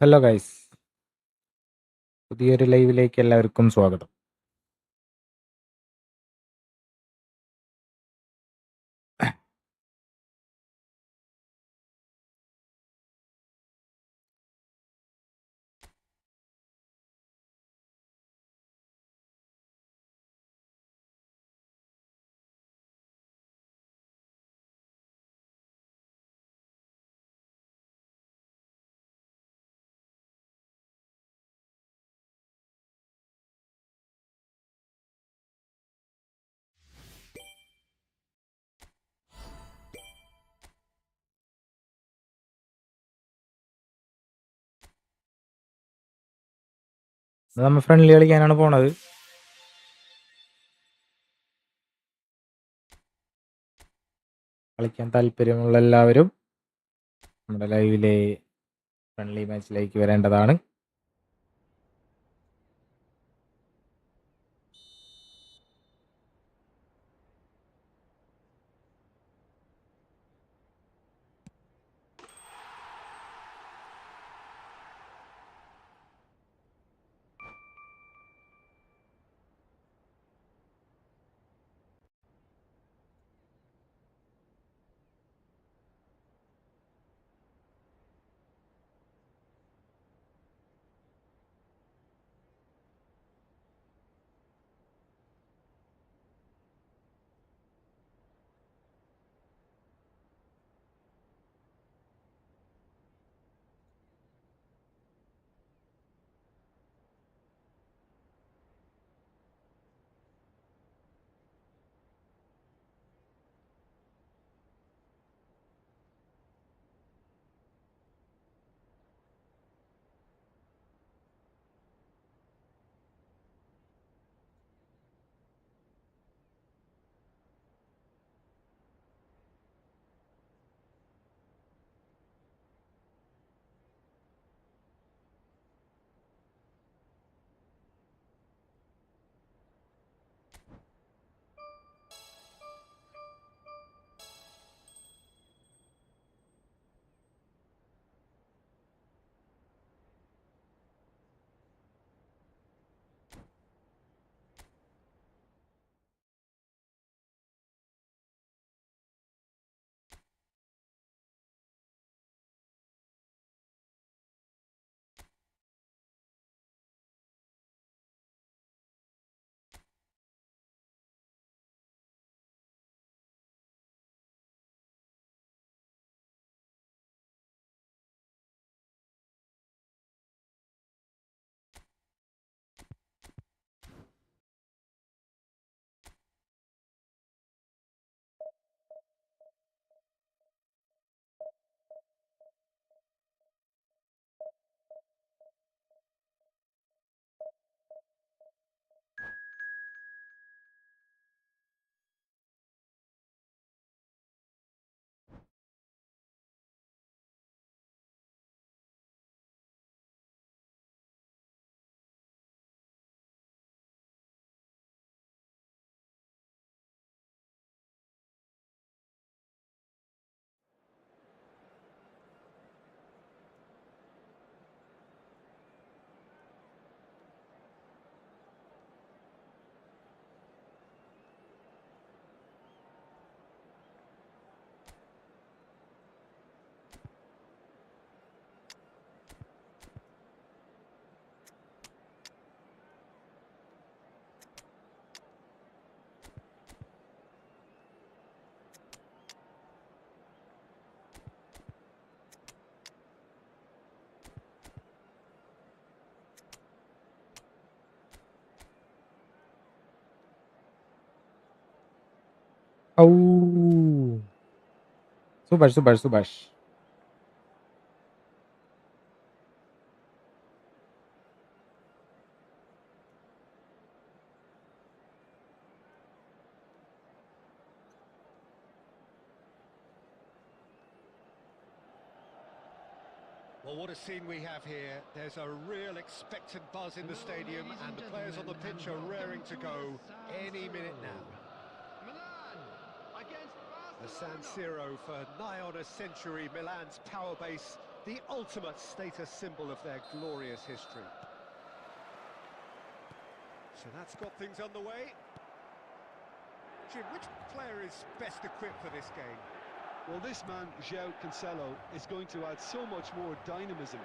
Hello guys, പുതിയൊരു ലൈവിലേക്ക് എല്ലാവർക്കും സ്വാഗതം. നമ്മൾ ഫ്രണ്ട്ലി കളിക്കാനാണ് പോണത്. കളിക്കാൻ താല്പര്യമുള്ള എല്ലാവരും നമ്മുടെ ലൈവിലെ ഫ്രണ്ട്ലി മാച്ചിലേക്ക് വരേണ്ടതാണ്. ഔ, Subhash. Well, what a scene we have here. There's a real expectant buzz in the stadium and the players on the pitch are raring to go any minute now. The San Siro for nigh on a century, Milan's power base the ultimate status symbol of their glorious history. So that's got things underway. Jim, which player is best equipped for this game? Well, this man, João Cancelo, is going to add so much more dynamism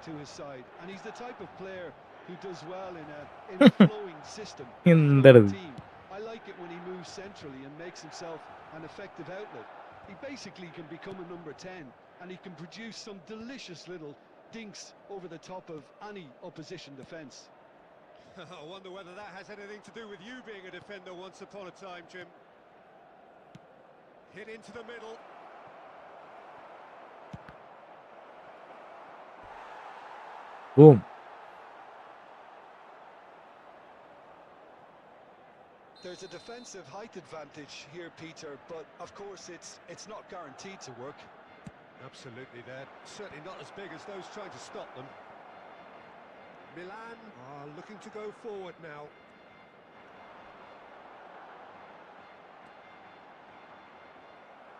to his side, and he's the type of player who does well in a flowing system. എന്തത്? Team. I like it when he moves centrally and makes himself an effective outlet. He basically can become a number 10, and he can produce some delicious little dinks over the top of any opposition defence. I wonder whether that has anything to do with you being a defender once upon a time, Jim. Hit into the middle. Boom. There's a defensive height advantage here, Peter, but of course it's not guaranteed to work. Absolutely, they're certainly not as big as those trying to stop them. Milan are looking to go forward now.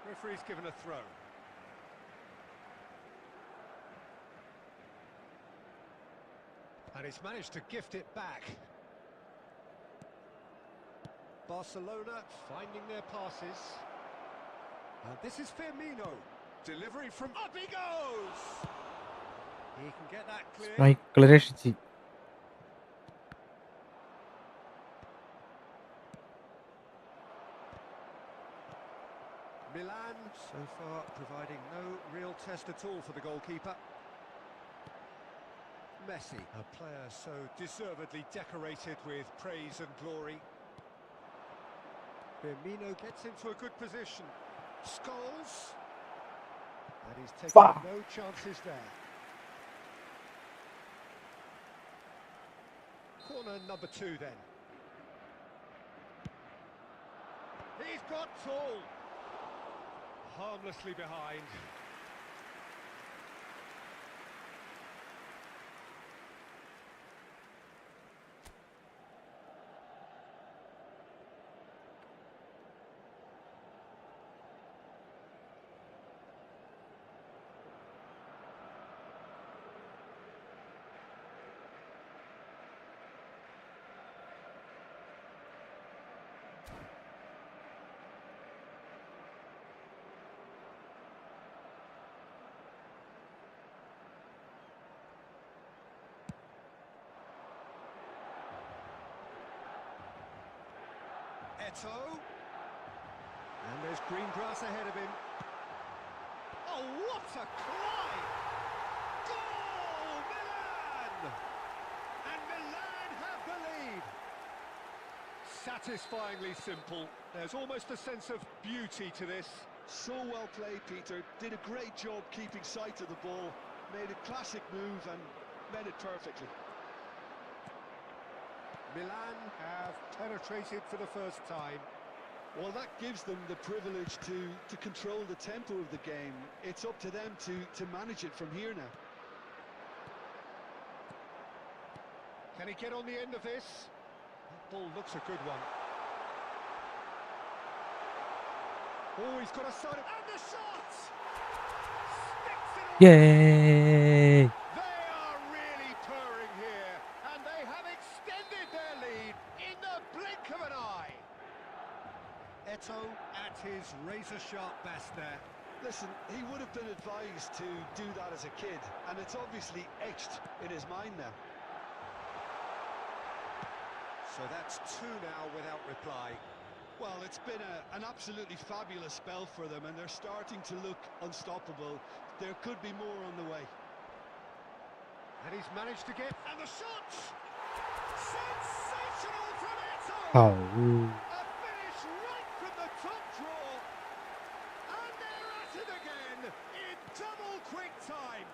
Referee's given a throw. And he's managed to gift it back. Barcelona finding their passes. This is Firmino. Delivery from up he goes. He can get that clear. Michael രക്ഷിച്ച്. Milan so far providing no real test at all for the goalkeeper. Messi, a player so deservedly decorated with praise and glory. Firmino gets into a good position. Scholes. And he's taking no chances there. Corner number 2 then. He's got tall. Harmlessly behind. Eto. And there's green grass ahead of him. Oh, what a climb! Goal, Milan! And Milan have the lead. Satisfyingly simple. There's almost a sense of beauty to this. So well played, Peter. Did a great job keeping sight of the ball. Made a classic move and met it perfectly. Milan have penetrated for the first time. Well, that gives them the privilege to control the tempo of the game. It's up to them to manage it from here now. Can he get on the end of this? That ball looks a good one. Oh, he's got a side of... And the shot! Sticks it away! Yay! They are really purring here, and they have extended their lead in the blink of an eye. Eto at his razor-sharp best there. Listen, he would have been advised to do that as a kid, and it's obviously etched in his mind now. So that's 2 now without reply. Well, it's been an absolutely fabulous spell for them, and they're starting to look unstoppable. There could be more on the way. And he's managed to get... And the shot! Sensational from Eto! Oh. A finish right from the top draw. And they're at it again in double quick time.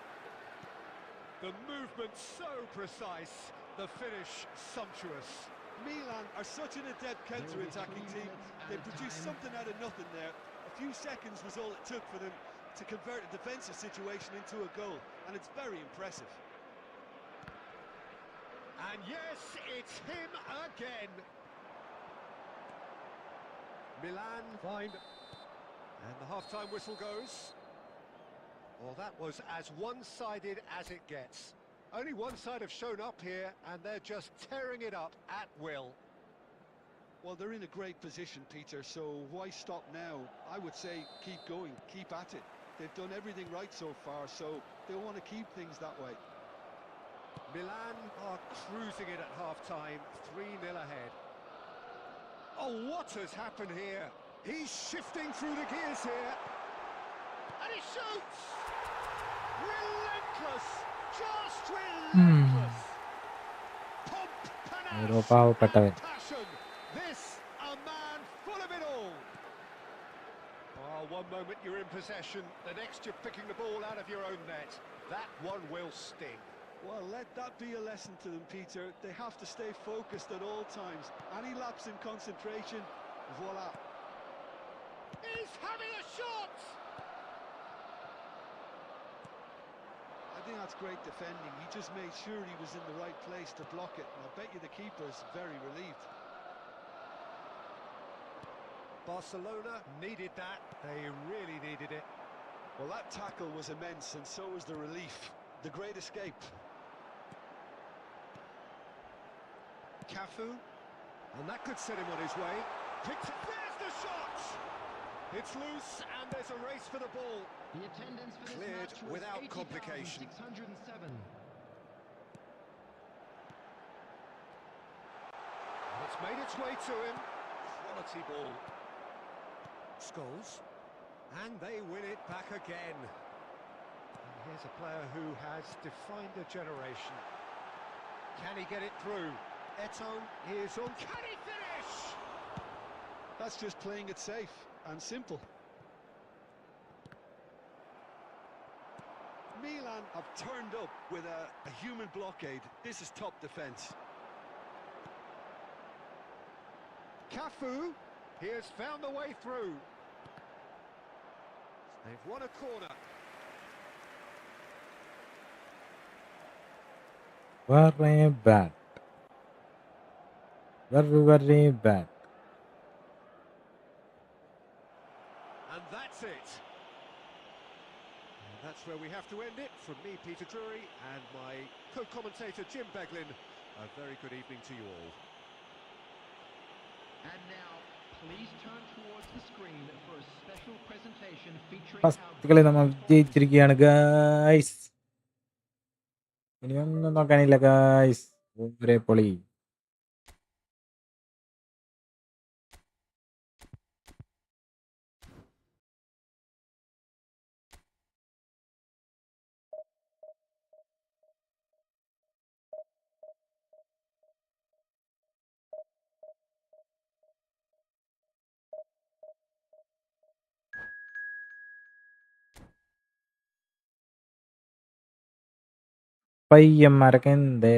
The movement so precise, the finish sumptuous. Milan are such an adept counter-attacking team. They produced something out of nothing there. A few seconds was all it took for them to convert a defensive situation into a goal, and it's very impressive. And yes, it's him again. Milan find, and the half-time whistle goes. Well, that was as one-sided as it gets. Only one side have shown up here, and they're just tearing it up at will. Well, they're in a great position, Peter, so why stop now? I would say keep going, keep at it. They've done everything right so far, so they'll want to keep things that way. Milan are cruising it at half-time, 3-0 ahead. Oh, what has happened here? He's shifting through the gears here. And he shoots! Relentless! Just relentless! Pomp, panache, and passion. This, a man full of it all. Oh, one moment you're in possession, the next you're picking the ball out of your own net. That one will sting. Well, let that be a lesson to them, Peter. They have to stay focused at all times. Any lapse in concentration, voila. He's having a shot! I think that's great defending. He just made sure he was in the right place to block it. And I bet you the keeper's very relieved. Barcelona needed that. They really needed it. Well, that tackle was immense, and so was the relief. The great escape. Cafu, and that could set him on his way. There's the shot! It's loose, and there's a race for the ball. The attendance for this Cleared match was without complication. 80,607. It's made its way to him. Quality ball. Scholes, and they win it back again. And here's a player who has defined a generation. Can he get it through? Eto'o is on. Can he finish? That's just playing it safe and simple. Milan have turned up with a human blockade. This is top defence. Cafu, he has found the way through. They've won a corner. Very bad. Very bad. And that's it. And that's where we have to end it. From me, Peter Drury, and my co-commentator, Jim Beglin. A very good evening to you all. And now, please turn towards the screen for a special presentation featuring first കളി നമ്മൾ ജയിച്ചിരിക്കുകയാണ് guys. ഇനിയൊന്നും നോക്കാനില്ല guys. ഒരേ പൊളി. പയ്യന്മാരൊക്കെ എന്തേ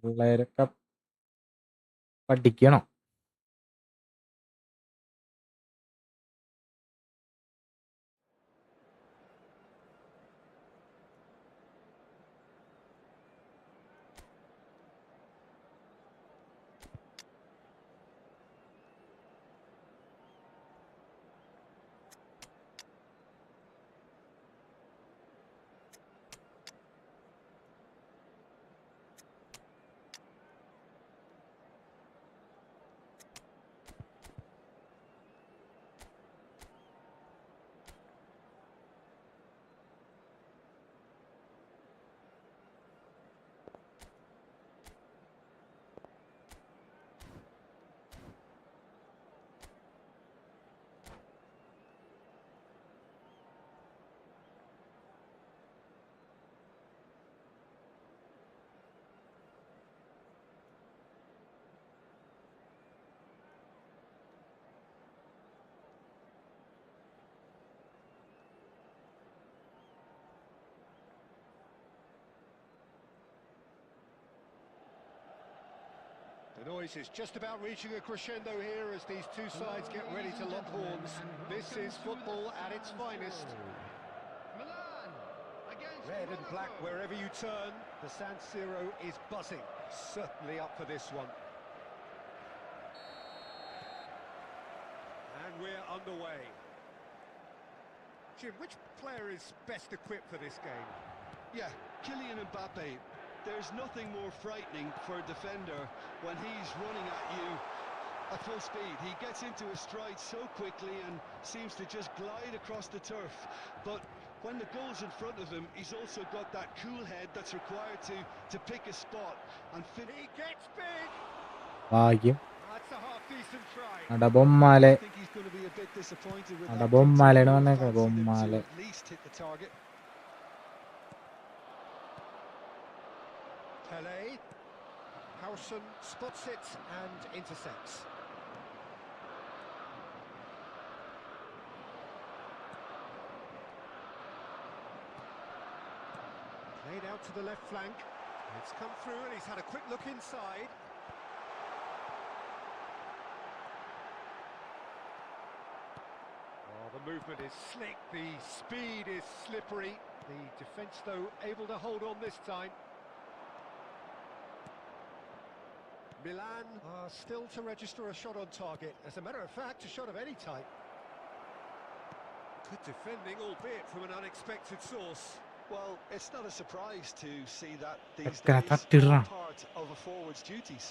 പിള്ളേരൊക്കെ പഠിക്കണം. The noise is just about reaching a crescendo here as these two sides get ready to lock horns. This is football at its finest. Milan against Red and black Monaco. wherever you turn, the San Siro is buzzing. Certainly up for this one. And we're underway. Jim, which player is best equipped for this game? Yeah, Kylian Mbappe. There's nothing more frightening for a defender when he's running at you at full speed. He gets into his stride so quickly and seems to just glide across the turf. But when the goal's in front of him, he's also got that cool head that's required to pick a spot and He gets big. ഭാഗ്യം. That's a half-decent try. അട ബൊമ്മാലെ I think he's going to be a bit disappointed with അട that. ബൊമ്മാലെയാണ് Continue വന്നേക്ക fancy them ബൊമ്മാലെ. to at least hit the target. Pele. Howson spots it and intercepts. Played out to the left flank. It's come through and he's had a quick look inside. Oh, the movement is slick, the speed is slippery. The defence, though, able to hold on this time. Milan are still to register a shot on target. As a matter of fact, a shot of any type. Good defending, albeit from an unexpected source. Well, it's not a surprise to see that these എക്കര days തട്ടിട. all part of a forward's duties.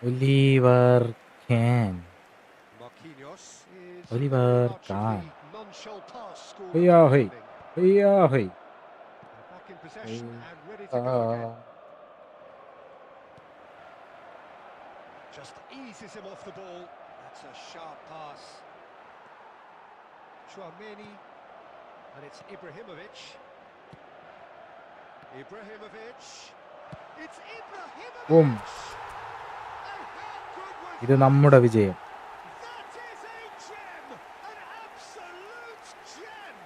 Oliver Kahn. Marquinhos is Oliver very much of Kahn. the non-show pass scored. Hey, oh, hey. defending. Hey, hey. They're back in possession and ready to Ah. go again. Just eases him off the ball. That's a sharp pass. Chouameni, and it's Ibrahimovic. Ibrahimovic. It's Ibrahimovic. Boom. And how good was ഇത് നമ്മുടെ വിജയം. that? Is a gem, an absolute gem.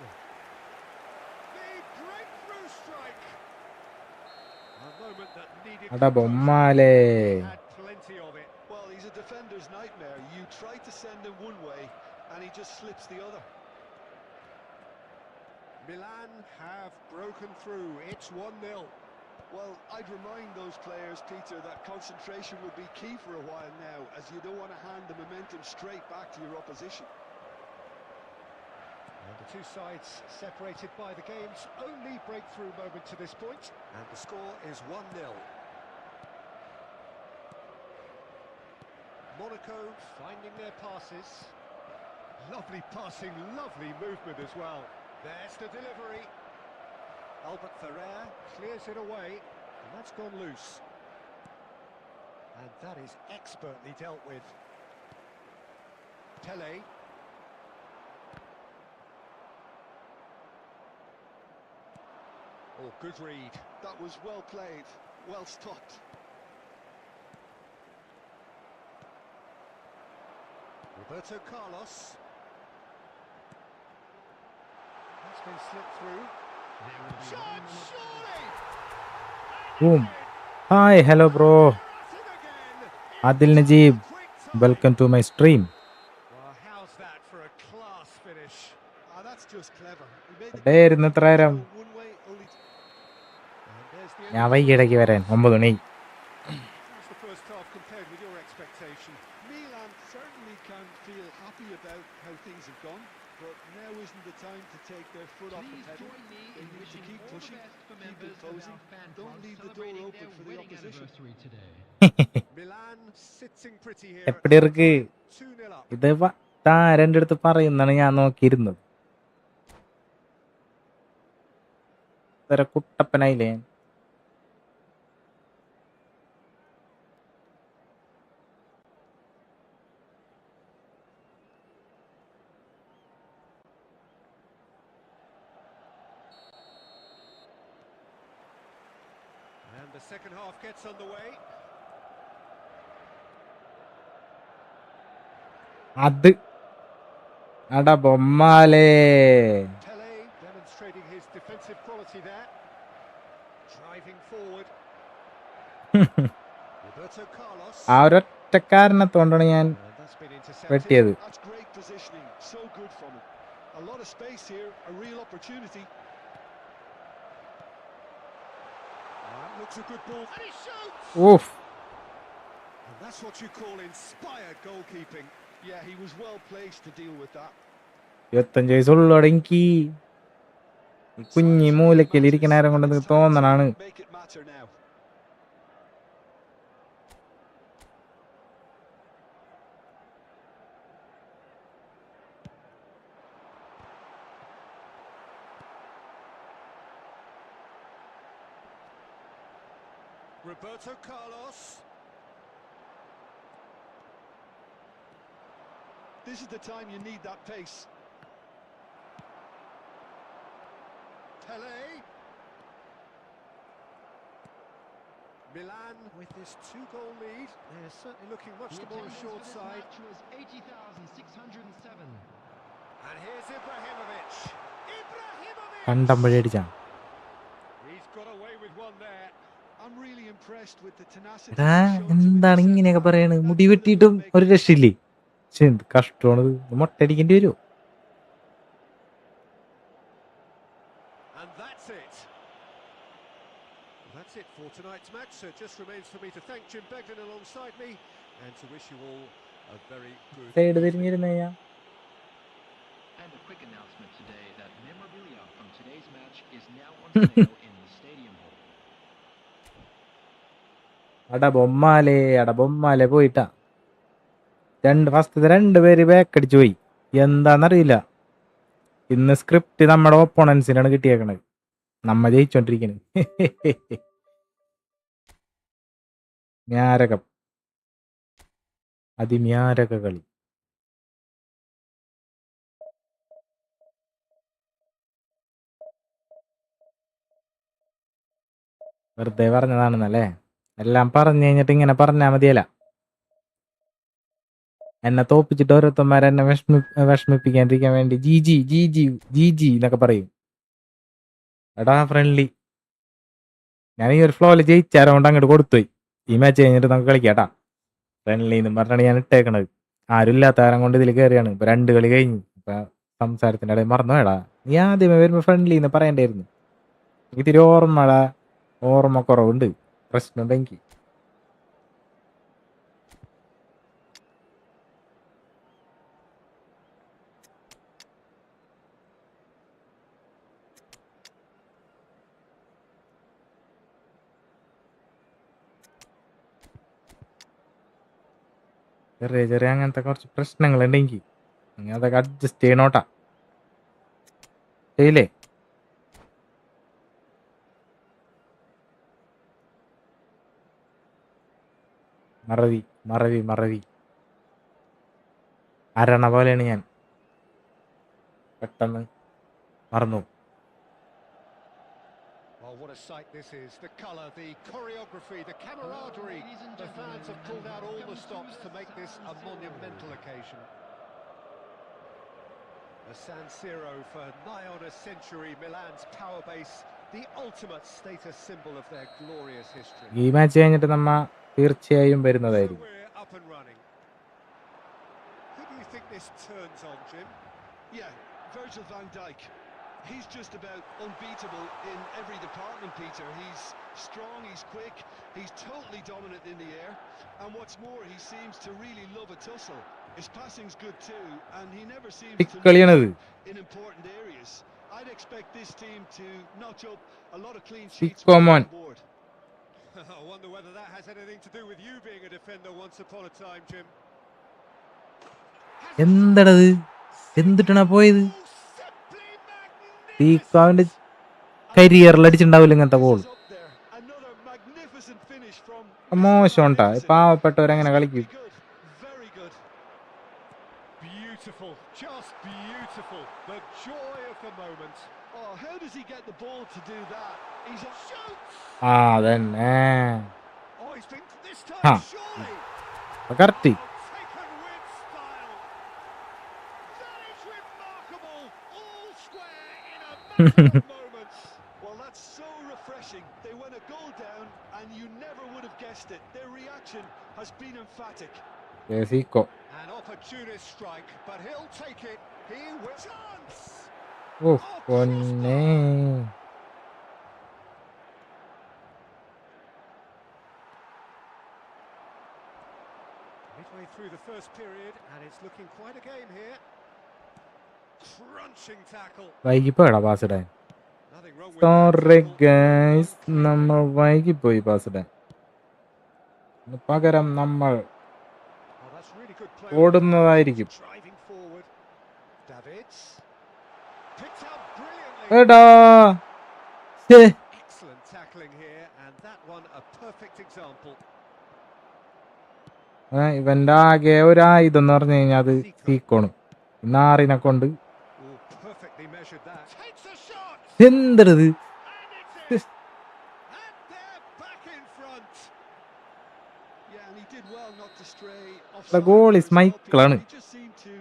The breakthrough strike. A moment that needed അട ബൊമ്മാലെ. composure. He had plenty of it. Well, he's a defender's nightmare. You try to send him one way and he just slips the other. Milan have broken through. It's 1-0. Well, I'd remind those players, Peter, that concentration will be key for a while now, as you don't want to hand the momentum straight back to your opposition. And the two sides separated by the game's only breakthrough moment to this point. And the score is 1-0. Monaco finding their passes. Lovely passing, lovely movement as well. There's the delivery. Albert Ferrer clears it away, and that's gone loose. And that is expertly dealt with. Pele. Oh, good read. That was well played, well stopped. Roberto Carlos. That's been slipped through. Shot, surely! Boom. Hi, hello bro. Adil Najib. Welcome to my stream. Well, how's that for a class finish? That's just clever. He made the അടേ ഇരുന്ന് എത്ര നേരം? goal one way, only And there's the ഞാൻ വൈകിടയ്ക്ക് വരാൻ 9 മണി. How's the first half compared with your expectation? Milan certainly can feel happy about how things have gone, but now isn't the time to take their foot off the Please pedal. join me They in need to wishing keep all the pushing, best for keep members of imposing. our fan Don't club leave the door celebrating open their for the wedding opposition. anniversary today. Milan sitting pretty here. എപ്പടി ഇருக்கு? 2-0 up. ഇത് താരൻ്റെ അടുത്ത് പറയുന്നാണ് ഞാൻ നോക്കിയിരുന്നത്. ഇത്ര കുട്ടപ്പനായില്ലേ? And the second half gets underway. അത് അട ബൊമ്മാലേ. Pele demonstrating his defensive quality there. Driving forward. Roberto Carlos. ആ ഒരൊറ്റക്കാരനെ തോണ്ടാണ് ഞാൻ And that's been intercepted. വെട്ടിയത്. That's great positioning, so good from him. A lot of space here, a real opportunity. That looks a good ball. And he shoots! Oof. And that's what you call inspired goalkeeping. Yeah, he was well placed to deal with that. 25 വയസ്സുള്ളൂ എനിക്ക് ഈ കുഞ്ഞി മൂലക്കൽ ഇരിക്കണ നേരം കൊണ്ട് It's time to തോന്നണാണ്. make it matter now. Roberto Carlos. This is the time you need that pace. Pele. Milan with this 2-goal lead. They're certainly looking much The the more attendance assured for this side. match was 80,607. And here's Ibrahimovic. കണ്ടമ്പഴി അടിച്ചാ. He's got away with one there. I'm really impressed with the tenacity. എടാ he's shown to എന്താണ് intercept ഇങ്ങനെയൊക്കെ that. പറയണ്? That മുടി ability വെട്ടിയിട്ടും to make ഒരു it രക്ഷയില്ലേ? പക്ഷെ എന്ത് കഷ്ടമാണത്. മൊട്ടടിക്കേണ്ടി വരുമോ? And that's it. That's it for tonight's match. So it just remains for me to thank Jim Begden alongside me and to wish you all a very good side evening. തിരിഞ്ഞിരുന്ന And a quick announcement today that memorabilia from today's match is now on sale in the stadium hall. അട പോയിട്ടാ. ഫസ്റ്റത്തെ 2 പേര് ബാക്കടിച്ചു പോയി. എന്താന്നറിയില്ല. ഇന്ന് script നമ്മുടെ ഒപ്പോണൻസിനാണ് കിട്ടിയേക്കണത്. നമ്മ ജയിച്ചോണ്ടിരിക്കണത്. മ്യാരകം. അതിമ്യാരക കളി. വെറുതെ പറഞ്ഞതാണെന്നല്ലേ? എല്ലാം പറഞ്ഞു കഴിഞ്ഞിട്ട് ഇങ്ങനെ പറഞ്ഞാൽ മതിയല്ല. എന്നെ തോപ്പിച്ചിട്ട് ഓരോരുത്തന്മാരെ എന്നെ വിഷമിപ്പിക്കാണ്ടിരിക്കാൻ വേണ്ടി G G G G G G എന്നൊക്കെ പറയും. എടാ ഫ്രണ്ട്ലി, ഞാൻ ഈ ഒരു ഫ്ലോയിൽ ജയിച്ചാരോണ്ട് അങ്ങോട്ട് കൊടുത്തുപോയി. ഈ മാച്ച് കഴിഞ്ഞിട്ട് നമുക്ക് കളിക്കാട്ടാ ഫ്രണ്ട്ലി എന്നും പറഞ്ഞാണ് ഞാൻ ഇട്ടേക്കണത്. ആരും ഇല്ലാത്ത കാരം കൊണ്ട് ഇതിൽ കയറിയാണ്. ഇപ്പൊ 2 കളി കഴിഞ്ഞു. ഇപ്പൊ സംസാരത്തിന്റെ ഇടയിൽ മറന്നു വേടാ, നീ ആദ്യമേ വരുമ്പോ ഫ്രണ്ട്ലി എന്ന് പറയണ്ടായിരുന്നു. ഇത്തിരി ഓർമ്മ കുറവുണ്ട്, പ്രശ്നമുണ്ട് എനിക്ക്. ചെറിയ അങ്ങനത്തെ കുറച്ച് പ്രശ്നങ്ങളുണ്ട് എനിക്ക്. അതൊക്കെ അഡ്ജസ്റ്റ് ചെയ്യണോട്ടാ. ചെയ്യില്ലേ? മറവി അരണ പോലെയാണ് ഞാൻ. പെട്ടെന്ന് മറന്നു. Oh, what a sight this is. The colour, the choreography, the camaraderie. The fans have pulled out all the stops to make this a monumental occasion. A San Siro for nigh on a century, Milan's power base, the ultimate status symbol of their glorious history. ഈ match കഴിഞ്ഞിട്ട് നമ്മ തീർച്ചയായും So വരുന്നതായിരിക്കും. we're up and running. Who do you think this turns on, Jim? Yeah, Virgil van Dijk. He's just about unbeatable in every department, Peter. He's strong, he's quick, he's totally dominant in the air. And what's more, he seems to really love a tussle. His passing's good too, and he never seems to കളിയാണത്. lose in important areas. I'd expect this team to notch up a lot of clean Pick sheets come on. on board. I wonder whether that has anything to do with you being a defender once upon a time, Jim. എന്തടത്? എന്തിട്ടാ പോയത്? അവന്റെ കരിയറിൽ അടിച്ചിട്ടുണ്ടാവില്ല ഇങ്ങനത്തെ ball. മോശം ഉണ്ടാ. പാവപ്പെട്ടവരെങ്ങനെ കളിക്കും? Beautiful, just beautiful. The joy of the moment. Oh, how does he get the ball to do that? He's a shoots. അതന്നെ. Oh, he's been this Huh. time surely. Correct. Taken with style. That is remarkable. All square in a matter of moments. Well, that's so refreshing. They went a goal down and you never would have guessed it. Their reaction has been emphatic. Zico. An opportunist strike, but he'll take it. He will chance. Oh, Oh, പൊന്നേ. Midway through the first period, and it's looking quite a game here. Crunching tackle. വൈകിപ്പോടാ pass ഇടാൻ. Nothing wrong with sorry that tackle. Guys, One clear നമ്മൾ വൈകിപ്പോയി pass ഇടാൻ. പകരം നമ്മൾ Oh, that's really good play. ഓടുന്നതായിരിക്കും. Driving forward. Davids picked out brilliantly. എടാ ശ്ശേ. Excellent tackling here, and that one a perfect example. ഇവന്റെ ആകെ ഒരായുധം എന്ന് പറഞ്ഞു കഴിഞ്ഞാൽ അത് സീക്കോണ്. നാറിനെ കൊണ്ട് Oh, perfectly measured that. Takes a shot. എന്തത്? And it's in. And they're back in front. Yeah, and he did well not to stray off. The goal is Michael. He just seemed to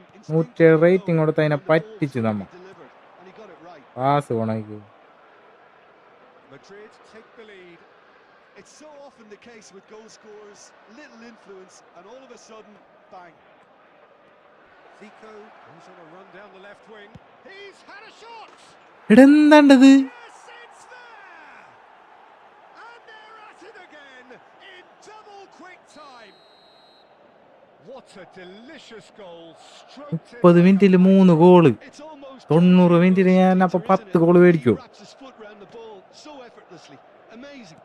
100 rating know കൊടുത്ത് അതിനെ when the ball was പറ്റിച്ചു gonna നമ്മ. be delivered, and he got it right. Pass പോണേക്ക്. Madrid take the lead. It's so often the case with goal scorers, little influence, and all of a sudden, bang. Zico goes on a run down the left wing. He's had a shot. എടാ എന്താണ്ടത്? Yes, it's there. And they're at it again in double quick time. What a delicious goal. Stroked in. 30 മിനിറ്റിൽ 3 goal. It's almost 90 മിനിറ്റിൽ ഞാൻ അപ്പൊ 10 goal മേടിക്കും. He wraps his foot round the ball so effortlessly. Amazing.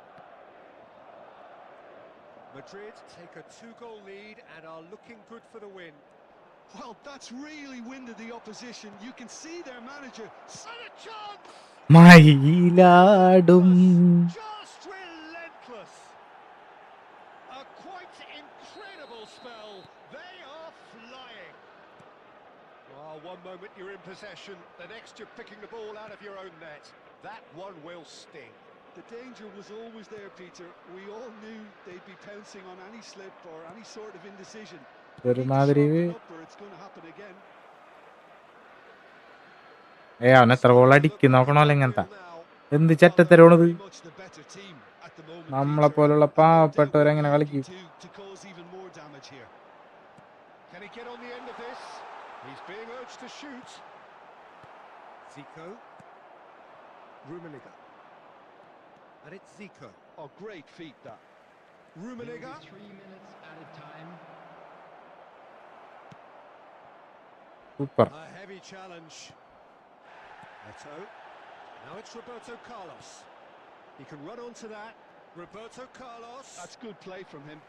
Madrid take a 2-goal lead and are looking good for the win. Well, that's really winded the opposition. You can see their manager. And a chance. Mayiladum. Just relentless. A quite incredible spell. They are flying. Oh, one moment you're in possession, the next you're picking the ball out of your own net. That one will sting. The danger was always there, Peter. We all knew they'd be pouncing on any slip or any sort of indecision. ഒരുമാതിരി It's going to happen again. അവൻ എത്ര goal അടിക്കും നോക്കണമല്ലോ ഇങ്ങനത്തെ. എന്ത് ചെറ്റത്തരമാണത്? Very much the better team at the moment, നമ്മളെ Peter. പോലുള്ള And no doubt പാവപ്പെട്ടവരെങ്ങനെ കളിക്കും? to cause even more damage here. Can he get on the end of this? He's being urged to shoot. Zico. Rummenigge. And it's Zico. Oh, great feat that. Rummenigge. 3 minutes at a time. Super. A heavy challenge. Eto. Now it's Roberto Carlos. He can run onto that. Roberto Carlos. That's good play from him.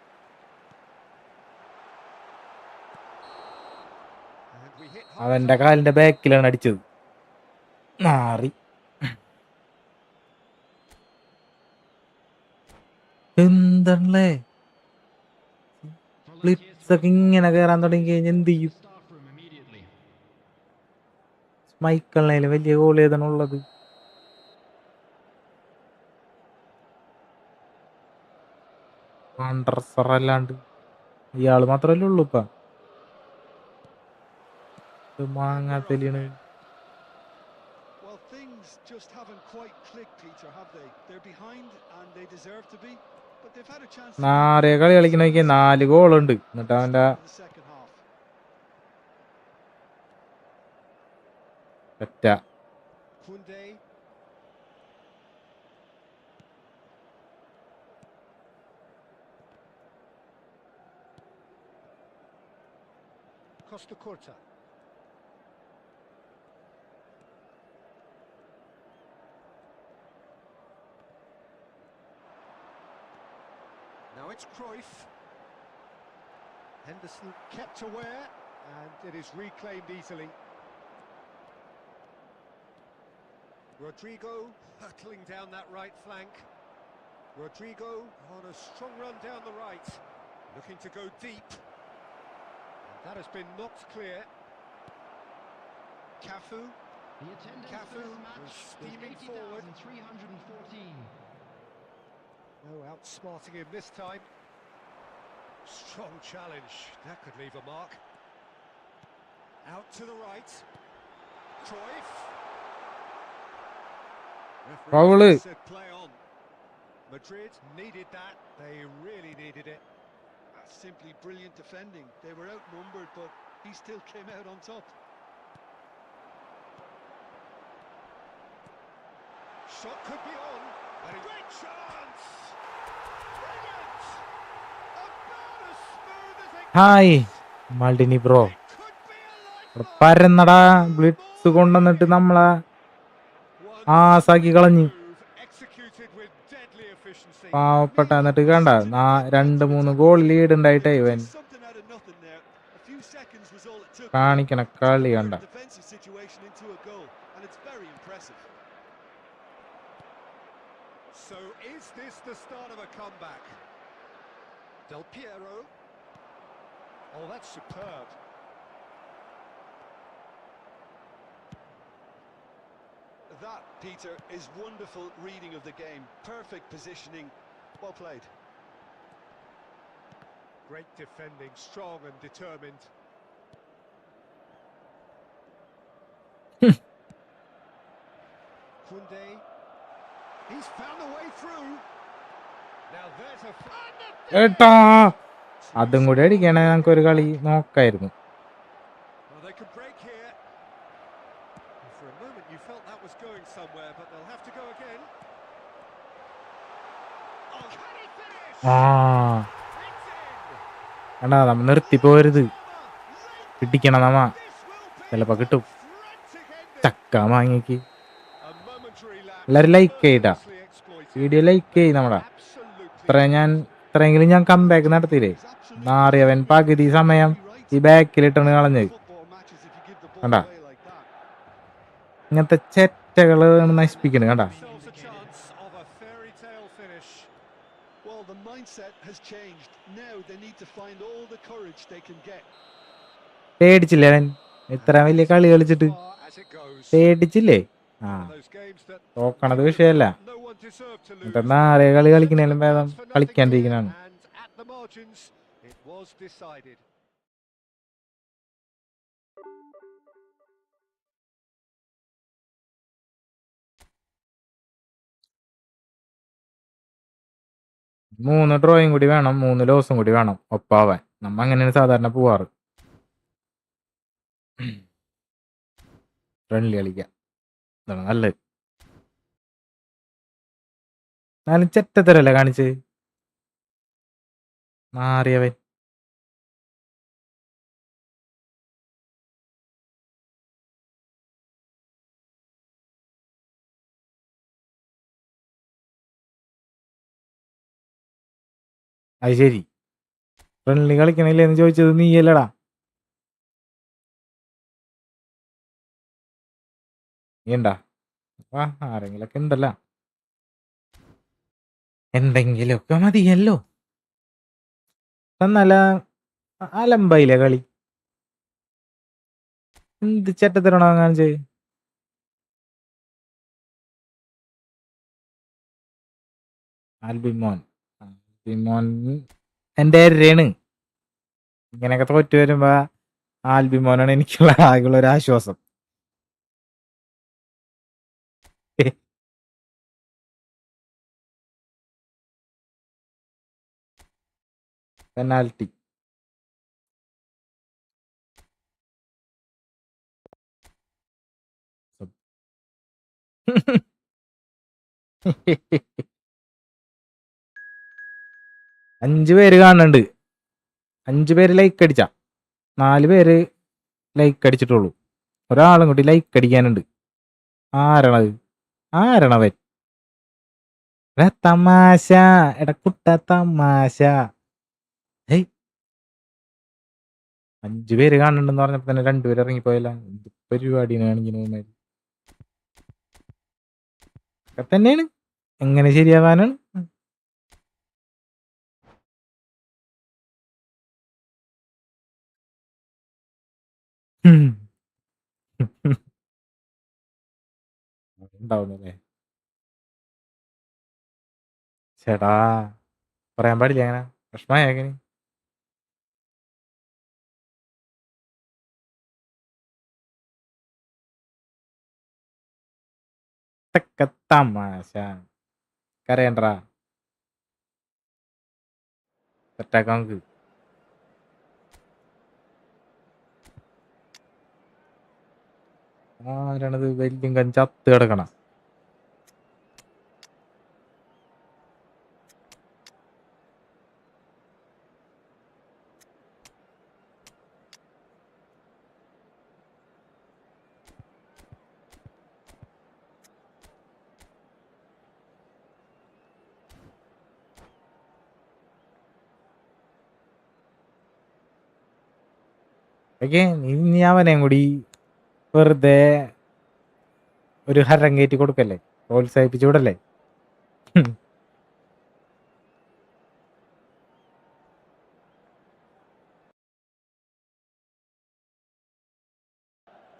And we hit അവന്റെ കാലിന്റെ ബാക്കിലാണ് അടിച്ചത്. നാറി. എന്തല്ലേ flips ഒക്കെ ഇങ്ങനെ കേറാൻ തുടങ്ങി കഴിഞ്ഞാൽ എന്ത് ചെയ്യും? Start for him immediately. മൈക്കിളിനേല് വലിയ ഗോൾ ഏതാണുള്ളത്? ആൻഡർസർ അല്ലാണ്ട് ഇയാള് മാത്രല്ലേ ഉള്ളൂ ഇപ്പൊ. മാങ്ങാത്തലിയാണ്. Well, things just haven't quite clicked, Peter, have they? They're behind and they deserve to be, but they've had a chance to നാറിയ കളി കളിക്കണോക്കിയ 4 ഗോളുണ്ട്. എന്നിട്ട് അവന്റെ in the second half. ഒറ്റ Kunde. Costa Curta. Now it's Cruyff. Henderson kept aware, and it is reclaimed easily. Rodrigo hurtling down that right flank. Rodrigo on a strong run down the right, looking to go deep. And that has been knocked clear. Cafu. The attendance Cafu for this was match steaming was forward. 80,314. No outsmarting him this time. Strong challenge. That could leave a mark. Out to the right. Cruyff. Foul. Referee said play on. Madrid needed that. They really needed it. A Simply brilliant defending. They were outnumbered, but he still came out on top. Shot could be on. Great chance! Brilliant! About as smooth as it hi gets. മാൾട്ടിനി bro, It could be a lifeline. പരന്നടാ blitz കൊണ്ടുവന്നിട്ട് നമ്മളെ One ആസാക്കി കളഞ്ഞു. move executed with deadly efficiency. പാവപ്പെട്ട എന്നിട്ട് കണ്ട 2-3 goal lead ഉണ്ടായിട്ടേ ഇവൻ Something out of nothing there. A few seconds was all it took. കാണിക്കണ കളി കണ്ട. Turn a defensive situation into a goal, and it's very impressive. So is this the start of a comeback? Del Piero. Oh, that's superb. That, Peter, is wonderful reading of the game. Perfect positioning. Well played. Great defending, strong and determined. Kunde. He's found a way through. Now there's a ഏട്ടാ അതും കൂടി അടിക്കണേ നമുക്ക് ഒരു കളി നോക്കായിരുന്നു. Well, they could break here. For a moment you felt that was going somewhere, but they'll have to go again. Oh, can he finish? ആ It's in. കണ്ടാ നമ്മ നിർത്തി പോരുത്, Late പിടിക്കണം നമ്മ. this will be ചിലപ്പോ കിട്ടും. frantic ending. ചക്ക മാങ്ങിക്ക് A momentary lapse. എല്ലാരും ലൈക്ക് ചെയ്താ, Mercilessly exploited. വീഡിയോ ലൈക്ക് ചെയ്യും നമ്മളെ. Absolutely. ഇത്രയെങ്കിലും ഞാൻ കംബാക്ക് നടത്തിയില്ലേ. നാറിയവൻ പകുതി സമയം ഈ ബാക്കിലിട്ടാണ് കളഞ്ഞത്. Football matches if you give the ball കണ്ടാ away like that. ഇങ്ങനത്തെ ചെറ്റകള് നശിപ്പിക്കണ കണ്ടാ. Themselves a chance of a fairy tale finish. Well, the mindset has changed. Now they need to find all the courage they can get. പേടിച്ചില്ലേ അവൻ ഇത്ര വലിയ കളി കളിച്ചിട്ട്? Far as it goes. പേടിച്ചില്ലേ? ആ Those games that തോക്കണത് വിഷയമല്ല. no one deserved to lose. എന്നിട്ട് നാറിയ കളി കളിക്കണേലും ഭേദം കളിക്കാണ്ടിരിക്കണാണ്. And at the margins, it was decided. മൂന്ന് ഡ്രോയും കൂടി വേണം, 3 ലോസും കൂടി വേണം ഒപ്പാവാൻ. നമ്മ അങ്ങനെയാണ് സാധാരണ പോവാറ്. ഫ്രണ്ട്ലി കളിക്കാം, ഇതാണ് നല്ലത്. എന്നാലും ചെറ്റത്തരല്ലേ കാണിച്ച് മാറിയവൻ. അത് ശരി, ഫ്രണ്ട്ലി കളിക്കണില്ലേന്ന് ചോദിച്ചത് നീയല്ലടാ. നീ ഉണ്ടാ? ആരെങ്കിലൊക്കെ ഉണ്ടല്ലോ, എന്തെങ്കിലുമൊക്കെ മതിയല്ലോ. നല്ല അലമ്പായില്ലേ കളി? എന്ത് ചെറ്റത്തരണോ കാണിച്ച്? ആൽബിമോൻ എൻ്റെ എരയാണ്. ഇങ്ങനെയൊക്കെ തോറ്റു വരുമ്പോ ആൽബിമോനാണ് എനിക്കുള്ള ആകെയുള്ള ഒരു ആശ്വാസം. പെനാൽറ്റി. അഞ്ച് പേര് കാണുന്നുണ്ട്. 5 പേര് ലൈക്ക് അടിച്ച, 4 പേര് ലൈക്ക് അടിച്ചിട്ടുള്ളൂ. ഒരാളും കൂടി ലൈക്ക് അടിക്കാനുണ്ട്. ആരണത്? ആരണവൻ? തമാശ എടക്കുട്ട തമാശ. 5 പേര് കാണുന്നുണ്ടെന്ന് പറഞ്ഞപ്പോ തന്നെ 2 പേര് ഇറങ്ങിപ്പോയല്ല. എന്ത് പരിപാടിയാണ് ഇങ്ങനെ തന്നെയാണ്. എങ്ങനെ ശരിയാവാനാണ്? ഉണ്ടാവുന്നല്ലേ ചേട്ടാ, പറയാൻ പാടില്ല അങ്ങനെ. വിഷമമായേക്കന്. തമാശ കരയണ്ടാ, സെറ്റാക്കാം നമുക്ക്. ആരാണത് വലിയ കഞ്ചത്ത് കിടക്കണം. ഓക്കെ, ഇനി അവനെയും കൂടി വെറുതെ ഒരു ഹരം കയറ്റി കൊടുക്കല്ലേ, പ്രോത്സാഹിപ്പിച്ചു വിടല്ലേ.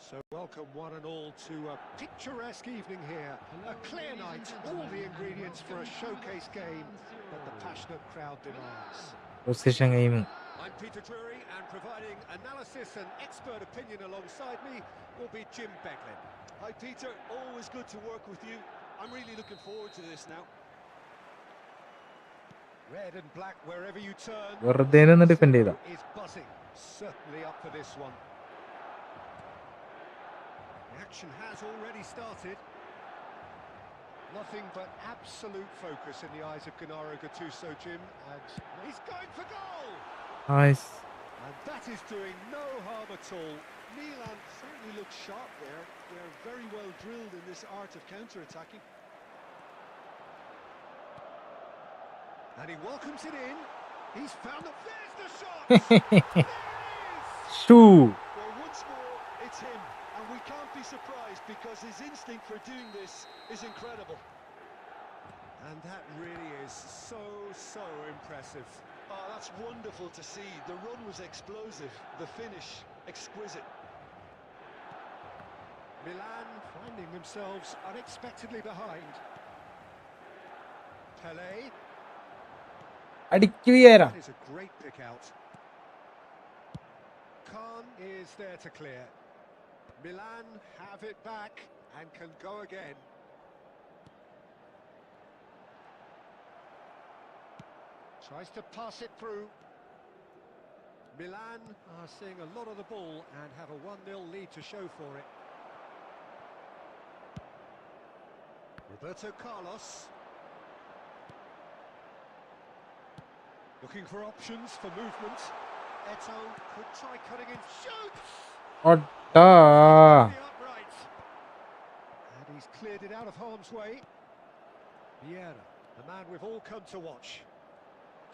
So welcome one and all to a picturesque evening here. A clear night, all the ingredients for a showcase game that the passionate crowd demands. Position game. I'm Peter Drury, and providing analysis and expert opinion alongside me will be Jim Becklin. Hi Peter, always good to work with you. I'm really looking forward to this now. Red and black wherever you turn. വെറുതെ നിന്ന് defend ചെയ്ത. Is buzzing, certainly up for this one. The action has already started. Nothing but absolute focus in the eyes of Gennaro Gattuso, Jim, and he's going for goal! Nice. And that is doing no harm at all. Milan certainly look sharp there. They're very well drilled in this art of counter-attacking. And he welcomes it in. He's found the... There's the shot! There it is! Shoe. Well, once more, it's him. And we can't be surprised because his instinct for doing this is incredible. And that really is so impressive. Oh, that's wonderful to see. The run was explosive, the finish exquisite. Milan finding themselves unexpectedly behind. Pele. അടിക്കുകയാരാ. That is a great pick out. Khan is there to clear. Milan have it back and can go again. Tries to pass it through. Milan are seeing a lot of the ball and have a 1-0 lead to show for it. Roberto Carlos. Looking for options for movement. Eto could try cutting in. Shoots! Ota. The upright. And he's cleared it out of harm's way. Vieira, the man we've all come to watch.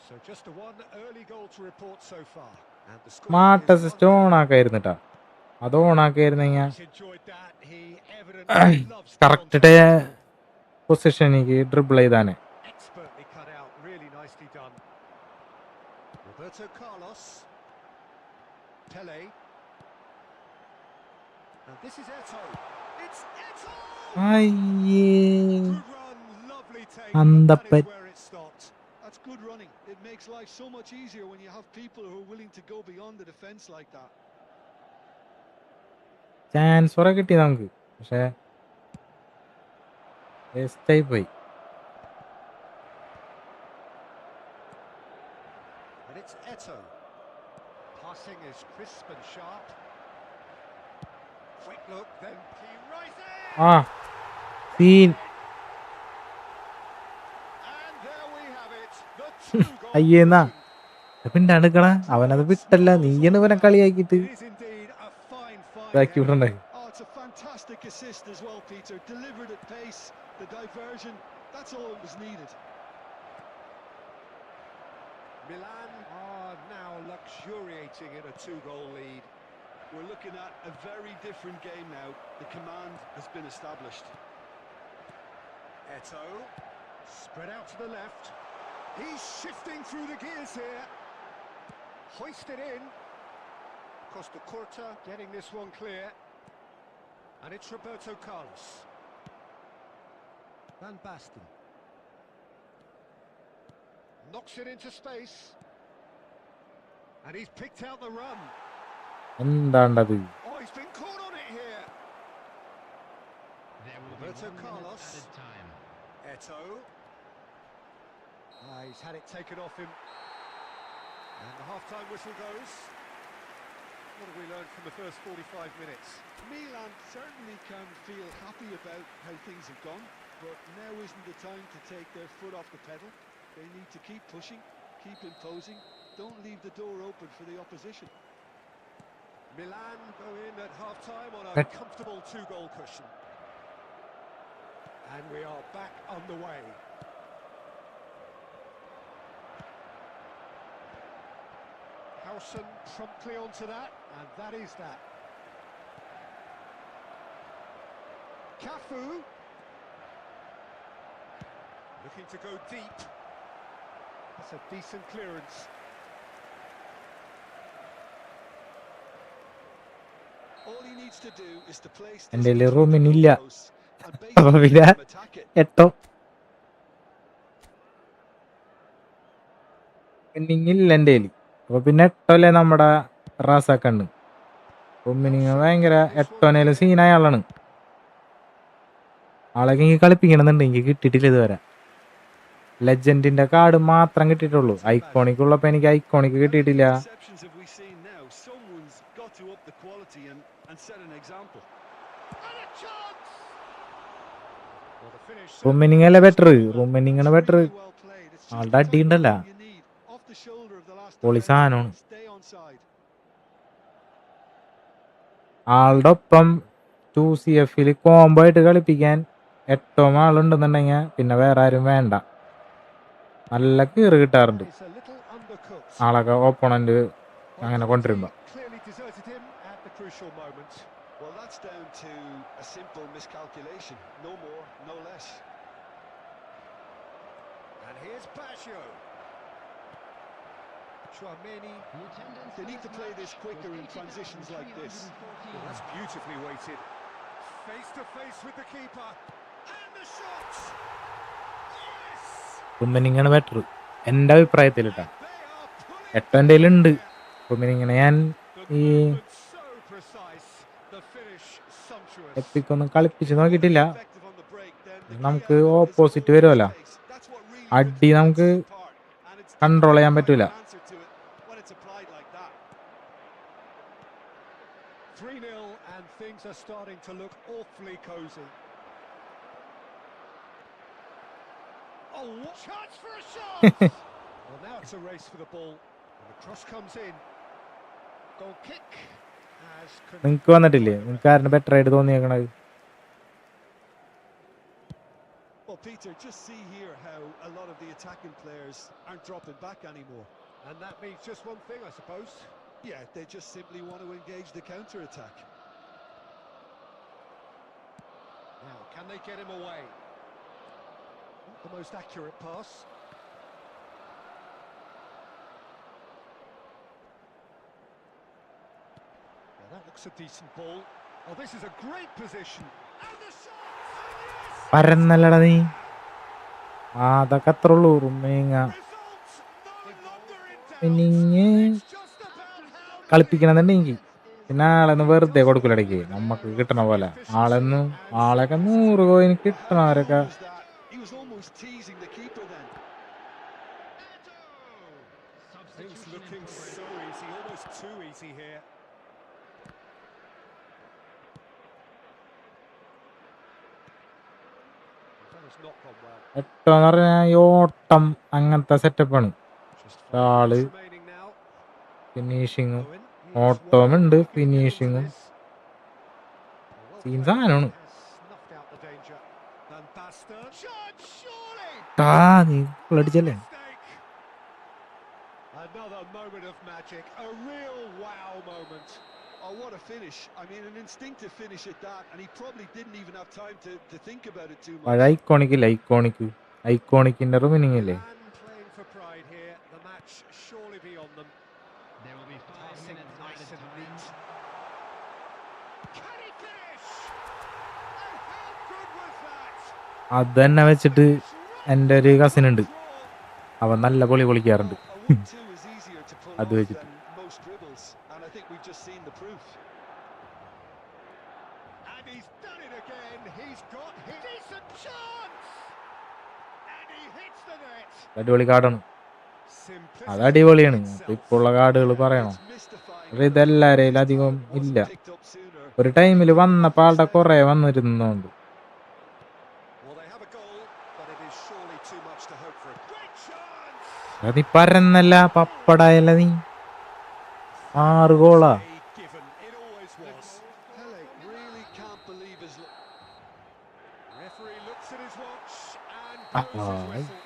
So just a one early goal to report so far. And the score മാട്ടസ് is stone ആക്കായിരുന്നിട്ടാ. അത് ഓണാക്കായിരുന്നെങ്കിൽ He's enjoyed that. He evidently loves the correct contact. പൊസിഷനിക്ക് dribble ചെയ്താനെ. Expertly cut out, really nicely done. Roberto Carlos. Pele. And this is Eto. It's Eto! അയ്യേ. Good run, lovely take. Anthappan. That is where it stopped. That's good running. It makes life so much easier when you have people who are willing to go beyond the defence like that. Chance കുറെ കിട്ടി നമുക്ക്, പക്ഷേ waste ആയി പോയി. And it's Eto. Passing is crisp and sharp. Quick look, then he rises. ആ scene. And there we have it. The two-goal അയ്യേന്നാ lead. പിന്നെ അടുക്കള അവനത് വിട്ടല്ല, നീയാണ് ഇവനെ കളിയാക്കിയിട്ട് It is indeed a fine ഇതാക്കി header. വിടണ്ടേ. Oh, it's a fantastic assist as well, Peter. Delivered at pace, the diversion, that's all that was needed. Milan are now luxuriating in a two-goal lead. We're looking at a very different game now. The command has been established. Eto, spread out to the left. He's shifting through the gears here. Hoisted in. Costa Curta getting this one clear. And it's Roberto Carlos. Van Basten. Knocks it into space. And he's picked out the run. എന്താണ്ടത്. Oh, he's been caught on it here. There will be Roberto 1 minute Carlos. added time. Eto. He's had it taken off him. And the half-time whistle goes. What have we learned from the first 45 minutes? Milan certainly can feel happy about how things have gone, but now isn't the time to take their foot off the pedal. They need to keep pushing, keep imposing, don't leave the door open for the opposition. Milan go in at half-time on a But- comfortable 2-goal cushion. And we are back underway. Howson promptly onto that, and that is that. Cafu. Looking to go deep. That's a decent clearance. All he needs to do is to place this എൻ്റെ between the റൂമിനില്ല goalposts and അപ്പൊ basically പിന്നെ let them attack it. 8 ഇല്ല എൻ്റെ കയ്യിൽ. അപ്പൊ പിന്നെ 8 നമ്മുടെ റാസാക്കണ്ണ്. റൂമിനിങ് ഭയങ്കര 8 സീനായ ആളാണ്. ആളൊക്കെ എനിക്ക് കളിപ്പിക്കണമെന്നുണ്ട്, എനിക്ക് കിട്ടിയിട്ടില്ല ഇതുവരെ. ലെജൻഡിന്റെ കാർഡ് മാത്രം കിട്ടിയിട്ടുള്ളൂ. ഐക്കോണിക് ഉള്ളപ്പോ എനിക്ക് ഐക്കോണിക് കിട്ടിയിട്ടില്ല. How many interceptions have we seen now? Someone's got to up the quality and set an example. And a chance! Well, the finish റൂമിനിങ് അല്ലേ ബെറ്റർ, റൂമിനിങ് ആണ് better. Really well played. It's just ആളുടെ the അടി type of ഉണ്ടല്ല, goal you need. Off the shoulder of the last പൊളി defender. സാധനമാണ്. Stay onside. ആളുടെ ഒപ്പം 2CFിൽ combo ആയിട്ട് കളിപ്പിക്കാൻ 8 ആളുണ്ടെന്നുണ്ടെങ്കിൽ പിന്നെ വേറെ ആരും വേണ്ട. നല്ല കീറ് കിട്ടാറുണ്ട് is a little undercut. ആളൊക്കെ ഓപ്പോണന്റ് അങ്ങനെ Well, കൊണ്ടുവരുമ്പോ. clearly deserted him at the crucial moment. Well, that's down to a simple miscalculation. No more, no less. And here's Baggio. Chouameni. They need to play this quicker in transitions like this. Well, that's beautifully weighted. Face to face with the keeper. And the shot! Yes! റൂമിനിങ്ങാണ് better എൻ്റെ അഭിപ്രായത്തിൽ കേട്ടോ. They are pulling 8 എൻ്റെ കയ്യിലുണ്ട്. റൂമിനിങ്ങനെ ഞാൻ the ഈ movement so precise. The finish sumptuous. എപ്പിക്കൊന്നും കളിപ്പിച്ച് നോക്കിയിട്ടില്ല. Effective on the break, then the key നമുക്ക് element is ഓപ്പോസിറ്റ് goal വരുമല്ലോ, pace. That's what really അടി puts നമുക്ക് defenses apart. And it's control ചെയ്യാൻ difficult to പറ്റൂല. find an answer to it when it's applied like that. 3-0 and things are starting to look awfully cosy. Oh, what chance for a shot! Well, now it's a race for the ball. And the cross comes in. Goal kick as നിങ്ങൾക്ക് വന്നിട്ടില്ലേ? നിങ്ങൾക്ക് ആരുടെ better ആയിട്ട് തോന്നിയേക്കണത്? Well, Peter, just see here how a lot of the attacking players aren't dropping back anymore. and that means just one thing, I suppose. Yeah, they just simply want to engage the counter-attack. Now, can they get him away? Not the most accurate pass. Now that looks a decent ball. Oh, this is a great position. And the shot! Yes! പരന്നല്ലടാ നീ. അതൊക്കെ അത്ര ഉള്ളൂ. റൂമിനിങ്ങ Results no longer in doubt. പിന്നെ It's just about how കളിപ്പിക്കണമെന്നുണ്ടെങ്കിൽ പിന്നെ ആളൊന്ന് വെറുതെ കൊടുക്കില്ലടയ്ക്ക് നമുക്ക് കിട്ടണ പോലെ. ആളൊക്കെ 100 കോയിന് കിട്ടണവരൊക്കെ What was that? He was almost teasing the keeper then. things looking so easy, almost too easy here. That has not gone well. 8 എന്ന് പറഞ്ഞാൽ ഈ ഓട്ടം അങ്ങനത്തെ സെറ്റപ്പാണ്. Just ആള് 5 minutes remaining now. ഫിനിഷിങ്ങും Owen, ഓട്ടോമുണ്ട്, looking to get onto ഫിനിഷിങ്ങും this. Well സീൻ played, സാധനമാണ്. has snuffed out the danger. Van Basten. Shot, surely! നീ അടിച്ചല്ലേ? Mistake. Another moment of magic, a real wow moment. Oh, what a finish. I mean, an instinctive finish at that, and he probably didn't even have time to think about it too much. പഴയ ഐക്കോണിക്കില്ല, ഐക്കോണിക്കിന്റെ റൂമിനിങ് അല്ലേ? Milan playing for pride here. The match surely beyond them. There will be 5 Passing minutes nice added and time. neat. Can he finish? And how good was that? അത് തന്നെ വെച്ചിട്ട് എൻ്റെ ഒരു cousin ഉണ്ട്, അവൻ നല്ല പൊളി പൊളിക്കാറുണ്ട്. A 1-2 is easier to pull അത് off വെച്ചിട്ട് than most dribbles, and I think we've just seen the proof. And he's done it again. He's got his decent chance. And he hits the net. അടിപൊളി കാർഡാണ്, Simplicity അത് അടിപൊളിയാണ്. itself. ഇപ്പൊ ഉള്ള കാർഡുകൾ പറയണോ? It's mystified പക്ഷെ ഇതെല്ലാവരെയും അധികം ഇല്ല. ഒരു ടൈമിൽ വന്നപ്പോൾ ആളുടെ കുറെ വന്നിരുന്നുണ്ട്. Well, they have a goal, but it is surely too much to hope for. Great chance! നീ പറഞ്ഞല്ല പപ്പടായല്ല നീ. 6 ഗോളാ. Given. It always was. Pele really can't believe his luck. Referee looks at his watch and blows his whistle.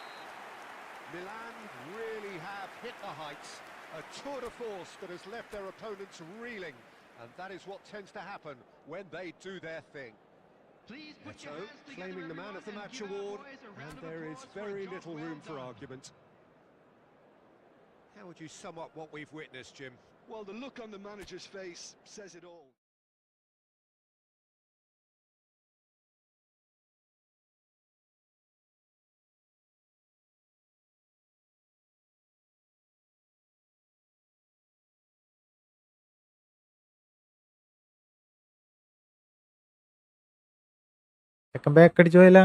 Milan really have hit the heights. A tour de force that has left their opponents reeling. And that is what tends to happen when they do their thing. Please put your Neto hands together, claiming the Man of the everyone, Match and give our award, boys a round and of there is applause for a very job little well room for done. argument. How would you sum up what we've witnessed, Jim? Well, the look on the manager's face says it all. ചെക്കൻ back അടിച്ചു പോയല്ല.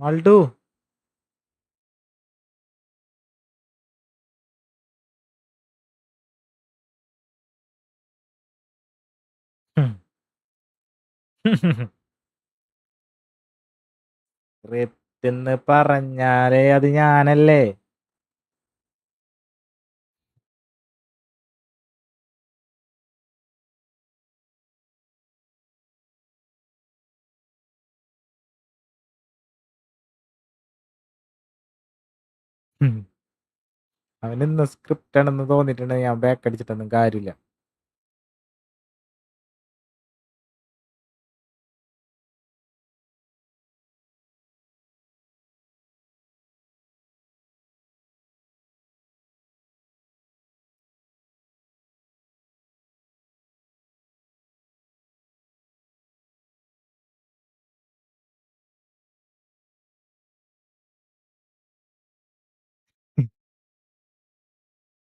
മാൾഡു എന്ന് പറഞ്ഞാലേ അത് ഞാനല്ലേ. അവനിന്ന് script ആണെന്ന് തോന്നിയിട്ടുണ്ടെങ്കിൽ ഞാൻ back അടിച്ചിട്ടൊന്നും കാര്യമില്ല.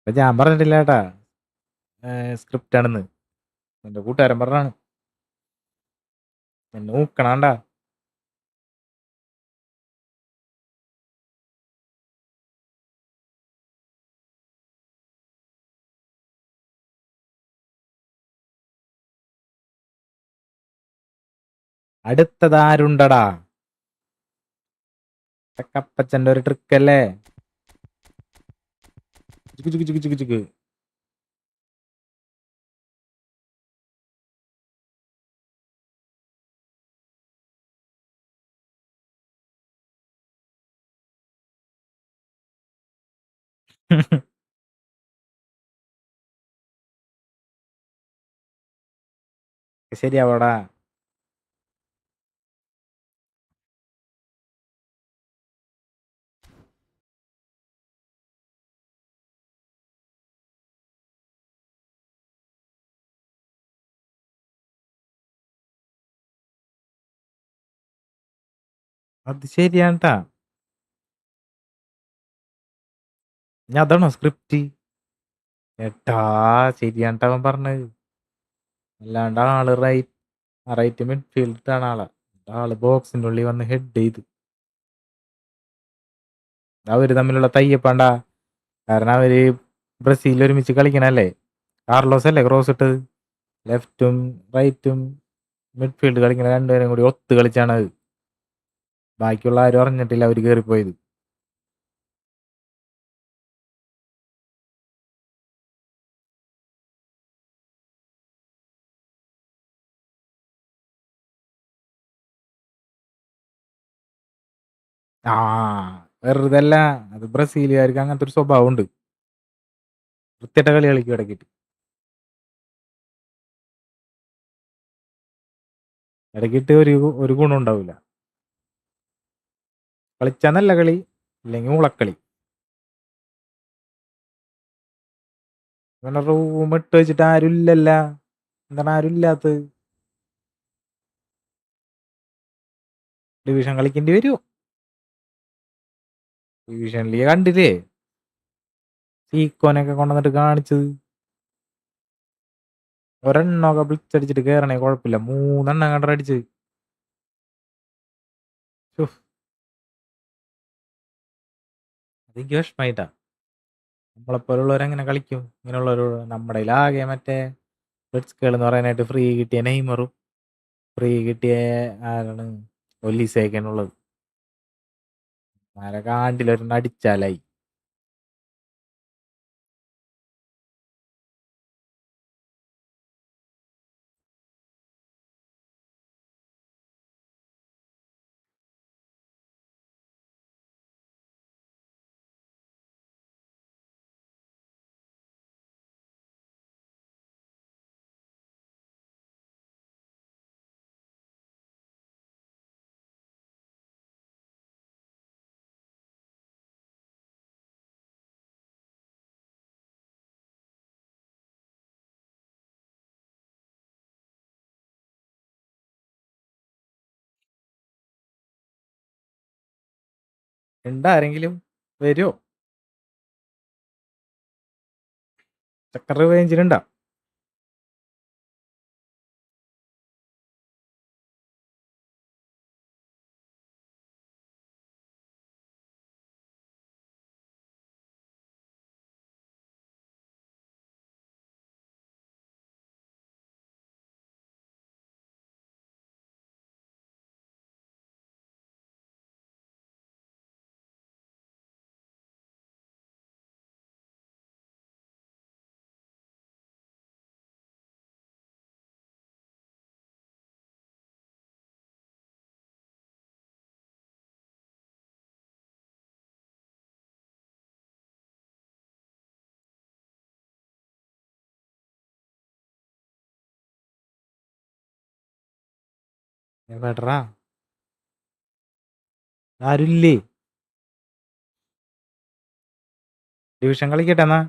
അപ്പൊ ഞാൻ പറഞ്ഞിട്ടില്ല ഏട്ടാ സ്ക്രിപ്റ്റ് ആണെന്ന്. എന്റെ കൂട്ടുകാരൻ പറഞ്ഞാണ്. എന്നെ ഊക്കണാണ്ടാ. അടുത്തതാരുണ്ടടാ? കപ്പച്ചന്റെ ഒരു ട്രിക്കല്ലേ. ചുക്ക് ചുക്ക് ചുക്ക് ചുക്ക് ചുക്ക്. ശരിയാവോടാ. അത് ശരിയാണ്ടാ. ഞാൻ അതാണോ സ്ക്രിപ്റ്റ്? ഏട്ടാ ശരിയാണ്ടാ അവൻ പറഞ്ഞത്. അല്ലാണ്ട് ആള് റൈറ്റ് മിഡ്ഫീൽഡാണ് ആളെ. ആള് ബോക്സിന്റെ ഉള്ളിൽ വന്ന് ഹെഡ് ചെയ്ത്. അവര് തമ്മിലുള്ള തയ്യപ്പാണ്ടാ. കാരണം അവര് ബ്രസീലിൽ ഒരുമിച്ച് കളിക്കണല്ലേ. കാർലോസ് അല്ലേ ക്രോസ് ഇട്ടത്. ലെഫ്റ്റും റൈറ്റും മിഡ്ഫീൽഡ് കളിക്കണ രണ്ടുപേരും കൂടി ഒത്ത് കളിച്ചാണ് അത്. ബാക്കിയുള്ള ആരും അറിഞ്ഞിട്ടില്ല അവര് കയറിപ്പോയത്. ആ വെറുതെ അല്ല, അത് ബ്രസീലുകാർക്ക് അങ്ങനത്തെ ഒരു സ്വഭാവം ഉണ്ട്. വൃത്തിയായിട്ട കളി കളിക്കും ഇടയ്ക്കിട്ട്. ഇടയ്ക്കിട്ട് ഒരു ഗുണം ഉണ്ടാവില്ല. കളിച്ചാ നല്ല കളി, ഇല്ലെങ്കിൽ മുളക്കളി. ഇങ്ങനെ റൂം ഇട്ട് വെച്ചിട്ട് ആരും ഇല്ലല്ല. എന്താണ് ആരും ഇല്ലാത്തത്? ഡിവിഷൻ കളിക്കേണ്ടി വരുമോ? ഡിവിഷനിൽ കണ്ടില്ലേ സീക്കോനൊക്കെ കൊണ്ടുവന്നിട്ട് കാണിച്ചത്. ഒരെണ്ണമൊക്കെ വിളിച്ചടിച്ചിട്ട് കയറണേ കുഴപ്പമില്ല. 3 കണ്ടടിച്ച്. അതെനിക്ക് വിഷമായിട്ടാ. നമ്മളെപ്പോലുള്ളവരെങ്ങനെ കളിക്കും ഇങ്ങനെയുള്ളൊരു നമ്മുടെ ആകെ മറ്റേ റിസ്കുകൾ എന്ന് പറയാനായിട്ട് ഫ്രീ കിട്ടിയ നെയ്മറും ഫ്രീ കിട്ടിയ ആരാണ് ഒലീസയൊക്കെയാണുള്ളത്. ആരെ കാണ്ടിലൊരെണ്ണം അടിച്ചാലായി. ഉണ്ടാരെങ്കിലും വരുമോ? ചക്കർ റേഞ്ചിലുണ്ടാ? എവിടെടാ ആരുല്ലേ? ഡിവിഷൻ കളിക്കട്ടെ എന്നാ.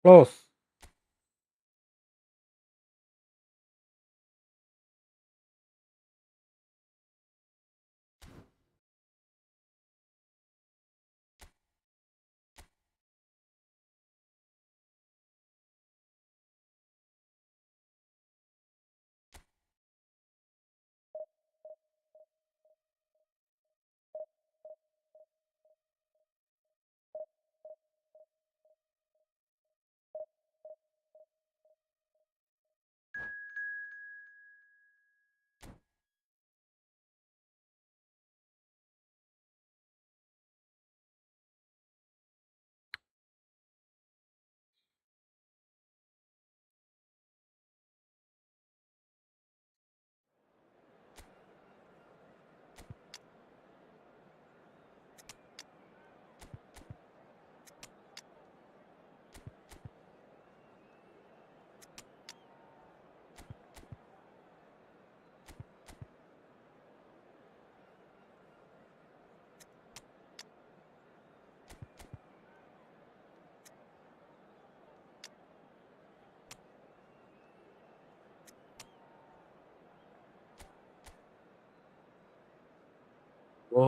ക്ലോസ്. ഓ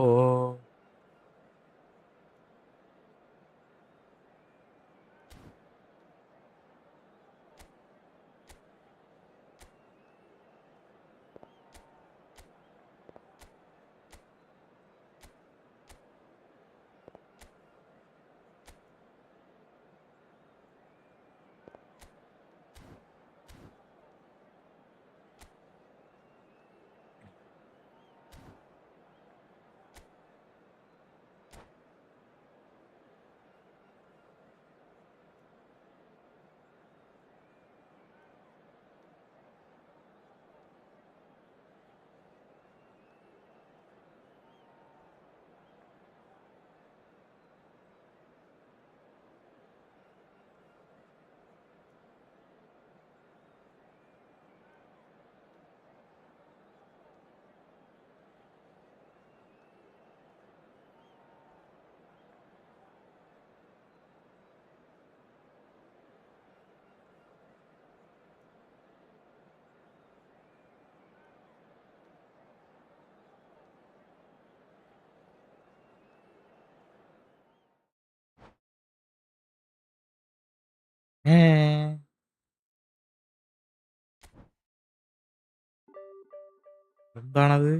എന്താണത്?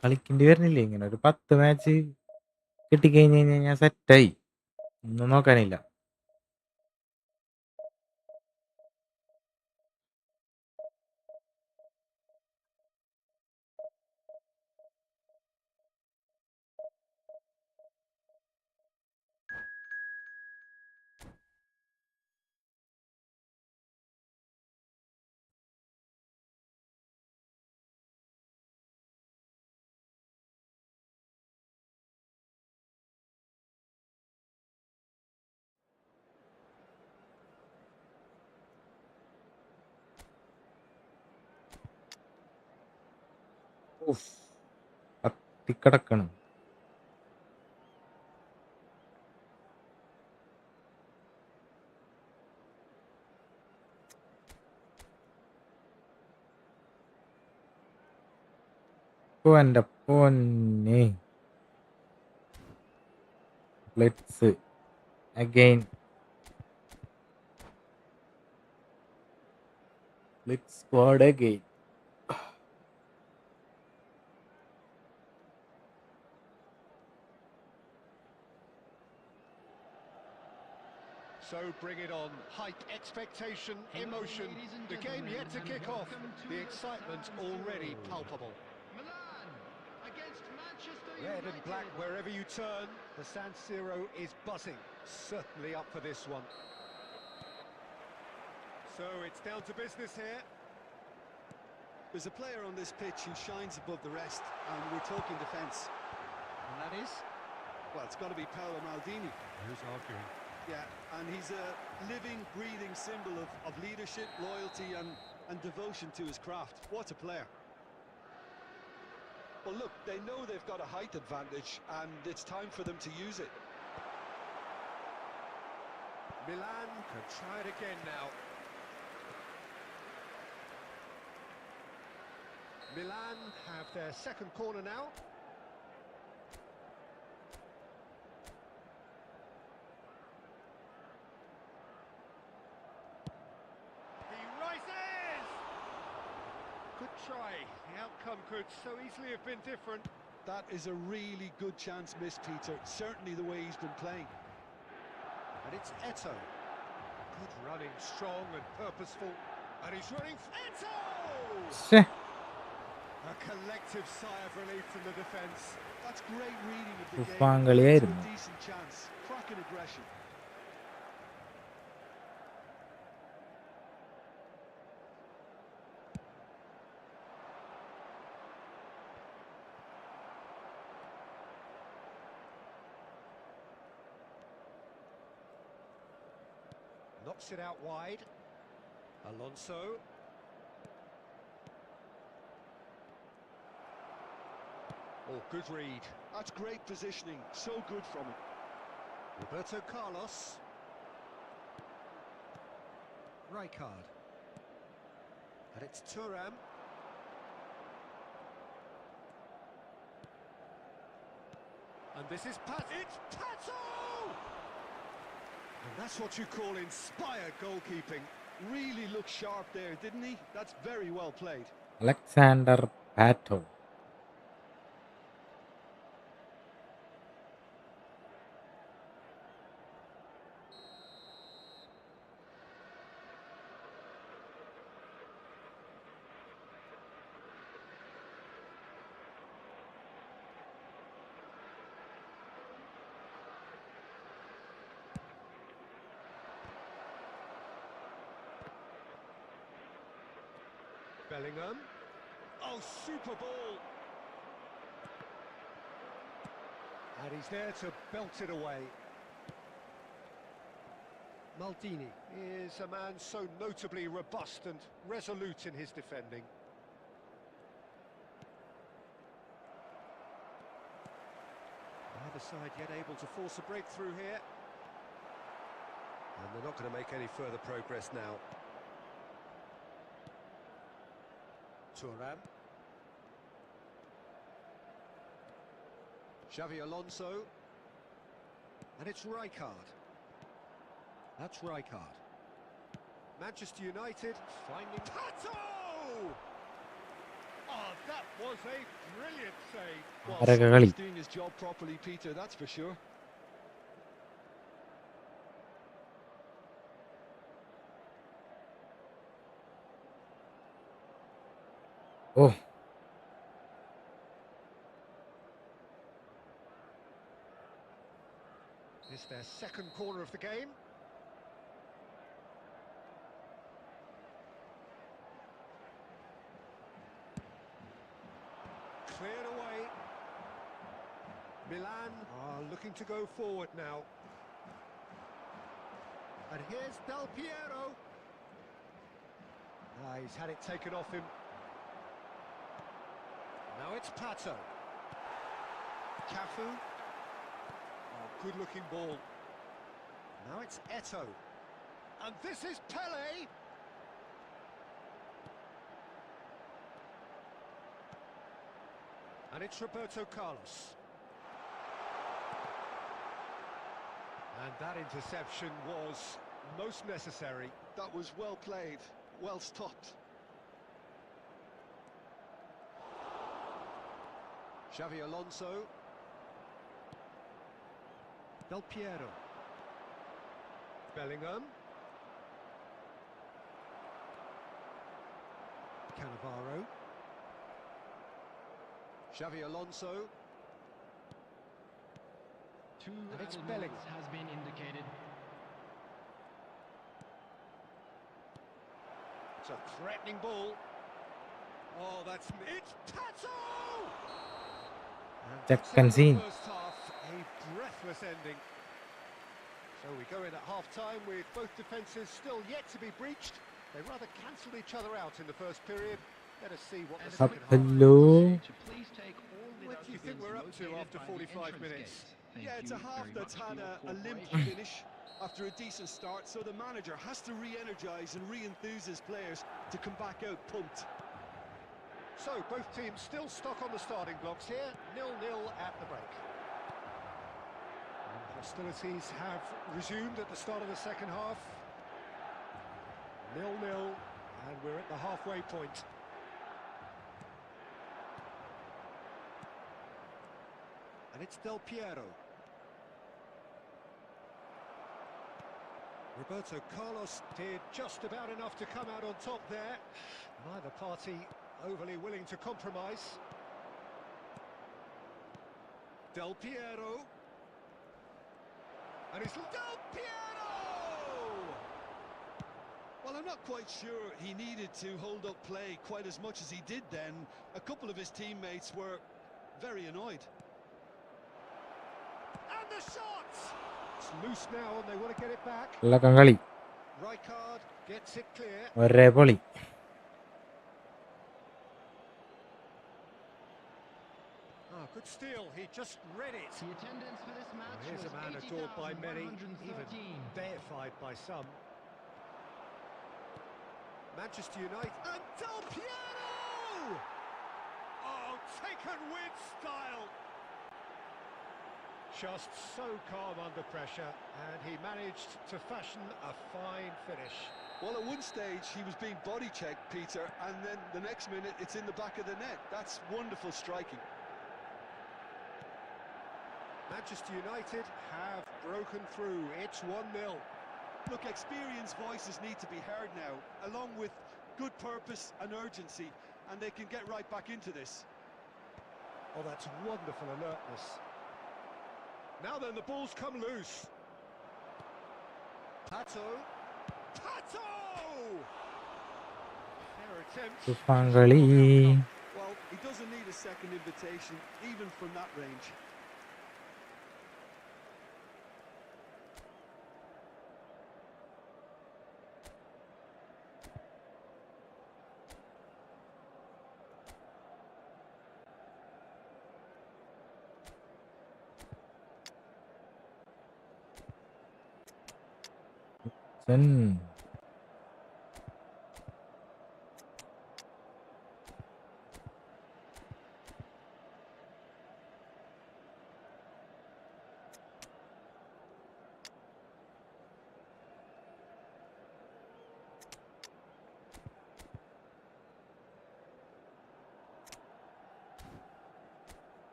കളിക്കേണ്ടി വരുന്നില്ലേ ഇങ്ങനെ? ഒരു 10 മാച്ച് കിട്ടിക്കഴിഞ്ഞ് കഴിഞ്ഞാൽ ഞാൻ സെറ്റായി. ഒന്നും നോക്കാനില്ല. കത്തിക്കിടക്കണം. ഓ എൻ്റെ പൊന്നെ. Let's again. Let's squad again. So bring it on. Hype, expectation, emotion. The game yet to kick off. The excitement already palpable. Milan against Manchester Red and black United. wherever you turn. The San Siro is buzzing. Certainly up for this one. So it's down to business here. There's a player on this pitch who shines above the rest, and we're talking defence. And that is? Well, it's got to be Paolo Maldini. Who's arguing? Yeah, and he's a living, breathing symbol of leadership, loyalty and devotion to his craft. What a player. Well, look, they know they've got a height advantage, and it's time for them to use it. Milan can try it again now. Milan have their second corner now. He rises! Good try. The outcome could so easily have been different. That is a really good chance missed, Peter. Certainly the way he's been playing. And it's Eto. Good running, strong and purposeful. And he's running... Eto! ശ്ശേ. A collective sigh of relief from the defence. That's great reading of the game. ഉഫാങ്കളിയായിരുന്നു. It's a decent chance. Cracking aggression. Knocks it out wide. Alonso. Oh, good read. That's great positioning. So good from him. Roberto Carlos. Rijkaard. And it's Thuram. And this is It's Pato! And that's what you call inspired goalkeeping. Really looked sharp there, didn't he? That's very well played. Alexandre Pato. Bellingham. Oh, super ball. And he's there to belt it away. Maldini is a man so notably robust and resolute in his defending. Neither side yet able to force a breakthrough here. And they're not going to make any further progress now. Thuram. Xavi Alonso. And it's Rijkaard. That's Rijkaard. Manchester United finding Pato! Oh, that was a brilliant save. Well, Araka കളി. someone's doing his job properly, Peter, that's for sure. Oh, It's their second corner of the game. Cleared away. Milan are looking to go forward now. And here's Del Piero. He's had it taken off him. Now it's Pato. Cafu. Oh, good-looking ball. Now it's Eto'o. And this is Pele. And it's Roberto Carlos. And that interception was most necessary. That was well played, well stopped. Xavi Alonso. Del Piero. Bellingham. Cannavaro. Xavi Alonso. Two And it's added Bellingham. minutes has been indicated. It's a threatening ball. Oh, that's... It's Pato! And that's it Second for the scene. first half, a breathless ending. So we go in at half-time with both defences still yet to be breached. They rather cancelled each other out in the first period. Let us see what the And second half... Hello. To please take all What do you think we're up to after 45 minutes? Yeah, it's a half that's had a limp finish after a decent start, so the manager has to re-energise and re-enthuse his players to come back out pumped. So both teams still stuck on the starting blocks here, 0-0 at the break. And hostilities have resumed at the start of the second half. 0-0, and we're at the halfway point. And it's Del Piero. Roberto Carlos did just about enough to come out on top there. Neither party overly willing to compromise. Del Piero. And it's Del Piero! Well, I'm not quite sure he needed to hold up play quite as much as he did then. A couple of his teammates were very annoyed. And the shot! It's loose now and they want to get it back. Belakang കളി. Rijkaard gets it clear. ഒരേ പൊളി. Oh, good steal. He just read it. The attendance for this match Here's was a man adored by many, even 80,113. deified by some. Manchester United and Del Piero! Oh, taken with style. Just so calm under pressure, and he managed to fashion a fine finish. Well, at one stage he was being body checked, Peter, and then the next minute it's in the back of the net. That's wonderful striking. Manchester United have broken through. It's 1-0. Look, experienced voices need to be heard now, along with good purpose and urgency, and they can get right back into this. Oh, that's wonderful alertness. Now then, the ball's come loose. Pato. Pato! Fair attempt. Toofan കളി. Well, he doesn't need a second invitation, even from that range. Sen.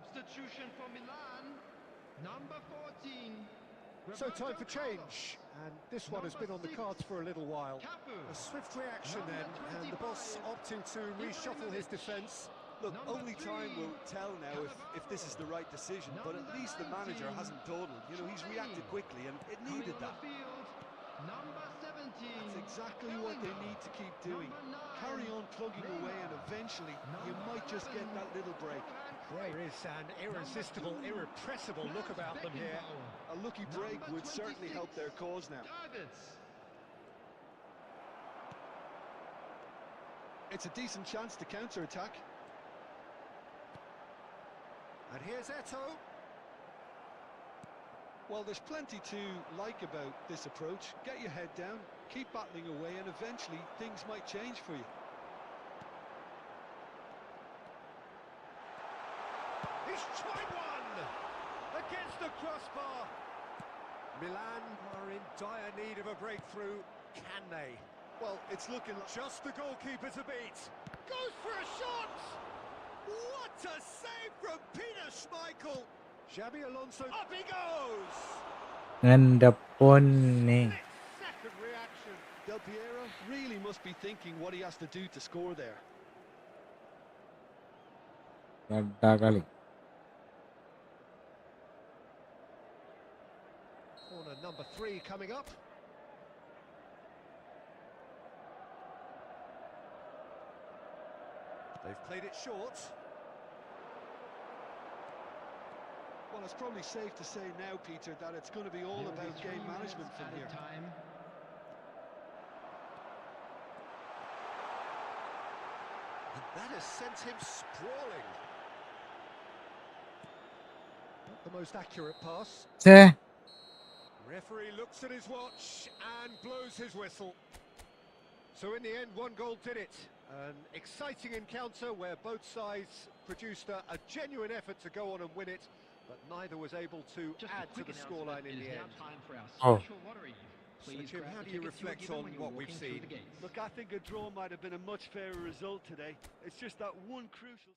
Substitution for Milan, number 14. So time for Roberto Carlos. change, and this one has been on the cards for a little while. Cafu. A swift reaction then, and the boss opting to reshuffle his defence. Look, Number only time 3, will tell now if this is the right decision, but at Number least the manager 19, hasn't dawdled. You know, he's reacted quickly, and it Coming needed on that. the field, number 17. That's exactly what they need to keep doing. Number 9, Carry on plugging away, and eventually you Number might just get 11, that little break. There is an irresistible, irrepressible look about them here. A lucky break Number would certainly 26, help their cause now. Davids. It's a decent chance to counter-attack. And here's Eto'o. Well, there's plenty to like about this approach. Get your head down, keep battling away, and eventually things might change for you. He's tried one! Against the crossbar! Milan are in dire need of a breakthrough. Can they? Well, it's looking like... Just the goalkeeper to beat. Goes for a shot! What a save from Peter Schmeichel! Xabi Alonso, up he goes! എന്റെ പൊന്നെ. Second reaction. Del Piero really must be thinking what he has to do to score there. കളി. Corner number 3 coming up. They've played it short. Well, it's probably safe to say now, Peter, that it's going to be all about game management from here. Time. And that has sent him sprawling. Not the most accurate pass. ഛേ, Referee looks at his watch and blows his whistle. So in the end, one goal did it. An exciting encounter where both sides produced a genuine effort to go on and win it, but neither was able to Just add a to quick the scoreline in announcement. the It is end. now time for our Oh. special lottery. So Please Jim, grab how the do you tickets reflect given on when you're what we've walking through seen? the gates. Look, I think a draw might have been a much fairer result today. It's just that one crucial...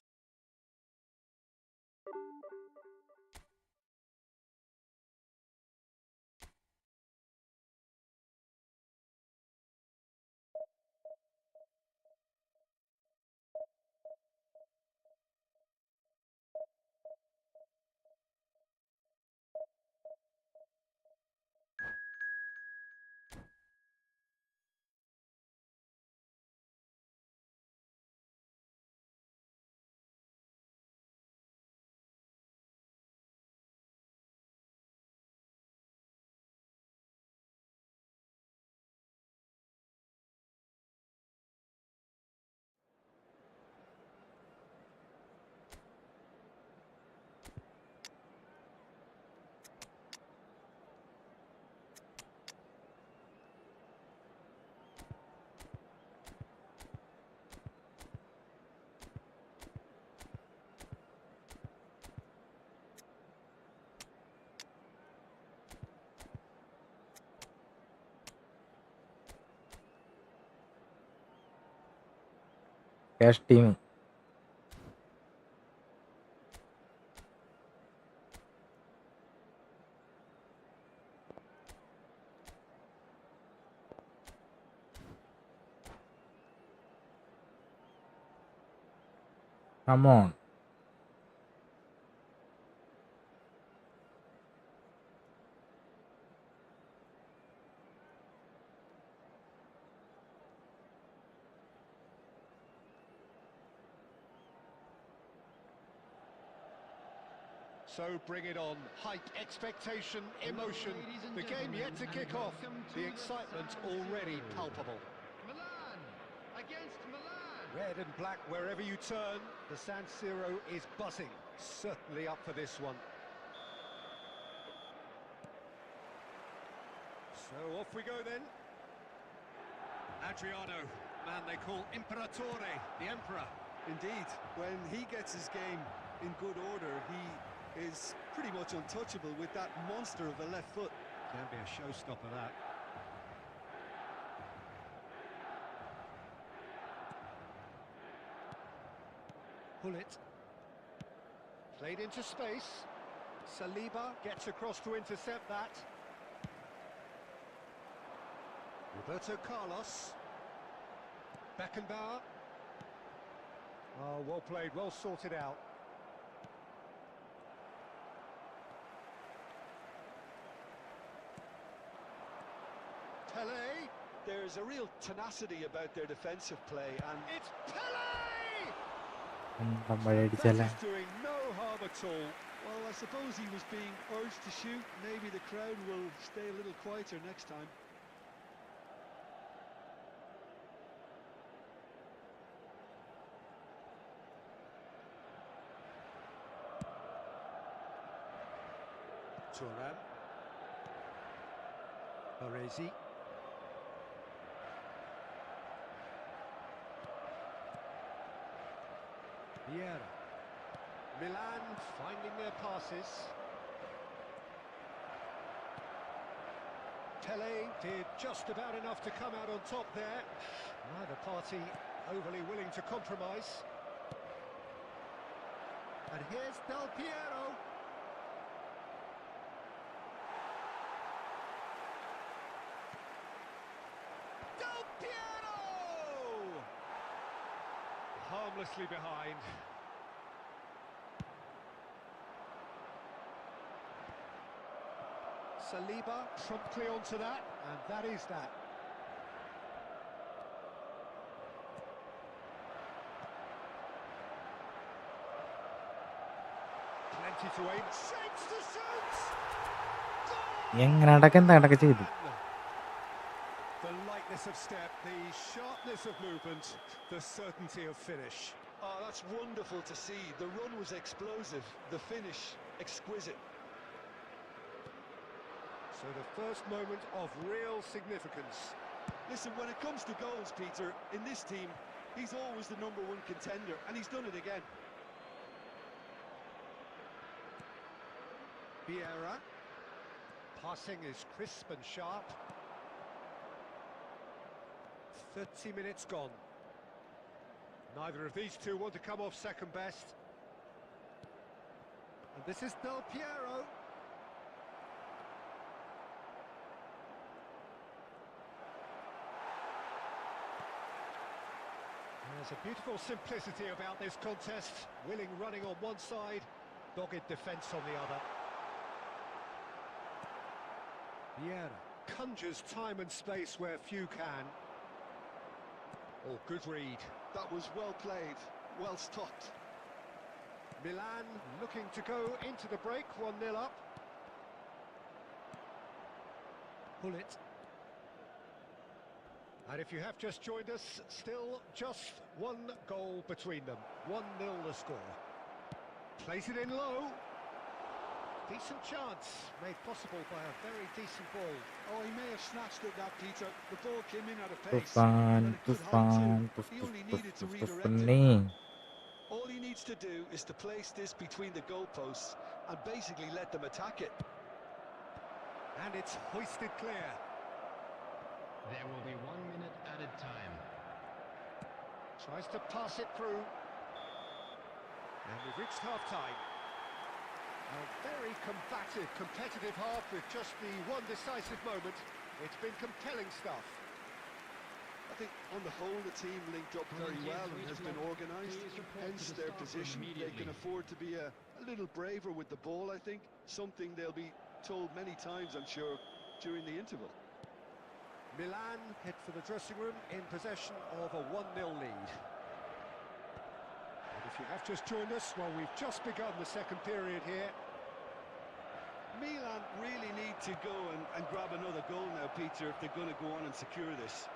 cash team. Come on. So bring it on. Hype, expectation, emotion. Ladies and The game yet to gentlemen, kick and off. welcome to The the excitement San already Siro. palpable. Milan against Milan. Red and black wherever you turn. The San Siro is buzzing. Certainly up for this one. So off we go then. Adriano, man they call Imperatore, the Emperor. Indeed, when he gets his game in good order, he is pretty much untouchable with that monster of a left foot. Can be a showstopper, that. Pull it. Played into space. Saliba gets across to intercept that. Roberto Carlos. Beckenbauer. Oh, well played, well sorted out. Pele. There's a real tenacity about their defensive play, and It's Pele! നമ്മളടിച്ചല്ല. That is doing no harm at all. well, I suppose he was being urged to shoot. Maybe the crowd will stay a little quieter next time. Thuram. Baresi. Vieira. Milan finding their passes. Pele did just about enough to come out on top there. Neither party overly willing to compromise. And here's Del Piero. Del Piero! Harmlessly behind. Saliba promptly onto that, and that is that. Plenty to aim. Shapes to shoot! എങ്ങനെ അടക്കം ചെയ്തു. The lightness of step, the sharpness of movement, the certainty of finish. Oh, that's wonderful to see. The run was explosive, the finish exquisite. So the first moment of real significance. Listen, when it comes to goals, Peter, in this team, he's always the #1 contender, and he's done it again. Vieira. Passing is crisp and sharp. 30 minutes gone. Neither of these two want to come off second best. And this is Del Piero. There's a beautiful simplicity about this contest. Willing running on one side, dogged defence on the other. Vieira conjures time and space where few can. Oh, good read. That was well played, well stopped. Milan looking to go into the break, 1-0 up. Pull it. And if you have just joined us, still just one goal between them. 1-0 the score. Plays it in low. Decent chance, made possible by a very decent ball. Oh, he may have snatched at that, Peter. The ball came in at a pace. Tufan, that it could hide Tufan, to. He only needed to redirect it. Tufan. All he needs to do is to place this between the goalposts and basically let them attack it. And it's hoisted clear. There will be 1 minute added time. Tries to pass it through. And we've reached half-time. A very combative, competitive half with just the one decisive moment. It's been compelling stuff. I think on the whole the team linked up very well and has been organised, hence their position. They can afford to be a little braver with the ball, I think. Something they'll be told many times, I'm sure, during the interval. Milan head for the dressing room in possession of a 1-0 lead. And if you have just joined us, well, we've just begun the second period here. Milan really need to go and grab another goal now, Peter, if they're going to go on and secure this.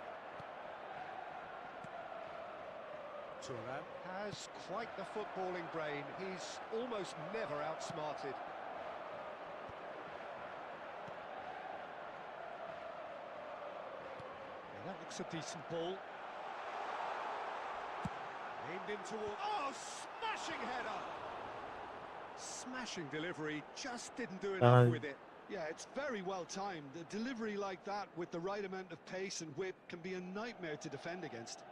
Thuram has quite the footballing brain. He's almost never outsmarted. Yeah, that looks a decent ball. Aimed in toward... Oh, smashing header! Smashing delivery, just didn't do enough with it. Yeah, it's very well timed. A delivery like that with the right amount of pace and whip can be a nightmare to defend against.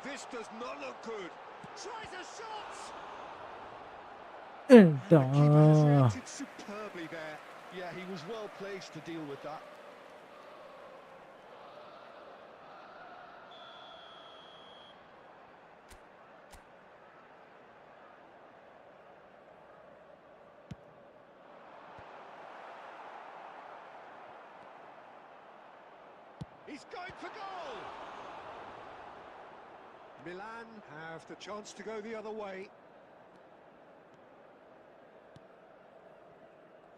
this does not look good. Tries a shot. എടാ. The keeper has reacted superbly there. Yeah, he was well placed to deal with that. He's going for goal. Milan have the chance to go the other way.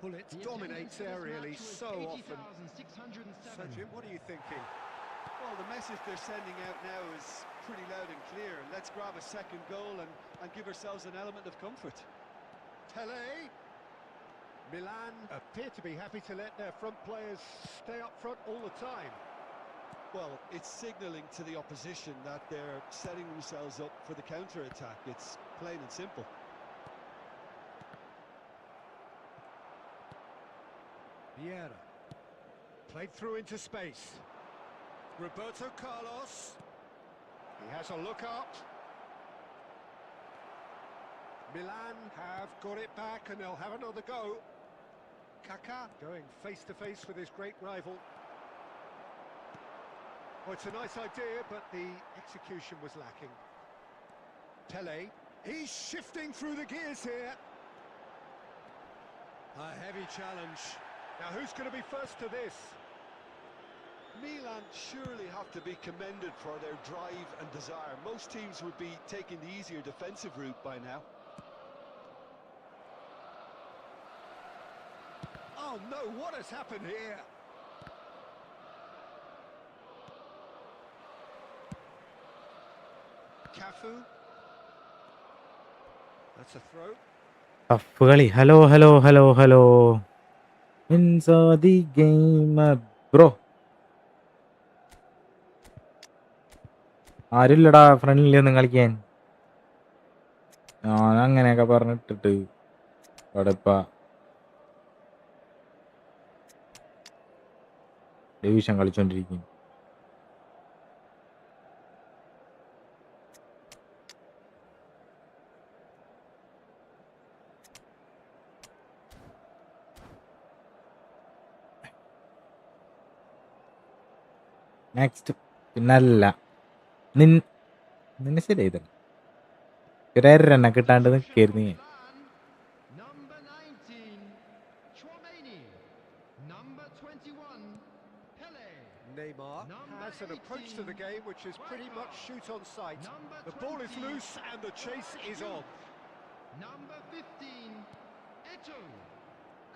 Pullet dominates aerially so often. So Jim, what are you thinking? Well, the message they're sending out now is pretty loud and clear. Let's grab a second goal and give ourselves an element of comfort. Pele. Milan appear to be happy to let their front players stay up front all the time. Well, it's signalling to the opposition that they're setting themselves up for the counter-attack. It's plain and simple. Vieira. Played through into space. Roberto Carlos. He has a look up. Milan have got it back and they'll have another go. Kaká going face to face with his great rival. Oh, it's a nice idea, but the execution was lacking. Pele, he's shifting through the gears here. A heavy challenge. Now, who's going to be first to this? Milan surely have to be commended for their drive and desire. Most teams would be taking the easier defensive route by now. Oh no, what has happened here? Cafu. That's a throw. Tough കളി. Hello hello hello hello. Inside the game bro. ആരുമില്ലടാ friendly ഒന്നും കളിക്കാൻ. ഞാൻ അങ്ങനെയൊക്കെ പറഞ്ഞിട്ടിട്ട് കടപ്പ division കളിച്ചോണ്ടിരിക്കും. Next പിന്നല്ല നിന്നെ ശരിയായി തന്നെ ഒരെണ്ണ കിട്ടാണ്ട് നിൽക്കായിരുന്നു ഞാൻ. Number 19, Chouameni. Number 21, Pele. Neymar has an approach to the game which is pretty much shoot on sight. Number The ball is 20, loose and the chase is on. Number 15, Eto'o.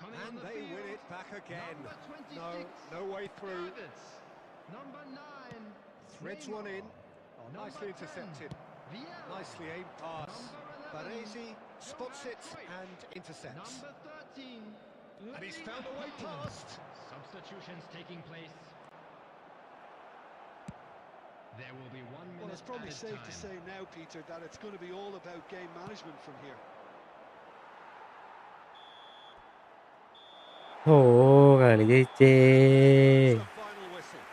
Coming on And the they field, win it back again. Number 26, No way through. Davids. Number 9, Threads one in. Oh, Number nicely 10, intercepted. Vieira. Nicely aimed pass. Number 11, Baresi spots it Cruyff. and intercepts. Number 13, And he's found a way past. Substitutions taking place. There will be 1 minute Well, it's probably added safe to time. say now, Peter, that it's going to be all about game management from here. ഓ കളി ജയിച്ചേ. It's the final whistle.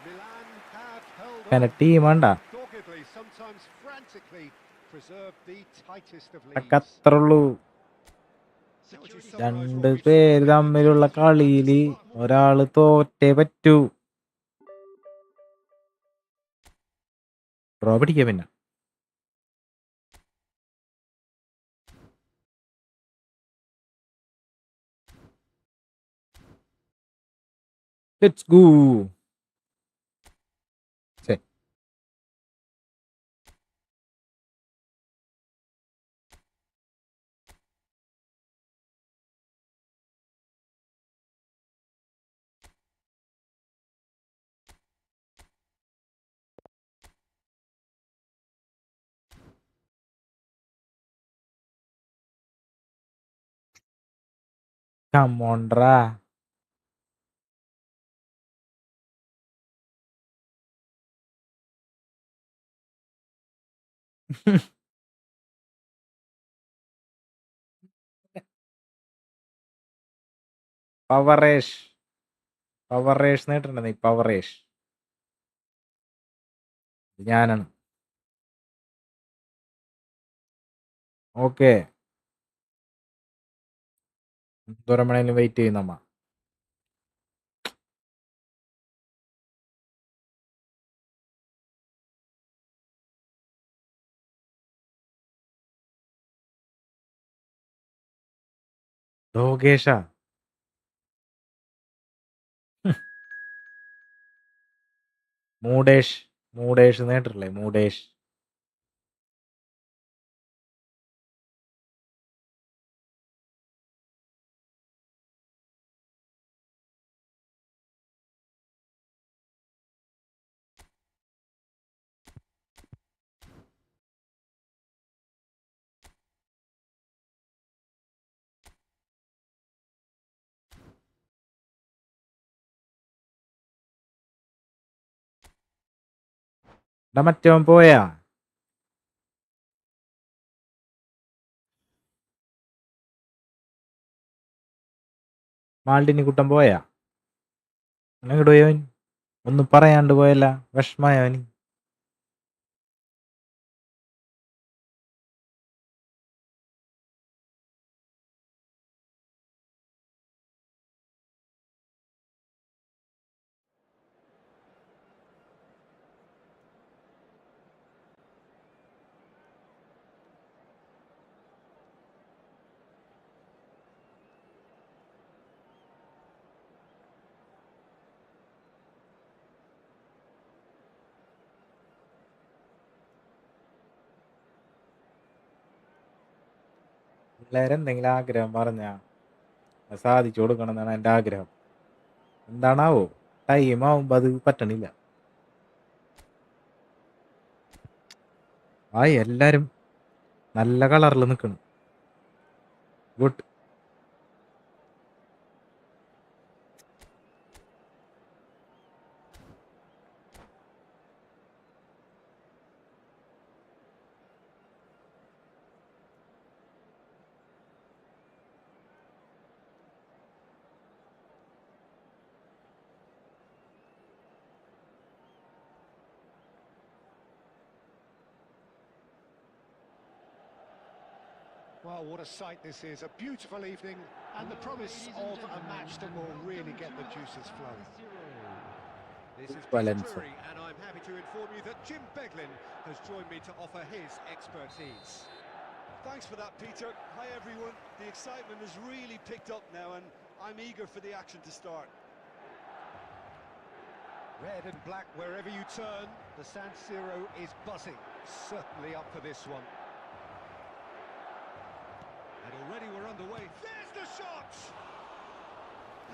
Milan have held അങ്ങനെ on team വേണ്ട doggedly, sometimes frantically, preserved the tightest of ഒക്കെ leads. അത്ര ഉള്ളൂ. Now, would you Security summarise what രണ്ട് we've seen പേര് again? തമ്മിലുള്ള കളിയില് ഒരാള് തോറ്റേ പറ്റൂ. ഡ്രോ പിടിക്കുക പിന്നെ. Let's go. Come on, Ra. പവറേഷ് പവറേഷ് നേട്ടിട്ടുണ്ടെന്നീ പവറേഷ് ഞാനാണ്. ഓക്കെ, എന്തോരം വേണേലും വെയിറ്റ് ചെയ്യുന്നമ്മ. ലോകേഷ മൂഡേഷ് നേട്ടിട്ടില്ലേ? മൂഡേഷ്. മറ്റവൻ പോയാ? മാൾഡിനി കുട്ടൻ പോയാ? എങ്ങോട്ട് പോയവൻ? ഒന്നും പറയാണ്ട് പോയല്ല, വിഷമായവന്. പിള്ളേരെന്തെങ്കിലും ആഗ്രഹം പറഞ്ഞാ സാധിച്ചു കൊടുക്കണം എന്നാണ് എൻ്റെ ആഗ്രഹം. എന്താണാവോ, ടൈം ആവുമ്പോ അത് പറ്റണില്ല. എല്ലാരും നല്ല കളറിൽ നിൽക്കണം. Good. Well, what a sight this is. A beautiful evening and the promise of a match that will really get the juices flowing. This is Peter Valencia. Drury, and I'm happy to inform you that Jim Beglin has joined me to offer his expertise. Thanks for that, Peter. Hi, everyone. The excitement has really picked up now, and I'm eager for the action to start. Red and black wherever you turn, the San Siro is buzzing. Certainly up for this one. And already we're underway. There's the shot!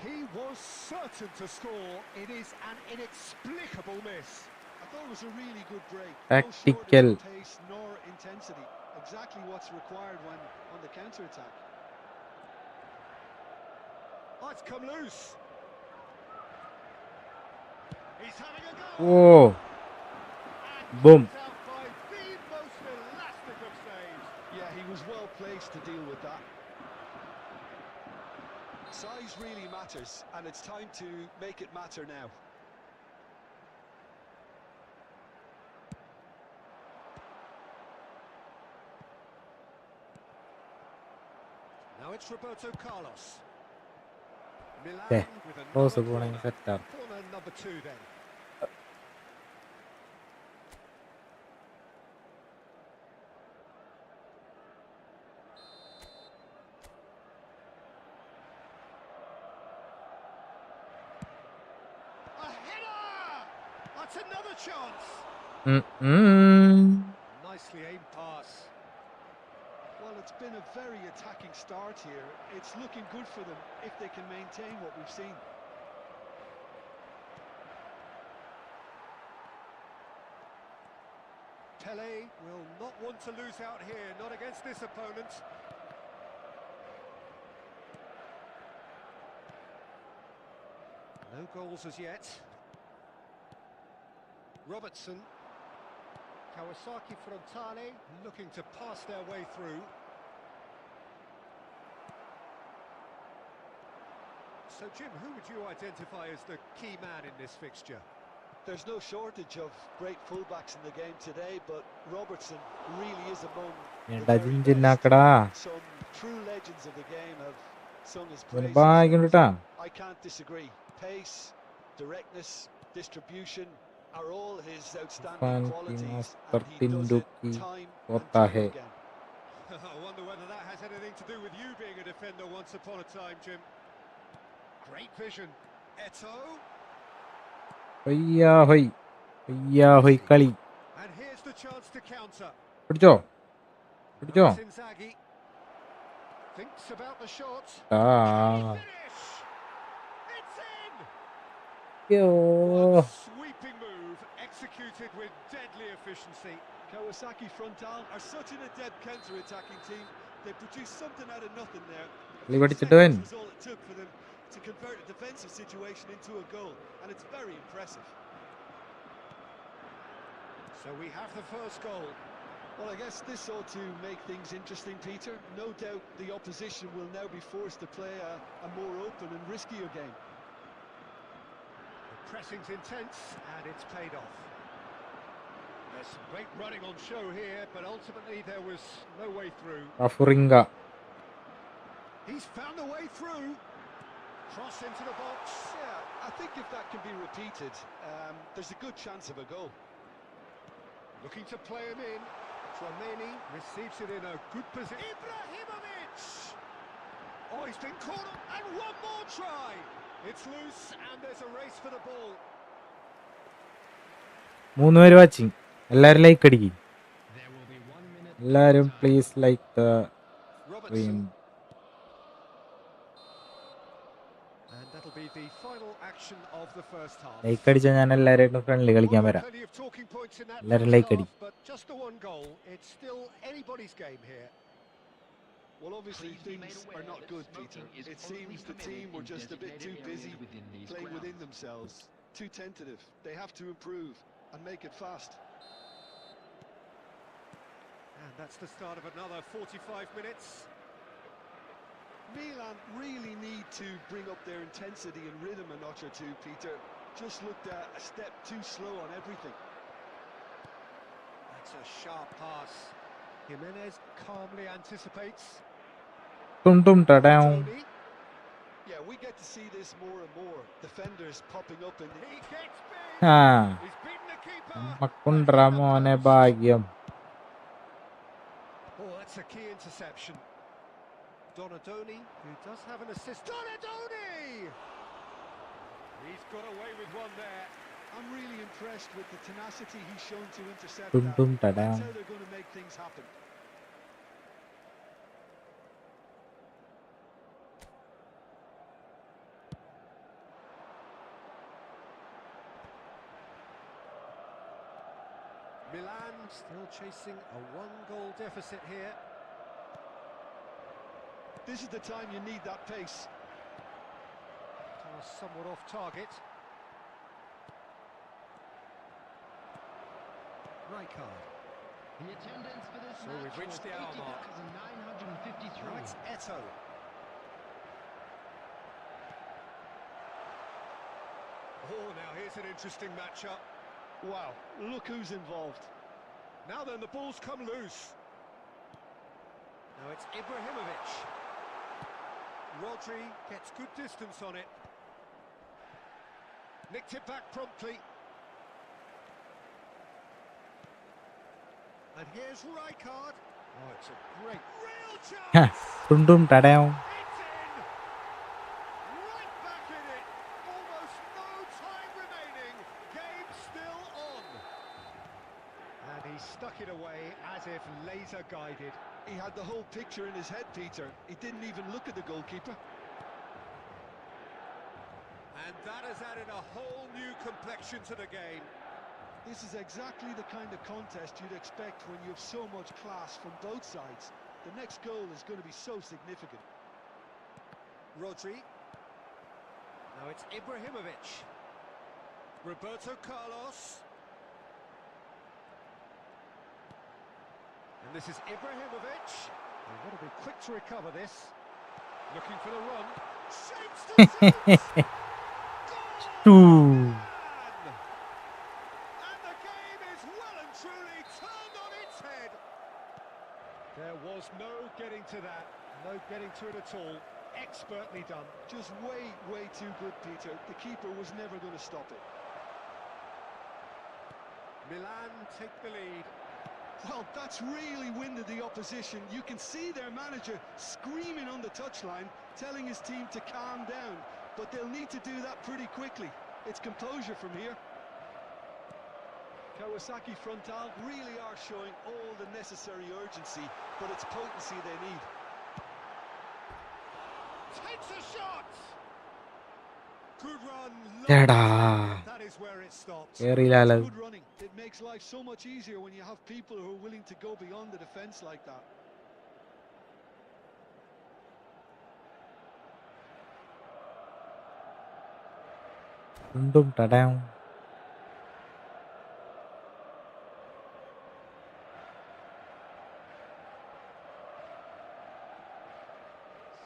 He was certain to score. It is an inexplicable miss. I thought it was a really good break. Tactical. No shortage of pace nor intensity. Exactly what's required when on the counter-attack. Oh, it's come loose. He's having a go. Oh, boom. Out by the most elastic of saves. Yeah, he was well placed to deal with that. Size really matters, and it's time to make it matter now. Now it's Roberto Carlos. Milan Yeah, with close another the corner. set up. Corner number 2 then. A header! That's another chance. Nicely aimed pass. Well, it's been a very attacking start here. It's looking good for them if they can maintain what we've seen. Pele will not want to lose out here, not against this opponent. No goals as yet. Robertson. Kawasaki Frontale looking to pass their way through. So, Jim, who would you identify as the key man in this fixture? There's no shortage of great fullbacks in the game today, but Robertson really is among the എടാ very ജിഞ്ചിനാക്കടാ. best. Some true legends of the game have sung his ഇവന് praises. ഭാഗ്യമുണ്ട് ട്ടാ. I can't disagree. Pace, directness, distribution are all his outstanding Fan ki qualities, master and he does Tindu it ki time and hota time hai. again. I wonder whether that has anything to do with you being a defender once upon a time, Jim. Great vision. Eto. ഹൊയ്യാ ഹൊയ്. ഹൊയ്യാ ഹൊയ് കളി. And here's the chance to counter. പിടിച്ചോ. പിടിച്ചോ. Now it's Inzaghi. Thinks about the shot. ടാ. Finish! It's in! യോ. What a sweeping move, executed with deadly efficiency. Kawasaki Frontal are such an adept counter-attacking team. They produced something out of nothing there. കളി പഠിച്ചിട്ട് വൻ. Was all it took for them to convert a defensive situation into a goal, and it's very impressive. So we have the first goal. Well, I guess this ought to make things interesting, Peter. No doubt the opposition will now be forced to play a more open and riskier game. The pressing's intense, and it's paid off. There's some great running on show here, but ultimately there was no way through. റഫുറിംഗ. He's found a way through. Cross into the box. Yeah, I think if that can be repeated, there's a good chance of a goal. Looking to play him in. Tramini receives it in a good position. Ibrahimovic! Oh, he's been caught up, and one more try. It's loose, and there's a race for the ball. 3 പേര് watching. എല്ലാരും like അടിക്കും. There will be 1 minute. എല്ലാരും please like the Robertson. And that'll be the final action of the first half. Like അടിച്ചാൽ ഞാൻ എല്ലാവരും friendly കളിക്കാൻ വരാം. Plenty of talking points in that എല്ലാരും first like half, അടി. but just the one goal. It's still anybody's game here. Well, obviously Please be made things aware are not that good, smoking Peter. is It only seems the permitted team were in just a bit too designated busy areas within these playing within grounds. themselves. Too tentative. They have to improve and make it fast. And that's the start of another 45 minutes. Milan really need to bring up their intensity and rhythm a notch or two, Peter. Just looked a step too slow on everything. That's a sharp pass. Jimenez calmly anticipates. ടും ടും ടടാം. Tony. Yeah, we get to see this more and more. Defenders popping up and He gets big. ആ. He's beaten the keeper. നമ്മക്കുണ്ട്രാ മോനെ ഭാഗ്യം. Oh, that's a key interception. Donadoni, who does have an assist. Donadoni! He's got away with one there. I'm really impressed with the tenacity he's shown to intercept ടും that. ടും That's ടടാം. how they're going to make things happen. Milan still chasing a one-goal deficit here. This is the time you need that pace. Pass somewhat off target. Rijkaard. The attendance for this So match we've reached was the hour mark. 80,953. Now it's Eto. Oh, now here's an interesting matchup. Wow, look who's involved. Now then, the ball's come loose. Now it's Ibrahimovic. Rodri gets good distance on it. Nicked it back promptly. And here's Rijkaard. Oh, it's a great, real chance. ടും ടും ടടാം. It's in. Right back in it. Almost no time remaining. Game still on. And he stuck it away as if laser guided. He had the whole picture in his head, Peter. He didn't even look at the goalkeeper. And that has added a whole new complexion to the game. This is exactly the kind of contest you'd expect when you have so much class from both sides. The next goal is going to be so significant. Rodri. Now it's Ibrahimovic. Roberto Carlos. And this is Ibrahimovic. They've got to be quick to recover this. Looking for the run. Shapes to shoot! Two. Man! was no getting to that. No getting to it at all. Expertly done. Just way too good, Peter. The keeper was never going to stop it. Milan take the lead. Well, that's really winded the opposition. You can see their manager screaming on the touchline, telling his team to calm down. But they'll need to do that pretty quickly. It's composure from here. Kawasaki Frontal really are showing all the necessary urgency, but it's potency they need. Takes a shot! Good run. Tada. That is where it stopped. കേറിയില്ലാലോ. Good running. It makes life so much easier when you have people who are willing to go beyond the defence like that. Dum ta down.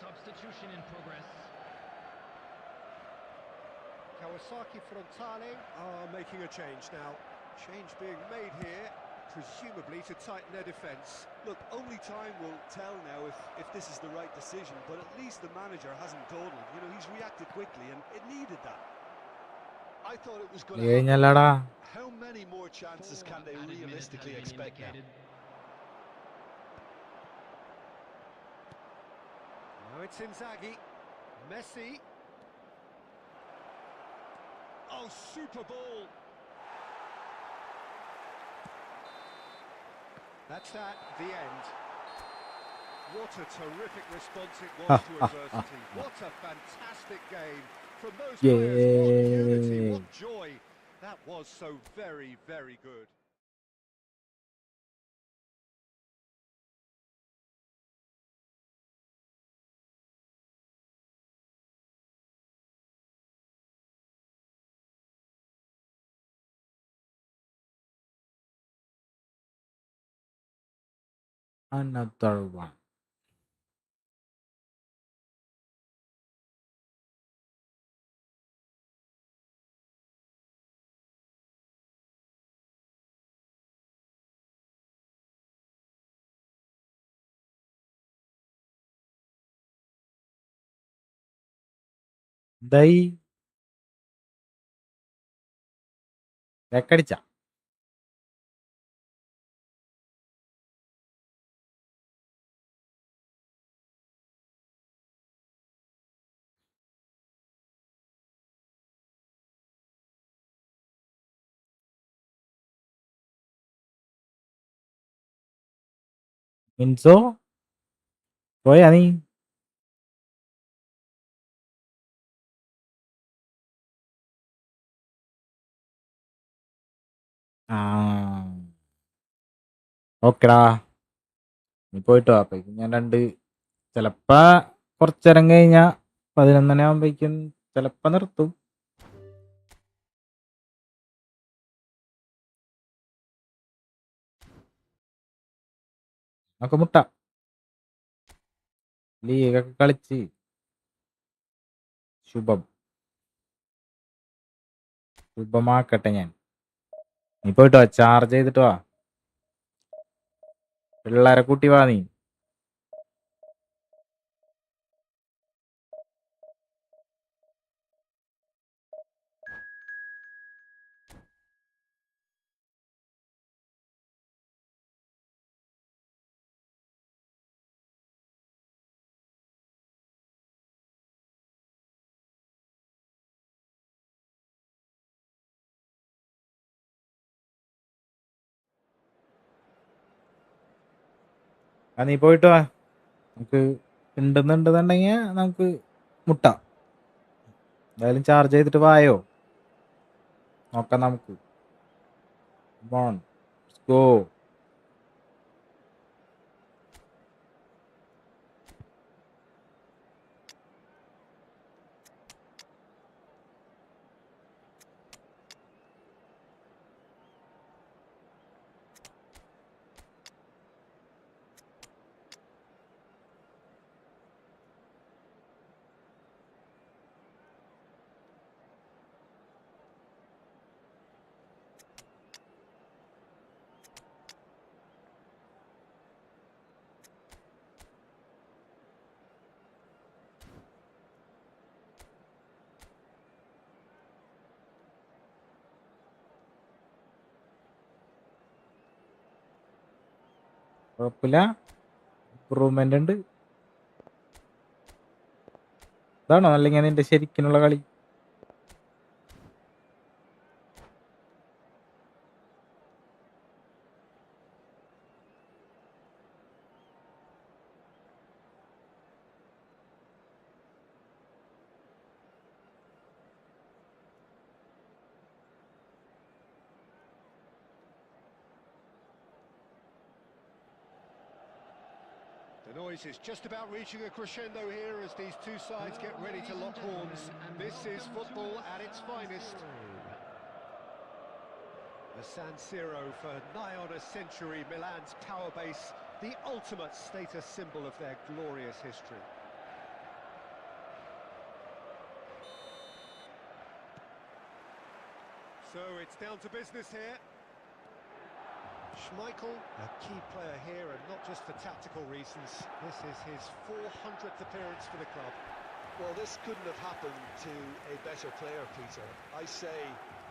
Substitution in progress. Kawasaki Frontale are making a change now. Change being made here, presumably to tighten their defence. Look, only time will tell now if this is the right decision, but at least the manager hasn't dawdled. You know, he's reacted quickly, and it needed that. I thought it was going to happen. കഴിഞ്ഞല്ലടാ. How many more chances can they Added minutes realistically have been expect now? indicated. Now it's Inzaghi. Messi. Oh, super ball. That's that, the end. What a terrific response it was to adversity. What a fantastic game. From those players, what unity, Yay. what joy. That was so very good. Another one. ദൈ വെക്കടിച്ച മിൻസോ പോയാ നീ ആ ഓക്കെടാ നീ പോയിട്ട് വാ അപ്പേക്കും ഞാൻ ചിലപ്പോ കുറച്ചേരം കഴിഞ്ഞാ 11 ആവുമ്പോഴേക്കും ചിലപ്പോ നിർത്തും. നമുക്ക് മുട്ട ലീഗൊക്കെ കളിച്ച് ശുഭമാക്കട്ടെ ഞാൻ. നീ പോയിട്ട് വാ, ചാർജ് ചെയ്തിട്ട് വാ, പിള്ളേരെ കൂട്ടി വാ നീ. നീ പോയിട്ട് വാ, നമുക്ക് ഉണ്ടെന്നുണ്ടെന്നുണ്ടെങ്കിൽ നമുക്ക് മുട്ട. എന്തായാലും ചാർജ് ചെയ്തിട്ട് വായോ, നോക്കാം നമുക്ക്. ഗോ. കുഴപ്പമില്ല, ഇമ്പ്രൂവ്മെന്റ് ഉണ്ട്. ഇതാണോ അല്ലെങ്കിൽ നിന്റെ ശരിക്കുള്ള കളി? The noise is just about reaching a crescendo here as these two sides get ready to lock horns. This is football at its finest. The San Siro for nigh on a century, Milan's power base, the ultimate status symbol of their glorious history. So it's down to business here. Schmeichel, a key player here, and not just for tactical reasons. This is his 400th appearance for the club. Well, this couldn't have happened to a better player, Peter. I say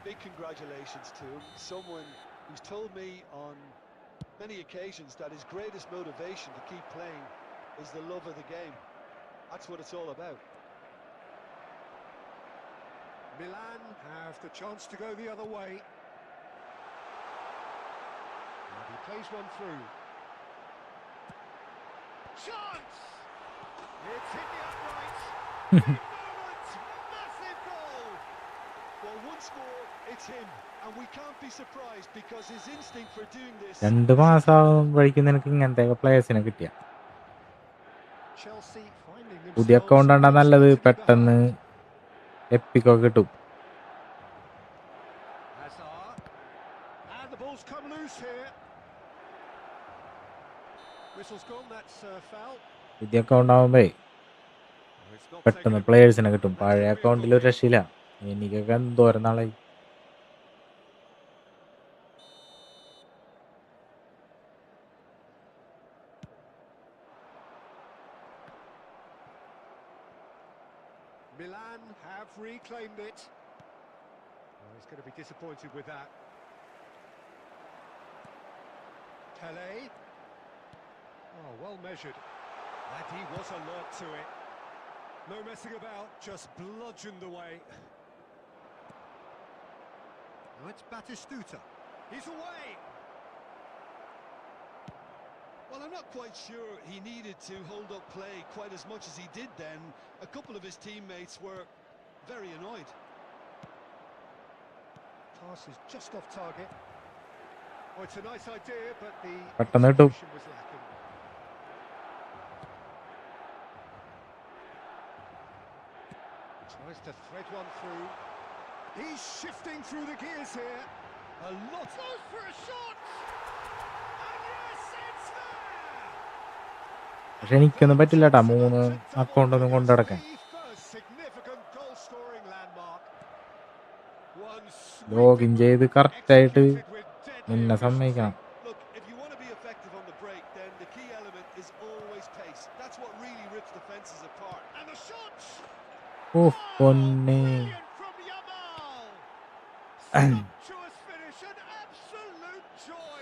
big congratulations to him. Someone who's told me on many occasions that his greatest motivation to keep playing is the love of the game. That's what it's all about. Milan have the chance to go the other way. And he plays one through. Chance! It's hit the upright. Big moment! Massive goal! Well, once more, it's him. And we can't be surprised because his instinct for doing this... 2 മാസമാകുമ്പോഴേക്കും നിനക്ക് ഇങ്ങനത്തെ പ്ലേയേഴ്സിനെ കിട്ടിയ Chelsea finding പുതിയ themselves account ആണ്ടാ നല്ലത്, easily to be പെട്ടെന്ന് behind. എപ്പിക്കൊക്കെ കിട്ടും. Hazard. And the ball's come loose here. Whistle's gone, that's foul. പുതിയ account ആകുമ്പേ It's not taken പെട്ടെന്ന് a പ്ലേയേഴ്സിനെ കിട്ടും. That's a പഴയ real അക്കൗണ്ടിൽ ഒരു booking. രക്ഷയില്ല. എനിക്കൊക്കെ എന്തോരം നാളായി. Milan have reclaimed it. Oh, he's going to be disappointed with that. Pele. Oh, well measured. And he was alert to it. No messing about, just bludgeoned away. Now it's Batistuta. He's away. Well, I'm not quite sure he needed to hold up play quite as much as he did then. A couple of his teammates were very annoyed. Pass is just off target. Oh, it's a nice idea, but the പെട്ടെന്ന് കിട്ടും. execution was lacking. Tries to thread one through. He's shifting through the gears here. A lot. Goes for a shot. And yes, it's there. പക്ഷെ എനിക്കൊന്നും പറ്റില്ല കേട്ടാ 3 അക്കൗണ്ടൊന്നും കൊണ്ടു നടക്കാൻ. The first significant goal-scoring landmark. One login sweeping ചെയ്ത് move കറക്റ്റായിട്ട് executed with deadly നിന്നെ efficiency. സമ്മതിക്കണം. Look, if you want to be effective on the break, then the key element is always pace. That's what really rips defences apart. And the shot. ഓ പൊന്നെ. Brilliant from Yamal. Sumptuous finish, an absolute joy.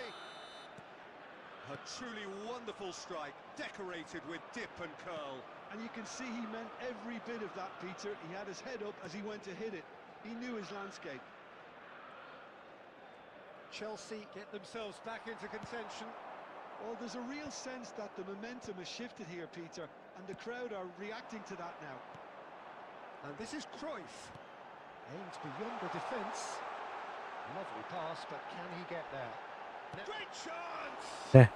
A truly wonderful strike, decorated with dip and curl. And you can see he meant every bit of that, Peter. He had his head up as he went to hit it. He knew his landscape. Chelsea get themselves back into contention. Well, there's a real sense that the momentum has shifted here, Peter, and the crowd are reacting to that now. And this is Cruyff. Aims beyond the defence. Lovely pass, but can he get there? Great chance!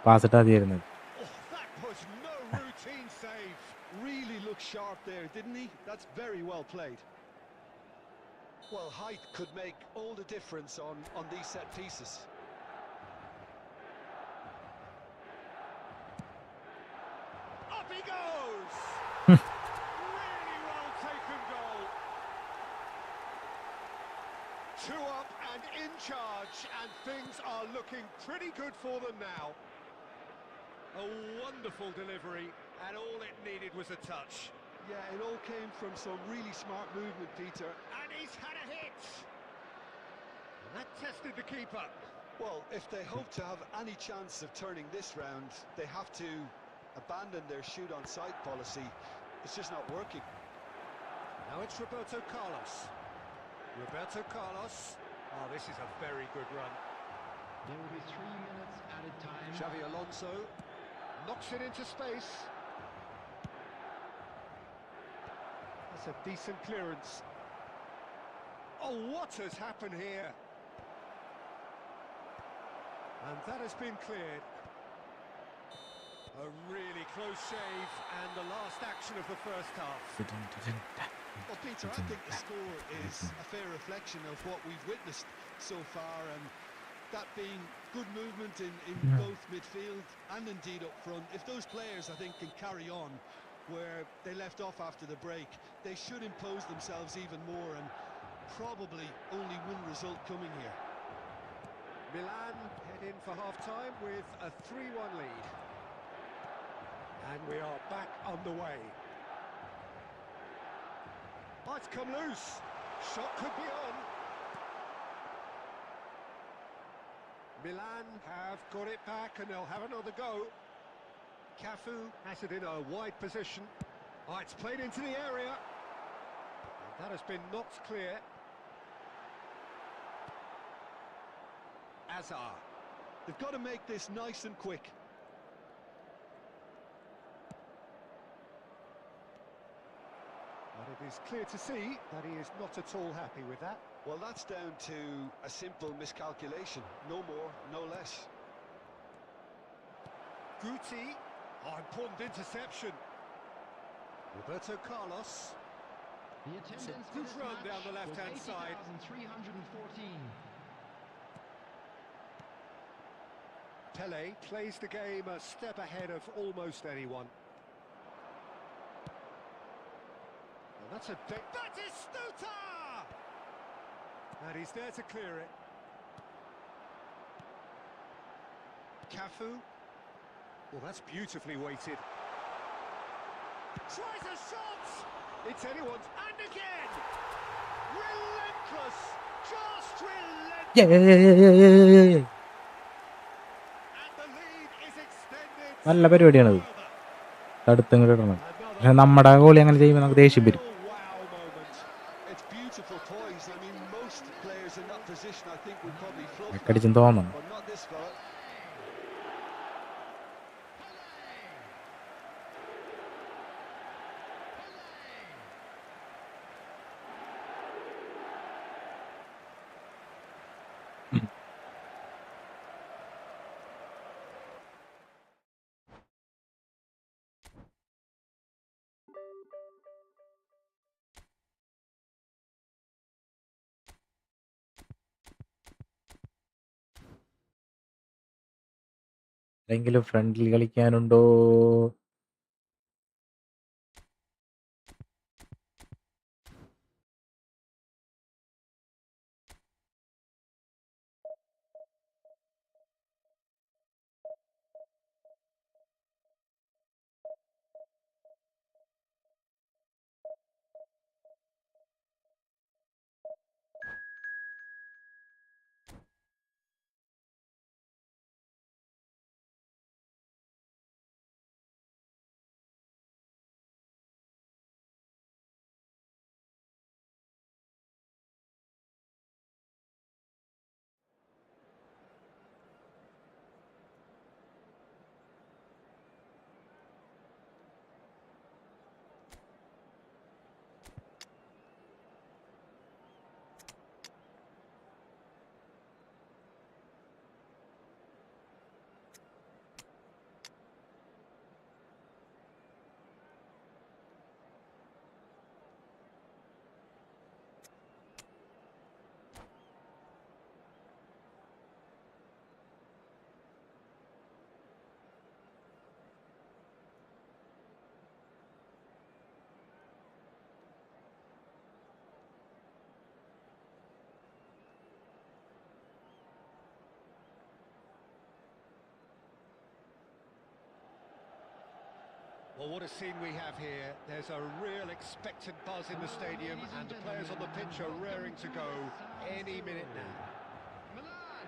Pass ഇട്ടാ മതിയായിരുന്നു. Oh, that was no routine save. Really looked sharp there, didn't he? That's very well played. Well, height could make all the difference on these set pieces. Up he goes! Really well taken goal. 2 up and in charge, and things are looking pretty good for them now. A wonderful delivery, and all it needed was a touch. Yeah, it all came from some really smart movement, Peter. And he's had a hit! And that tested the keeper. Well, if they hope to have any chance of turning this round, they have to abandon their shoot on sight policy. It's just not working. Now it's Roberto Carlos. Roberto Carlos. Oh, this is a very good run. There will be 3 minutes added time. Xavi Alonso knocks it into space. That's a decent clearance. Oh, what has happened here? And that has been cleared. A really close shave and the last action of the first half. Well, Peter, I think the score is a fair reflection of what we've witnessed so far, and that being good movement in both midfield and indeed up front. If those players, I think, can carry on where they left off after the break, they should impose themselves even more and probably only one result coming here. Milan head in for half-time with a 3-1 lead. And we are back underway. Oh, it's come loose. Shot could be on. Milan have got it back and they'll have another go. Cafu has it in a wide position. Oh, it's played into the area. And that has been knocked clear. Azar. They've got to make this nice and quick. But it is clear to see that he is not at all happy with that. Well, that's down to a simple miscalculation. No more, no less. Guti. Oh, important interception. Roberto Carlos. The It's a attendance good for this run match down the left-hand was side. 80,314. Pele plays the game a step ahead of almost anyone. And that's a big... Batistuta! And he's there to clear it. Cafu. Well, that's beautifully weighted. Tries a shot! It's anyone's... And again! Relentless! Just relentless! Yeah. And the lead is extended. നല്ല പരിപാടിയാണത്. തടുത്തങ്ങോട്ട് ഇടണം. പക്ഷെ നമ്മുടെ goalie അങ്ങനെ ചെയ്യുമ്പോൾ നമുക്ക് ദേഷ്യം വരും. Wow moment. It's beautiful poise. I mean, most players in that position, I think, would probably fluff കടിച്ചും that, തോന്നണം. but not this fella. ആരെങ്കിലും ഫ്രണ്ടിൽ കളിക്കാനുണ്ടോ? Well, what a scene we have here. There's a real expectant buzz in the stadium and the players on the pitch are raring to go any minute now. Milan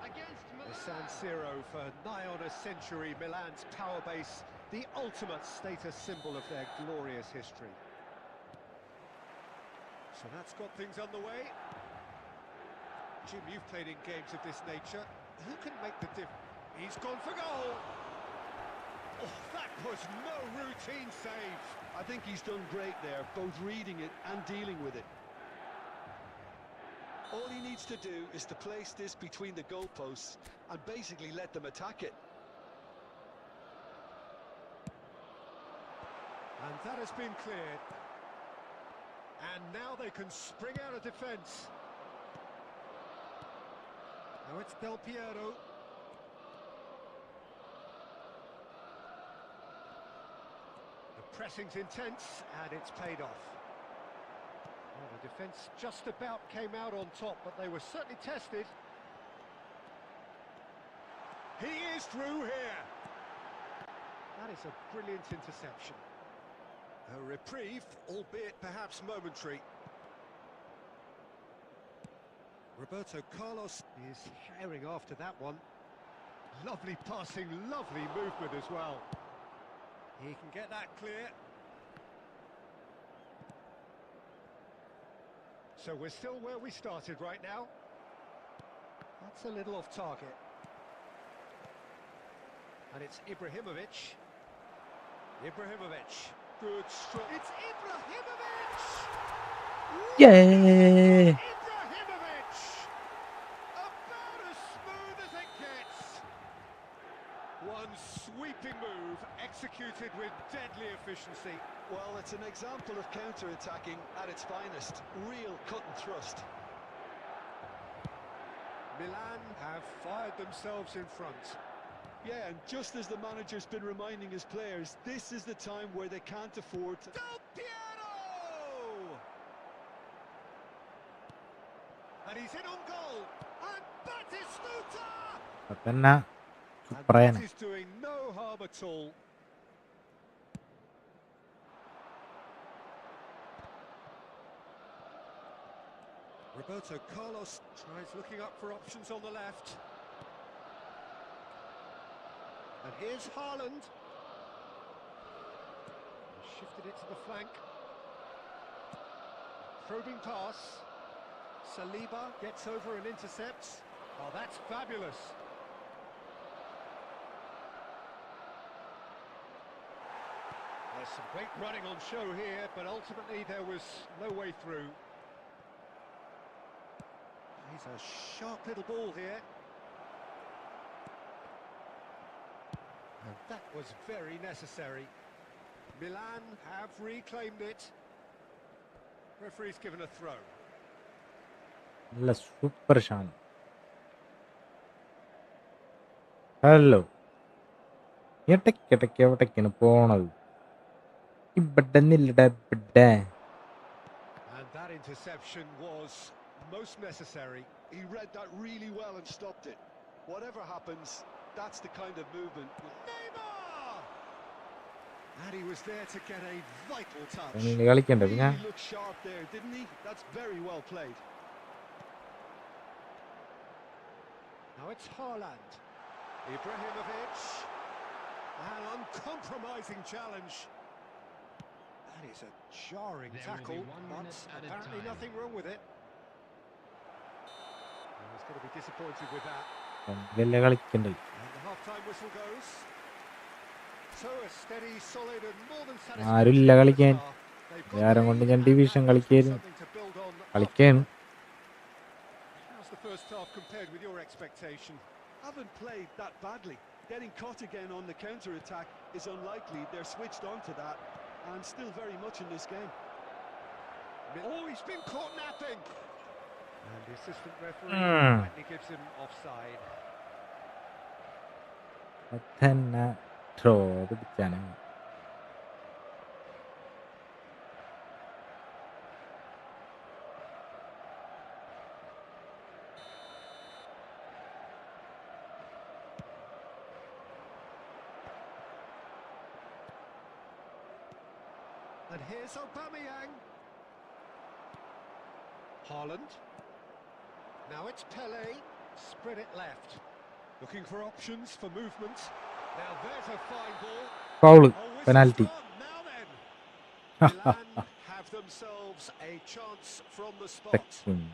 against The San Siro for nigh on a century, Milan's power base, the ultimate status symbol of their glorious history. So that's got things underway. Jim, you've played in games of this nature. Who can make the difference? He's gone for goal! Oh, that was no routine save. I think he's done great there, both reading it and dealing with it. All he needs to do is to place this between the goalposts and basically let them attack it. And that has been cleared. And now they can spring out of defence. Now it's Del Piero. The pressing's intense, and it's paid off. Well, the defence just about came out on top, but they were certainly tested. He is through here. That is a brilliant interception. A reprieve, albeit perhaps momentary. Roberto Carlos is herring after that one. Lovely passing, lovely movement as well. He can get that clear. So we're still where we started right now. That's a little off target. And it's Ibrahimovic. Ibrahimovic. Good stroke. It's Ibrahimovic! Yeah. Ibrahimovic! About as smooth as it gets. One sweeping move, executed with deadly efficiency. Well, it's an example of counter-attacking at its finest. Real cut and thrust. Milan have fired themselves in front. Yeah, and just as the manager's been reminding his players, this is the time where they can't afford to... Del Piero! And he's in on goal. And Batistuta! അതന്നെ And സൂപ്പറായാണ്. that is doing no harm at all. Roberto Carlos tries looking up for options on the left. And here's Haaland. Shifted it to the flank. Probing pass. Saliba gets over and intercepts. Oh, that's fabulous. There's some great running on show here, but ultimately there was no way through. He's a sharp little ball here. And that was very necessary. Milan have reclaimed it. Referee's given a throw. നല്ല super ഷാണ്. Hello, ഇടയ്ക്കിടയ്ക്ക് എവിടേക്കാണ് പോണത്? ഇവിടെ നില്ലട ഇവിടെ. And that interception was most necessary. He read that really well and stopped it. Whatever happens, that's the kind of movement. Neymar! And he was there to get a vital touch. ഇനി കളിക്കണ്ട പിന്നെ. He looked sharp there, didn't he? That's very well played. Now it's Haaland. Ibrahimovic. An uncompromising challenge. That is a jarring There will tackle, be 1 but minute at a apparently time. nothing wrong with it. He's going to be disappointed with that. ഇതല്ലേ കളിക്കണ്ടത്. And the half-time whistle goes. So a steady, solid and more than ആരുമില്ല satisfactory കളിക്കാൻ. start. They've got നേരം the കൊണ്ട് lead ഞാൻ and division that gives them കളിക്കായിരുന്നു. something to build on കളിക്കാണ്. How's the first half compared with your expectation? Haven't played that badly. Getting caught again on the counter-attack is unlikely. They're switched on to that and still very much in this game. Oh, he's been caught napping. And the assistant referee Hmm. rightly gives him offside. അതന്നെ draw പിടിച്ചാണ്. And here's Aubameyang. Haaland. Now it's Pele. Spread it left. Looking for options for movement. Now there's a fine ball. Foul. Oh, whistle's Penalty. gone. Now then. Milan have themselves a chance from the spot. Second.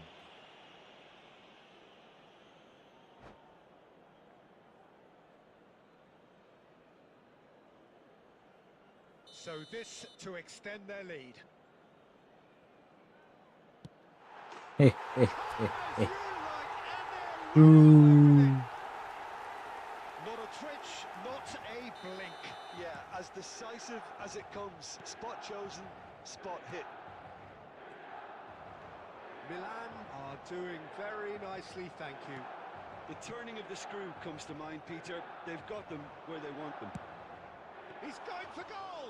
So this to extend their lead. Hey, hey, hey, hey. Not a twitch, not a blink. Yeah, as decisive as it comes. Spot chosen, spot hit. Milan are doing very nicely, thank you. The turning of the screw comes to mind, Peter. They've got them where they want them. He's going for goal.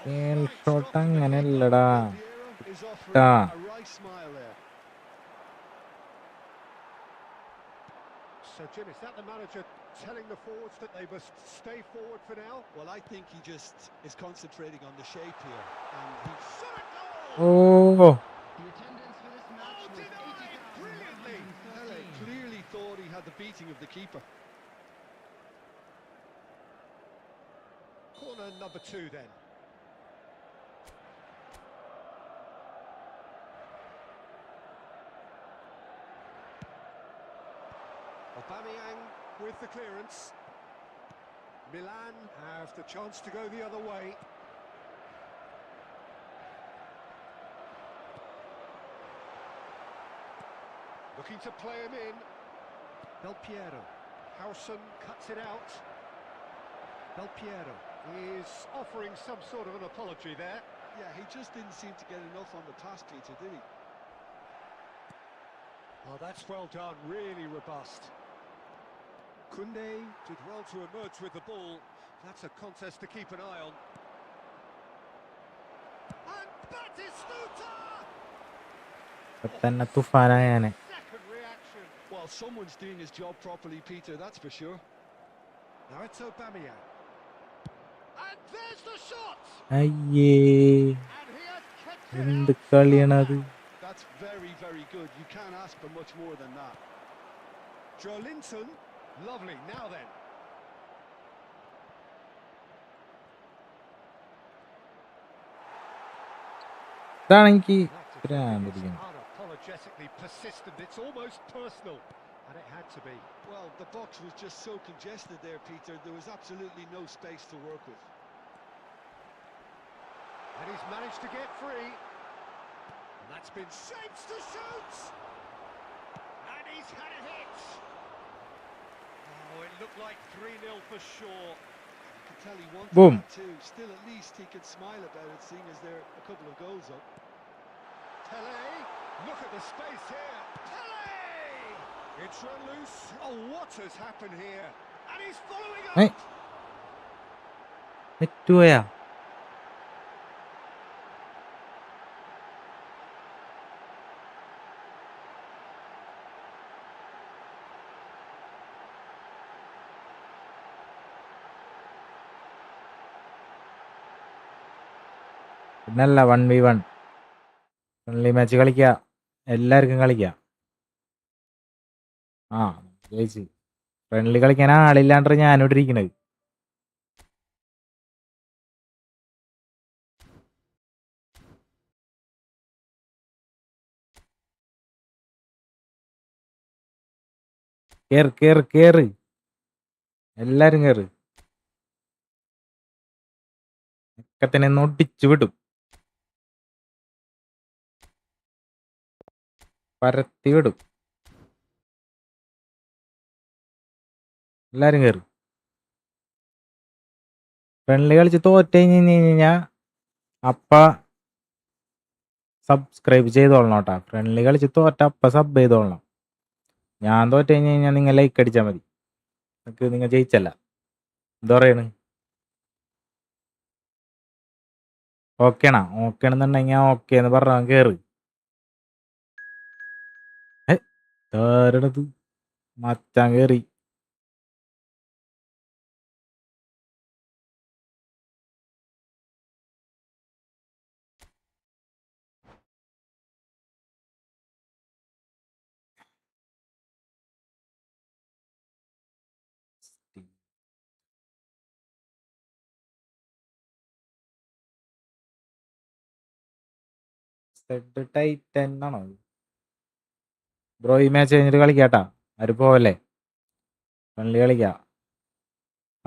Tail shot അങ്ങനെയല്ലടാ. Del Piero is offering Ah. a wry smile there. So, Jim, is that the manager telling the forwards that they must stay forward for now? Well, I think he just is concentrating on the shape here. And he's Shot a goal! Oh, The attendance for this match was denied brilliantly. Pele 80,113. clearly thought he had the beating of the keeper. Corner number 2 then. Aubameyang with the clearance. Milan have the chance to go the other way. Looking to play him in. Del Piero. Howson cuts it out. Del Piero is offering some sort of an apology there. Yeah, he just didn't seem to get enough on the pass, Peter, did he? Oh, that's well done, really robust. Koundé did well to emerge with the ball. That's a contest to keep an eye on. And Batistuta! ഇപ്പൊ തന്നെ തുഫാനായാനെ. Second reaction. Well, someone's doing his job properly, Peter, that's for sure. Now it's Aubameyang. And there's the shot! അയ്യേ, And he has kept it എന്ത് out. കളിയാണത്. That's very, very good. You can't ask for much more than that. Joelinton, lovely. Now then. ഇതാണ് എനിക്ക് That ഭ്രാന്ത് defending is പിടിക്കുന്നത്. unapologetically persistent. It's almost personal. And it had to be. Well, the box was just so congested there, Peter. There was absolutely no space to work with. And he's managed to get free. And that's been shapes to shoot. And he's had a hit. Oh, it looked like 3-0 for sure. You could tell he wanted Boom. that too. Still, at least he could smile about it, seeing as they're a couple of goals up. Pele, look at the space here. Pele! It's run loose. Oh, what has happened here? And he's following up. ഏയ്, വിട്ടുപോയാ. പിന്നല്ല 1v1 friendly match കളിക്കുക, എല്ലാവർക്കും കളിക്കുക. ആ ജയിച്ച്. Friendly കളിക്കാൻ ആളില്ലാണ്ട് ഞാനിവിടെ ഇരിക്കണത്. കേറ് കേറ് കേറ്, എല്ലാരും കേറ്. ഒക്കെ തന്നെ ഒട്ടിച്ചു വിടും, പരത്തി വിടും. എല്ലാരും കേറ്. ഫ്രണ്ട്ലി കളിച്ച് തോറ്റ് കഴിഞ്ഞാ അപ്പ സബ്സ്ക്രൈബ് ചെയ്തോളണം കേട്ടാ. ഫ്രണ്ട്ലി കളിച്ച് തോറ്റ അപ്പ സബ് ചെയ്തോളണം. ഞാൻ തോറ്റ് കഴിഞ്ഞാൽ നിങ്ങൾ ലൈക്ക് അടിച്ചാൽ മതി. നിങ്ങൾ ജയിച്ചല്ല. എന്താ പറയണ്? ഓക്കേണാ? ഓക്കെ ആണെന്നുണ്ടെങ്കിൽ ഓക്കെ എന്ന് പറഞ്ഞ കേറ്. താരണത് മച്ചാൻ കേറി. സെഡ് ടൈറ്റൻ ആണോ ബ്രോ? ഈ മാച്ച് കഴിഞ്ഞിട്ട് കളിക്കാട്ടാ, ആര് പോവല്ലേ? ഫ്രണ്ട്ലി കളിക്കാം.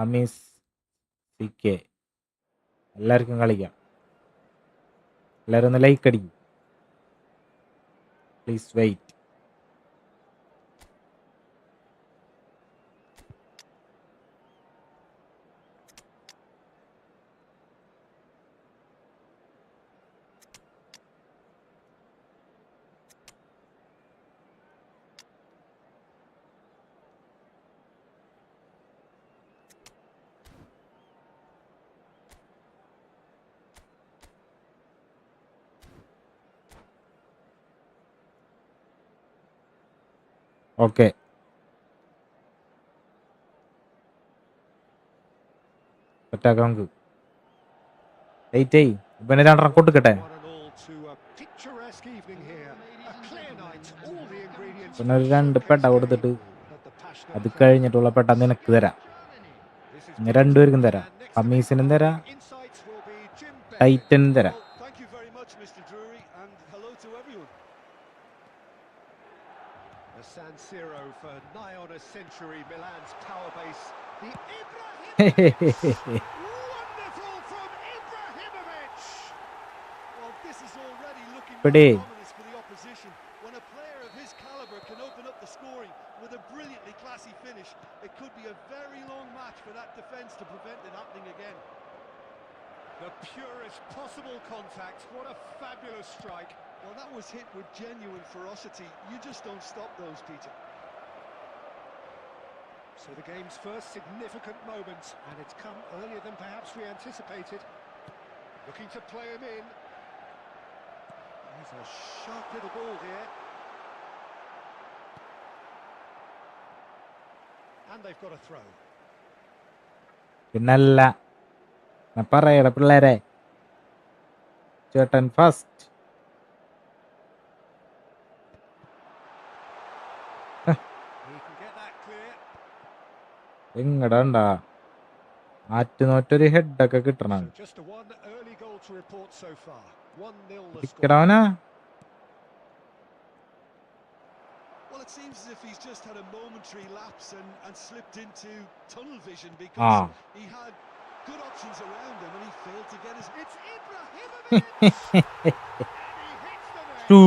ഹമീസ് CK എല്ലാവർക്കും കളിക്കാം. എല്ലാവരും ഒന്ന് ലൈക്ക് അടിക്കും പ്ലീസ്. വെയിറ്റ്. ഓക്കെ, സെറ്റാക്കാം നമുക്ക്. വെയിറ്റ് ചെയ്, ഇവനെ രണ്ടെണ്ണം കൊടുക്കട്ടെ. One and all to a picturesque evening here. A clear night, all the ingredients പിന്നെ for ഒരു a 2 പെട്ട showcase കൊടുത്തിട്ട് game. But the passionate അത് players കഴിഞ്ഞിട്ടുള്ള പെട്ട നിനക്ക് തരാം. This is ഇങ്ങനെ good. രണ്ടുപേർക്കും തരാം. And next to ഹമീസിനും me തരാം, providing insights will be Jim Begley. ടൈറ്റനും തരാം. Well, thank you very much, Mr. Drury, and hello to everyone. The San Siro for nigh on a century, Milan's power base. The Ibrahimovic! Wonderful from Ibrahimovic! Well, this is already looking Pade. rather ominous for the opposition. When a player of his calibre can open up the scoring with a brilliantly classy finish, it could be a very long match for that defence to prevent it happening again. The purest possible contact. What a fabulous strike. Well, that was hit with genuine ferocity. You just don't stop those, Peter. So the game's first significant moment, and it's come earlier than perhaps we anticipated. Looking to play him in. There's a sharp little ball here. And they've got a throw. പിന്നല്ല ഞാൻ പറയട പിള്ളേരെ, ചേട്ടൻ first. He can get that clear. എങ്ങടാണ്ടാ ആറ്റുനോറ്റൊരു ഹെഡൊക്കെ കിട്ടണം. So just a one early goal to report so far. 1-0 the score. ഇക്കടവനാ. Well, it seems as if he's just had a momentary lapse and slipped into tunnel vision because he had good options around him and he failed to get his... It's Ibrahimovic! And he hits the net. Two.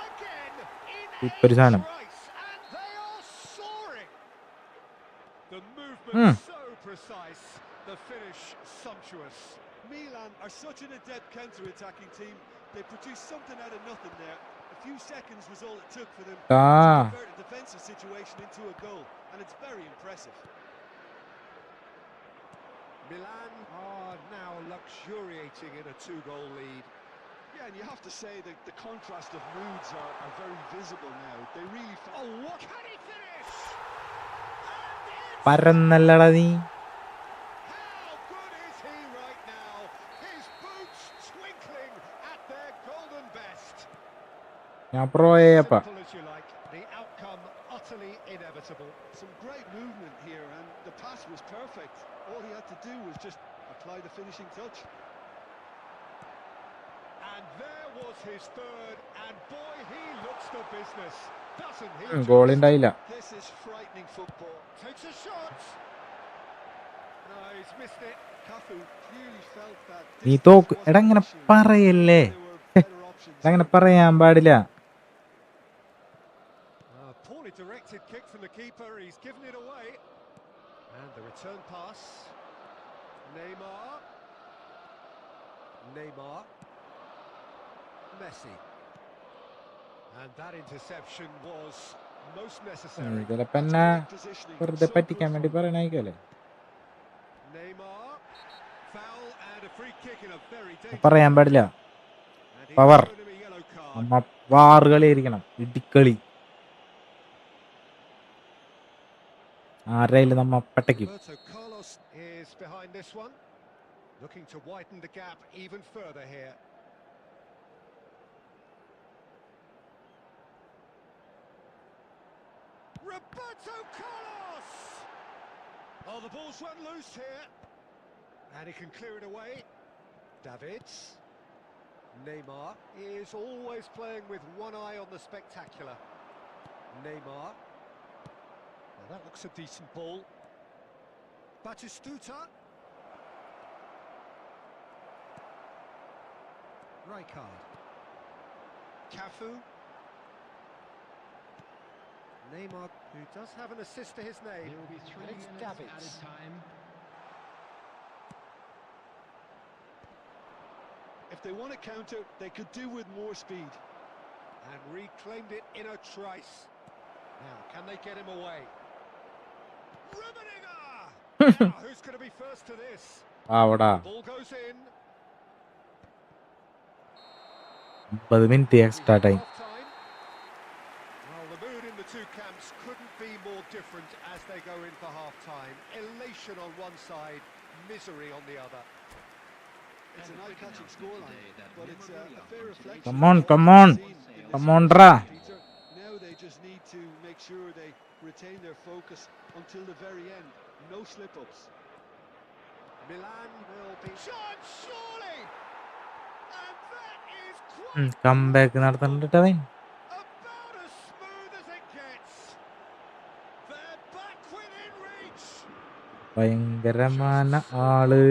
Again ഇപ്പൊരു in a സാധനം. trice, and they are soaring. The movement so precise, the finish sumptuous. Milan are such an adept counter-attacking team. They produced something out of nothing there. A few seconds was all it took for them to convert a defensive situation into a goal, and it's very impressive. Milan are now luxuriating in a 2-goal lead. Yeah, and you have to say that the contrast of moods are very visible now. They really... Oh, what can he finish? And it's... പരന്നല്ലടാ നീ. How good is he right now? His boots twinkling at their golden best. ഞാൻ പ്രോയപ്പ. Simple as you like, the outcome utterly inevitable. Some great movement here, and the pass was perfect. All he had to do was just apply the finishing touch. And there was his third, and boy, he looks the business, doesn't he? Goal just? ഉണ്ടായില്ല. This is frightening football. Takes a shot. No, he's missed it. Cafu clearly felt that നീ distance തോക്ക്. wasn't എടാ an ഇങ്ങനെ issue. പറയല്ലേ. There were better options. അങ്ങനെ പറയാൻ പാടില്ല. Poorly directed kick from the keeper, he's given it away. And the return pass. Neymar. Messi. And that interception was most necessary. ചിലപ്പോ എന്നാ വെറുതെ പറ്റിക്കാൻ വേണ്ടി പറയണായിക്കല്ലേ. Neymar. Foul and a free kick in a very dangerous. പറയാൻ പാടില്ല. And he's Power. given him a yellow card. നമ്മ വാറുകളി ആയിരിക്കണം, ഇടിക്കളി. ആരെയും നമ്മ പട്ടയ്ക്കും. Roberto Carlos is behind this one, looking to widen the gap even further here. Roberto Carlos! Oh, the ball's run loose here, and he can clear it away. Davids. Neymar is always playing with one eye on the spectacular. Neymar. Well, that looks a decent ball. Batistuta. Rijkaard. Cafu. Neymar, who does have an assist to his name. There will be 3 It's minutes Davids. added time. If they want to counter, they could do with more speed. And reclaimed it in a trice. Now, can they get him away? Rummenigge! Now, who's going to be first to this? Avada. Ball goes in. 50 minutes extra time. Half-time. Well, the mood in the two camps couldn't be more different as they go in for half-time. Elation on one side, misery on the other. It's an eye-catching scoreline, but it's a fair reflection. Come on, of come what on. we've seen in this Come on, match, Ra. Peter. Now they just need to make sure they retain their focus until the very end. No slip-ups. Milan will be... Shot, surely! And that is quite... Comeback നടത്തണ്ടിട്ട് അവൻ. About as smooth as it gets. They're back within reach. ഭയങ്കരமான ആള്.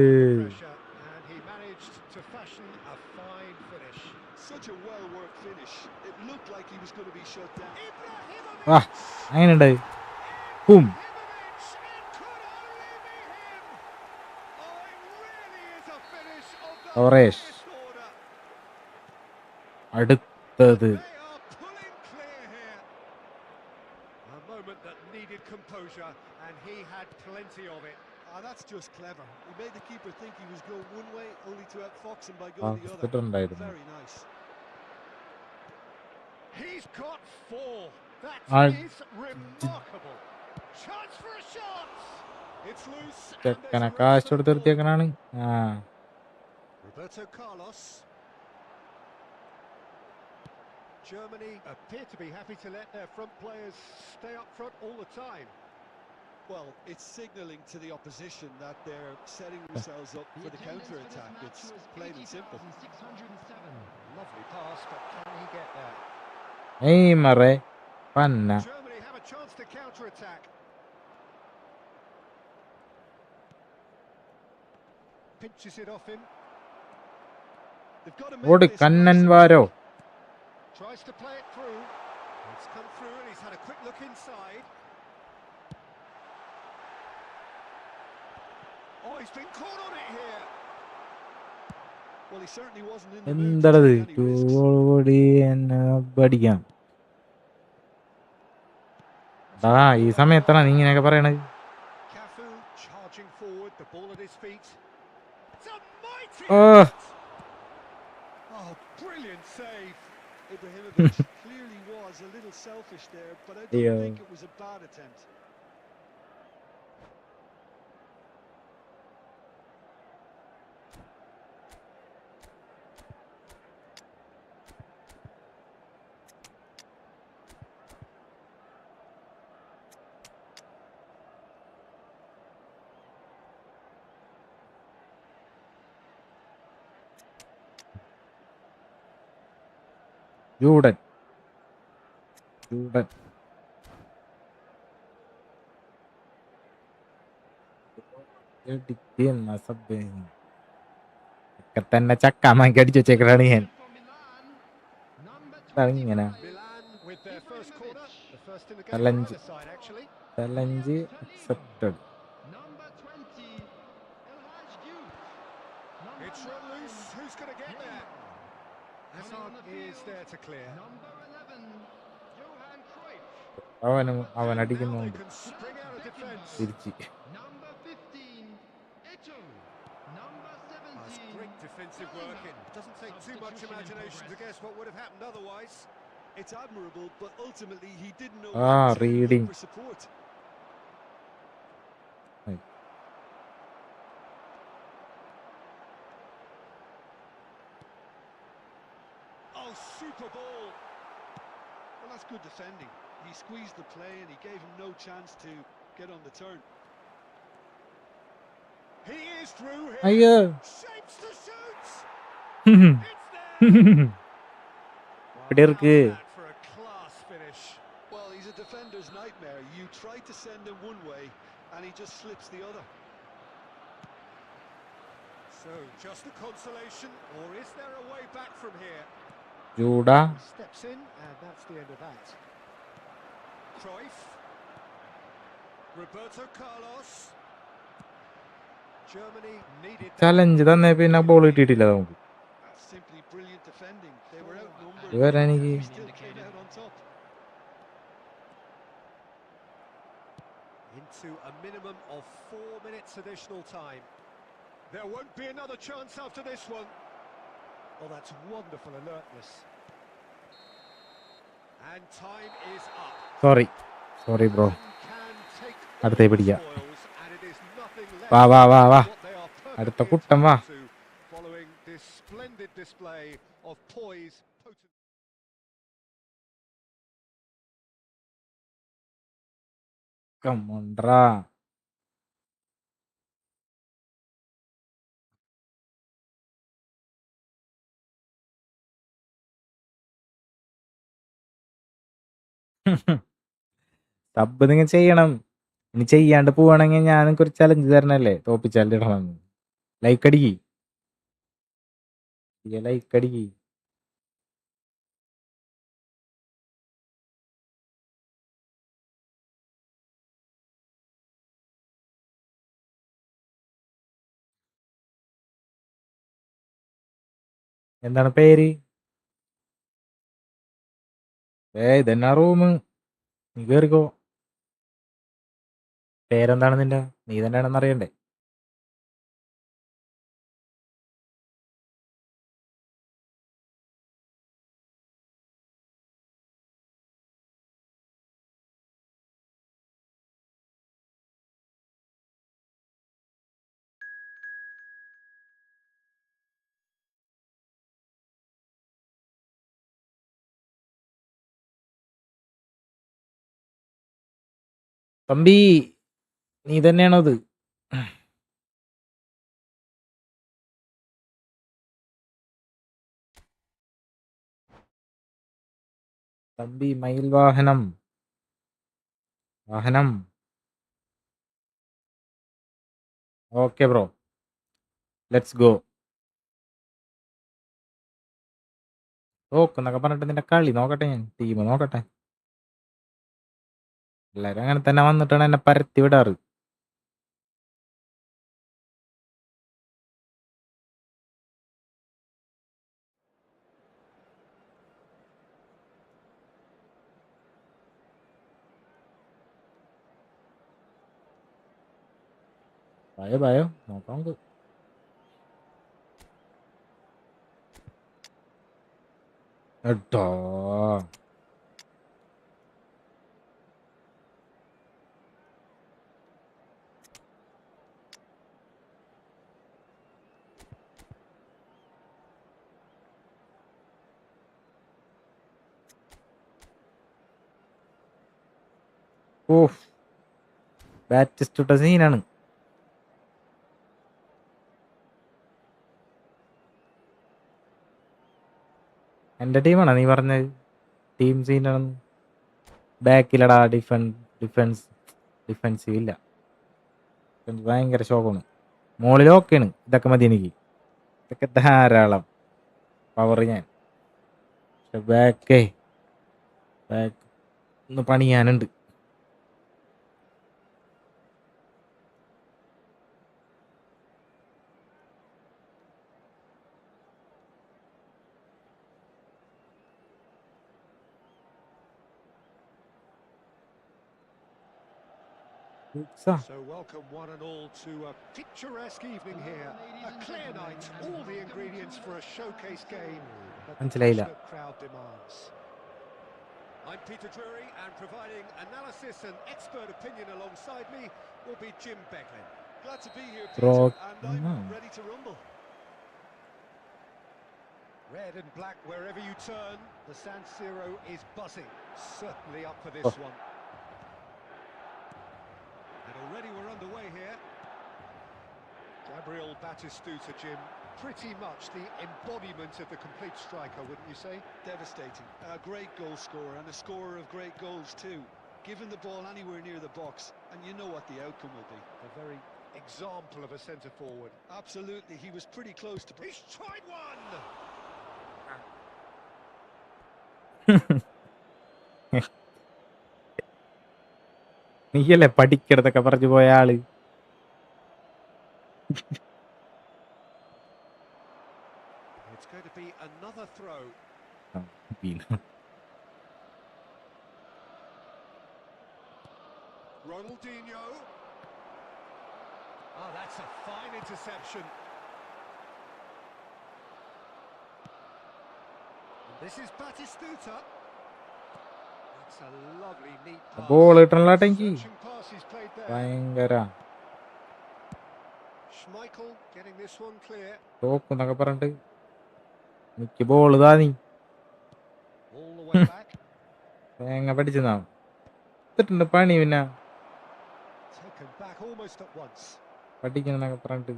Pressure, and he managed to fashion a fine finish. Such a well-worked finish. It looked like he was going to be shut down. വാ അങ്ങനെയുണ്ട്. Boom. Ibrahimovic, it could only be him. Oh, it really is a finish of the Torres. highest order. അടുത്തത്. They are pulling clear here. A moment that needed composure, and he had plenty of it. That's just clever. He made the keeper think he was going one way, only to outfox him by going the other. ഉണ്ടായിരുന്നു. Very nice. He's got 4. That I- is remarkable. Chance for a shot. It's loose. and ചെക്കനെ there's a കാശ് race for കൊടുത്ത് the ball. നിർത്തിയേക്കണാണ്. ആ Roberto Carlos. Germany appear to be happy to let their front players stay up front all the time. Well, it's signalling to the opposition that they're setting themselves up for the counter-attack. It's plain and simple. 607. Lovely pass, but can he get there? നെയ്മറെ Panna. Germany have a chance to counter-attack. Pinches it off him. They've got to ഓട് make this Kannan nice and വാരോ. quick. Tries to play it through. It's come through and he's had a quick look inside. Oh, he's been caught on it here. Well, he certainly wasn't in the mood to എന്താണത്? take any risks. ഓടി എന്നെ പഠിക്കാം. ഈ സമയത്താണ് നീ ഇങ്ങനെയൊക്കെ പറയണത്. Cafu charging forward, the ball at his feet. It's a mighty Oh. effort. Oh, brilliant save. Ibrahimovic clearly was a little selfish there, but I don't Yeah. think it was a bad attempt. ജൂഡൻ. ജൂഡൻ. ഇടിക്കുന്ന sub. ഒക്കെ തന്നെ ചക്കാമാക്കി അടിച്ചു വെച്ചേക്കലാണ് ഞാൻ. For Milan, number ഇതാണ് ഇങ്ങനെ. 25. Milan with their first corner, the first in the game Challenge. for either side actually. Challenge accepted. Number 20, El Hadj Diouf. Number It's run 9, loose, who's going to get there? Hazard is there to clear. Number 11, Johan Cruyff. അവൻ Now അടിക്കുന്നുണ്ട്. they can spring out of defence. തിരിച്ച്. Number 15, Eto'o. Number That's 17, great defensive work. It doesn't take too much Substitution in imagination to progress. guess what would have happened otherwise. It's admirable, but ultimately he didn't know Ah, when to reading. look for support. Oh, super ball. Well, that's good defending. He squeezed the play and he gave him no chance to get on the turn. He is through here. അയ്യോ. Shapes to shoot. It's there. இப்படி இருக்கு. How's that for a class finish? Well, he's a defender's nightmare. You try to send him one way, and he just slips the other. So, just a consolation, or is there a way back from here? Judah. He steps in, and that's the end of that. Cruyff. Roberto Carlos. Germany needed that. Challenge തന്നെ പിന്നെ ball കിട്ടിയിട്ടില്ല നമുക്ക്. That's simply brilliant defending. They were outnumbered, ഇവരെ but എനിക്ക് he still came out on top. Into a minimum of 4 minutes additional time. There won't be another chance after this one. Well, that's wonderful alertness. And time is up. Sorry bro. Can take അടുത്തേ all the പിടിക്കാം. spoils, and it is nothing less വാ വാ വാ വാ. what they are അടുത്ത perfectly കുട്ടൻ വാ. entitled to, following this splendid display of poise, potency. കമോൺട്രാ. Sub നിങ്ങൾ ചെയ്യണം. ഇനി ചെയ്യാണ്ട് പോവാണെങ്കിൽ ഞാൻ നിങ്ങൾക്ക് ഒരു ചലഞ്ച് തരണല്ലേ, തോപ്പിച്ചാൽ ഇടണമെന്ന്. ലൈക്ക് അടിക്കി. ലൈക്ക് അടിക്കി. എന്താണ് പേര്? ഇതെന്നാ റൂം? നീ കേറിക്കോ. പേരെന്താണ് നിന്റെ? നീ തന്നെയാണെന്ന് അറിയണ്ടേ? തമ്പി നീ തന്നെയാണോ അത്? തമ്പി മയിൽ വാഹനം. Okay bro, let's go. തോക്കുന്നൊക്കെ പറഞ്ഞിട്ട് നിന്റെ കളി നോക്കട്ടെ, ഞാൻ ടീം നോക്കട്ടെ. എല്ലാരും അങ്ങനെ തന്നെ വന്നിട്ടാണ് എന്നെ പരത്തി വിടാറ്. ഭയോ നോക്കാം നമുക്ക്. എട്ടോ ഓഫ്, ബാറ്റിസ്റ്റ സീനാണ്. എൻ്റെ ടീമാണോ നീ പറഞ്ഞത്? ടീം സീനാണെന്ന്. ബാക്കിലടാ ഡിഫെൻസീവ് ഇല്ല. ഭയങ്കര ശോകമാണ്. മോളിൽ ഓക്കെയാണ്. ഇതൊക്കെ മതി എനിക്ക്. ഇതൊക്കെ ധാരാളം പവർ. ഞാൻ ബാക്ക് ഒന്ന് പണിയാനുണ്ട്. So welcome one and all to a picturesque evening here. A clear night, all the ingredients for a showcase game that the passionate crowd demands. I'm Peter Drury, and providing analysis and expert opinion alongside me will be Jim Becklin. Glad to be here, Peter, and I'm ready to rumble. Red and black wherever you turn, the San Siro is buzzing. Certainly up for this one. And already we're underway here. Gabriel Batistuta, Jim, pretty much the embodiment of the complete striker, wouldn't you say? Devastating. A great goal scorer and a scorer of great goals too. Given the ball anywhere near the box, and you know what the outcome will be. A very example of a centre forward. Absolutely, he was pretty close to... He's tried one! നീയല്ലേ പഠിക്കരുതൊക്കെ പറഞ്ഞു പോയ ആള്. It's going to be another throw. Ronaldinho. Oh, that's a fine interception. And this is Batistuta. That's a lovely, neat pass. Ball ഇട്ടണല്ലാട്ടെങ്കി Searching pass he's played there. ഭയങ്കര Schmeichel getting this one clear. തോക്കുന്നൊക്കെ പറഞ്ഞിട്ട് എനിക്ക് ball താ നീ All the way back. തേങ്ങ പഠിച്ചതാ എന്നിട്ടുണ്ട് പണി പിന്നെ Taken back almost at once. പഠിക്കുന്നൊക്കെ പറഞ്ഞിട്ട്.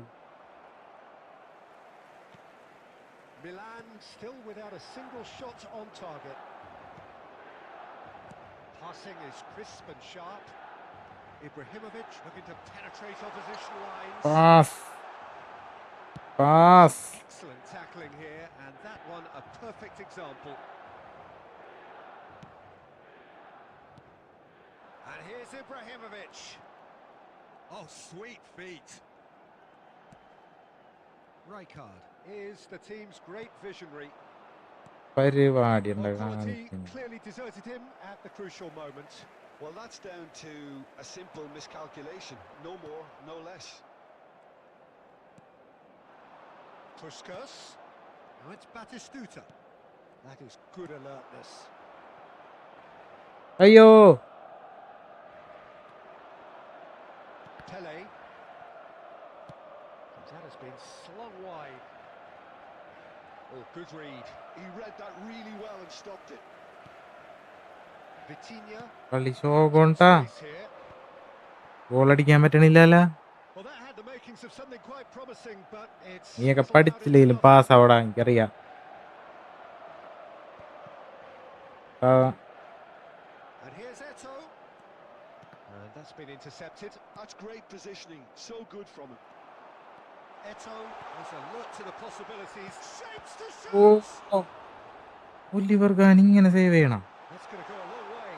Milan still without a single shot on target. Passing is crisp and sharp. Ibrahimovic looking to penetrate opposition lines. Pass. Excellent tackling here, and that one a perfect example. And here's Ibrahimovic. Oh, sweet feet. Rijkaard is the team's great visionary. പരിപാടി Well, quality clearly deserted him at the crucial moment. Well, that's down to a simple miscalculation. No more, no less. Puskas. Now it's Batistuta. That is good alertness. അയ്യോ Pele. That has been slung wide. Oh, good read. He read that really well and stopped it. Vitinha. കളി ശോകോണ്ടാ Space here. Goal അടിക്കാൻ പറ്റണില്ലല്ലോ. Well, that had the makings of something quite promising, but it's നീയൊക്കെ fizzled out പഠിച്ചില്ലെങ്കിലും into pass nothing. ആവടാ എനിക്കറിയാം. And here's Eto'o. And that's been intercepted. That's great positioning. So good from him. Eto'o was alert to the possibilities. Shapes to ഓ shoot. Oliver Kahn ഇങ്ങനെ save ചെയ്യണം. That's going to go a long way.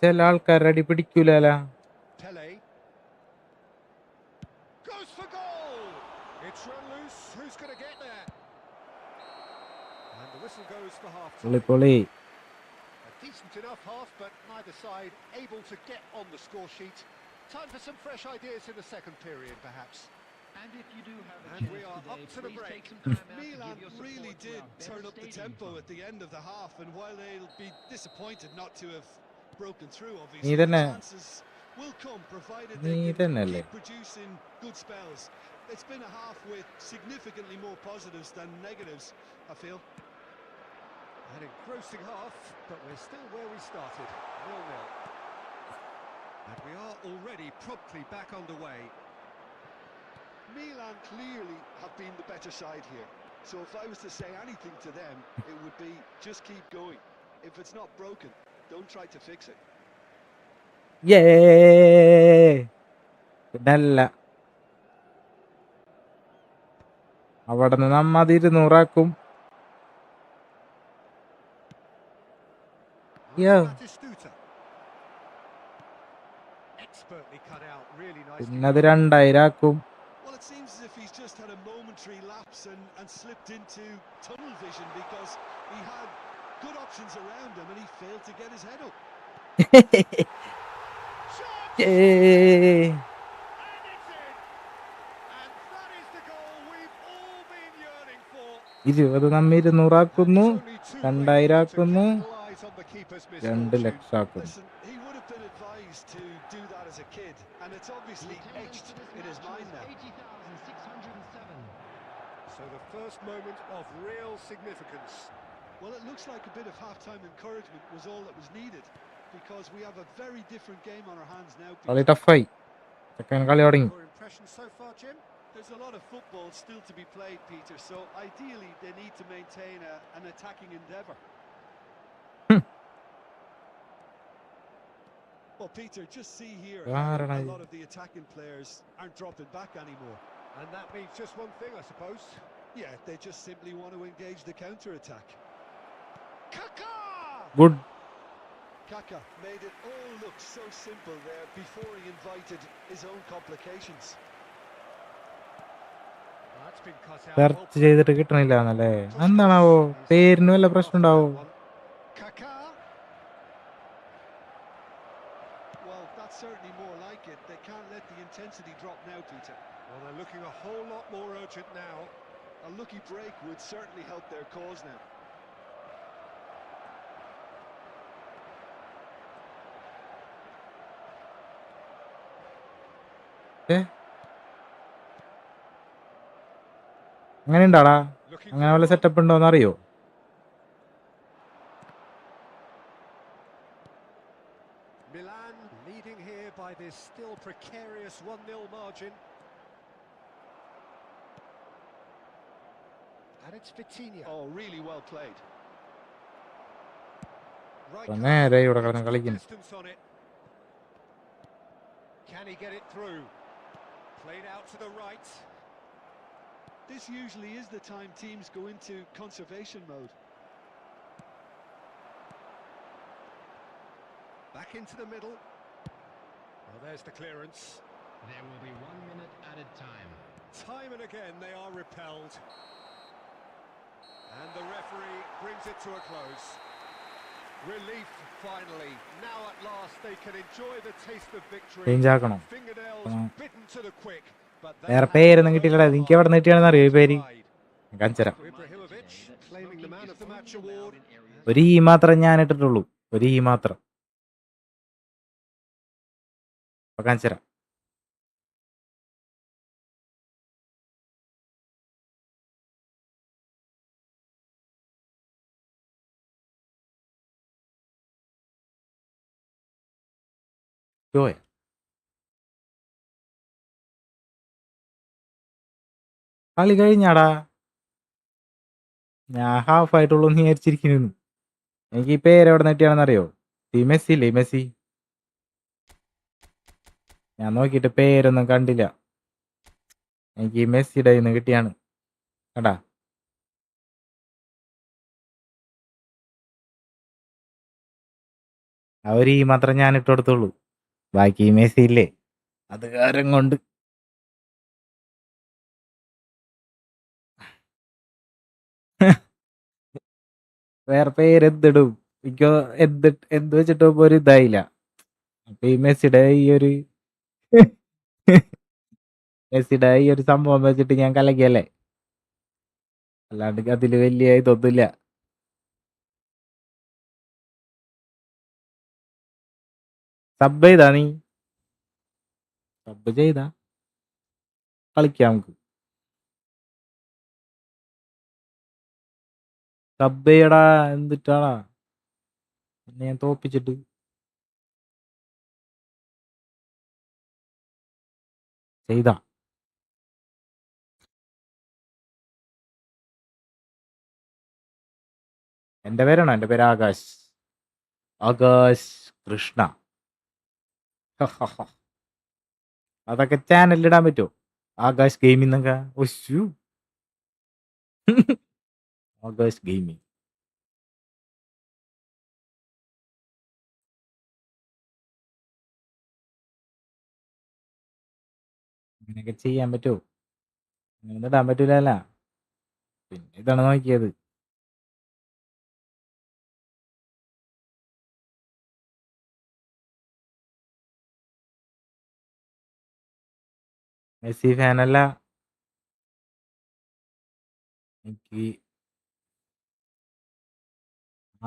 ചില ആൾക്കാർ അടി പിടിക്കൂല. Pele. Goes for goal. It's run loose. Who's going to get there? And the whistle goes for half time. പൊളി A decent enough half, but neither side able to get on the score sheet. Time for some fresh ideas in the second period, perhaps. And if you do have a And chance we are today, up to the please break. take some time out to Milan give your support really to did our better turn up the stadium tempo fund. at the end of the half, and while they'll be disappointed not to have broken through, നീ obviously, the തന്നെ chances will come, provided നീ they can തന്നെയല്ലേ keep producing good spells. It's been a half with significantly more positives than negatives, I feel. An engrossing half, but we're still where we started, 0-0. And we are already promptly back underway. Milan clearly have been the better side here. So if I was to say anything to them, it would be just keep going. If it's not broken, don't try to fix it. ഇതല്ല അവിടെ നിന്ന് നമ്മ അത് 200 Yeah. Batistuta. Expertly cut out, really nice. പിന്നെ അത് 2000 Well, it seems as if he's just had a momentary lapse and slipped into tunnel vision, because he had good options around him and he failed to get his head up. Shot! ഏയ്. And it's in! And that is the goal we've all been yearning for. 20 നമ്മ 200 It's only too 2000 late to ആക്കുന്നു capitalise on the keeper's 2 misfortune. ലക്ഷം ആക്കുന്നു. Listen, he would have been advised to do that as a kid, and it's obviously etched in his mind now. 80,607. So the first moment of real significance. Well, it looks like a bit of half-time encouragement was all that was needed, because we have a very different game on our hands now. കളി ടഫായി. ചെക്കൻ കളി തുടങ്ങി. Your impression so far, Jim? There's a lot of football still to be played, Peter, so ideally they need to maintain an attacking endeavour. Well, Peter, just see here how a lot of the attacking players aren't dropping back anymore. And that means just one thing, I suppose. Yeah, they just simply want to engage the counter-attack. Kaka! Good. Kaka made it all look so simple there before he invited his own complications. That's been cut out. Search ചെയ്തിട്ട് കിട്ടണില്ല എന്നല്ലേ? എന്താണാവോ? പേരിന് വല്ല പ്രശ്നം ഉണ്ടാവോ? Kaka. Well, that's certainly more like it. They can't let the intensity drop now, Peter. Well, they're looking a whole lot more urgent now. A lucky break would certainly help their cause now. അങ്ങനെ ഉണ്ടാടാ? Looking അങ്ങനെ വല്ല setup ഉണ്ടോന്ന് അറിയോ? Milan leading here by this still precarious 1-0 margin. And it's Vitinha. Oh, really well played. Right. നേരെ ഇവിടെ കിടന്ന് കളിക്കുന്നു. Distance on it. Can he get it through? Played out to the right. This usually is the time teams go into conservation mode. Back into the middle. Well, there's the clearance. There will be 1 minute added time. Time and again they are repelled. And the referee brings it to a close. Relief finally. Now at last they can enjoy the taste of victory. Change ആക്കണോ? Fingernails bitten to the quick. But they വേറെ have പേരൊന്നും കിട്ടിയില്ലടാ. എനിക്ക് എവിടെ നിന്ന് കിട്ടിയാണെന്ന് അറിയോ ഈ പേര്? കാണിച്ചരാ. Ibrahimovic claiming the man of the match award. ഒരു ഈ മാത്രം ഞാൻ ഇട്ടിട്ടുള്ളൂ. ഒരു ഈ മാത്രം. കാണിച്ചരാ. പോയ കളി കഴിഞ്ഞാടാ? ഞാൻ ഹാഫ് ആയിട്ടുള്ളൂ എന്ന് വിചാരിച്ചിരിക്കുന്നു. എനിക്ക് ഈ പേര് എവിടെ നെട്ടിയാണെന്ന് അറിയോ? ഈ മെസ്സി ഇല്ലേ, മെസ്സി. ഞാൻ നോക്കിയിട്ട് പേരൊന്നും കണ്ടില്ല. എനിക്ക് ഈ മെസ്സിയുടെ നിന്ന് കിട്ടിയാണ്. കണ്ടാ? അവർ ഈ മാത്രം ഞാൻ ഇട്ട് കൊടുത്തുള്ളൂ. ബാക്കി ഈ മെസ്സി ഇല്ലേ, അത് കാരം കൊണ്ട് വേറെ പേര് എന്തിടും? എനിക്ക് എന്ത് വെച്ചിട്ടോ ഒരു ഇതായില്ല. അപ്പൊ ഈ മെസ്സിയുടെ ഈ ഒരു സംഭവം വെച്ചിട്ട് ഞാൻ കലക്കിയല്ലേ. അല്ലാണ്ട് അതില് വലിയ ഇതൊന്നുമില്ല. സബ് ചെയ്താ നീ? സബ് ചെയ്താ കളിക്കാം നമുക്ക്. സബ് ചെയ്യടാ. എന്തിട്ടാടാ എന്നെ ഞാൻ തോപ്പിച്ചിട്ട്? ചെയ്താ എന്റെ പേരാണോ? എന്റെ പേര് ആകാശ്. ആകാശ് കൃഷ്ണ. അതൊക്കെ ചാനലിലിടാൻ പറ്റുമോ? ആകാശ് ഗെയിമിംഗ് എന്നൊക്കെ. ഒശു. ആകാശ് ഗെയിമിംഗ്. അങ്ങനെയൊക്കെ ചെയ്യാൻ പറ്റുമോ? അങ്ങനെ ഇടാൻ പറ്റൂല. പിന്നെ ഇതാണ് നോക്കിയത്. മെസ്സി ഫാനല്ല. എനിക്ക്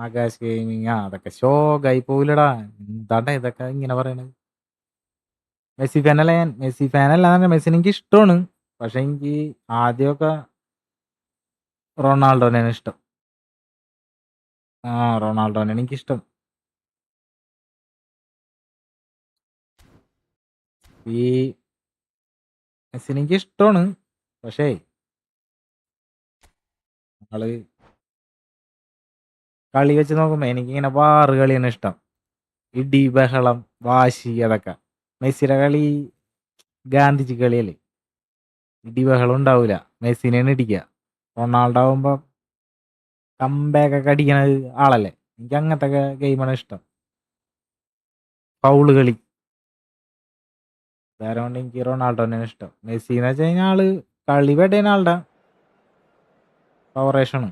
ആകാശ് ഗെയിമിങ് അതൊക്കെ ഷോക്കായി പോവില്ലടാ. എന്താണ്ടാ ഇതൊക്കെ ഇങ്ങനെ പറയണത്? മെസ്സി ഫാനല്ല ഞാൻ. മെസ്സി ഫാനല്ല എന്ന് പറഞ്ഞാൽ മെസ്സിനെ എനിക്ക് ഇഷ്ടമാണ്. പക്ഷെ എനിക്ക് ആദ്യമൊക്കെ റൊണാൾഡോനെയാണ് ഇഷ്ടം. റൊണാൾഡോനെയാണ് എനിക്കിഷ്ടം. ഈ മെസ്സിനെ എനിക്ക് ഇഷ്ടമാണ്. പക്ഷേ ആള് കളി വെച്ച് നോക്കുമ്പോ എനിക്കിങ്ങനെ വാറ് കളിയാണ് ഇഷ്ടം. ഇടി ബഹളം വാശി അതൊക്കെ. മെസ്സിയുടെ കളി ഗാന്ധിജി കളിയല്ലേ, ഇടി ബഹളം ഉണ്ടാവൂല, മെസ്സിനെയാണ് ഇടിക്കുക. റൊണാൾഡോ ആവുമ്പോ കംബാക്ക് ഒക്കെ അടിക്കണ ആളല്ലേ. എനിക്ക് അങ്ങനത്തെ ഗെയിമാണ് ഇഷ്ടം, ഫൗള് കളി. അതുകൊണ്ട് എനിക്ക് റൊണാൾഡോനെയാണ് ഇഷ്ടം. മെസ്സി എന്ന് വെച്ച് കഴിഞ്ഞാൽ ആള് കളി വെടേന ആളുടെ പവറേഷനാണ്.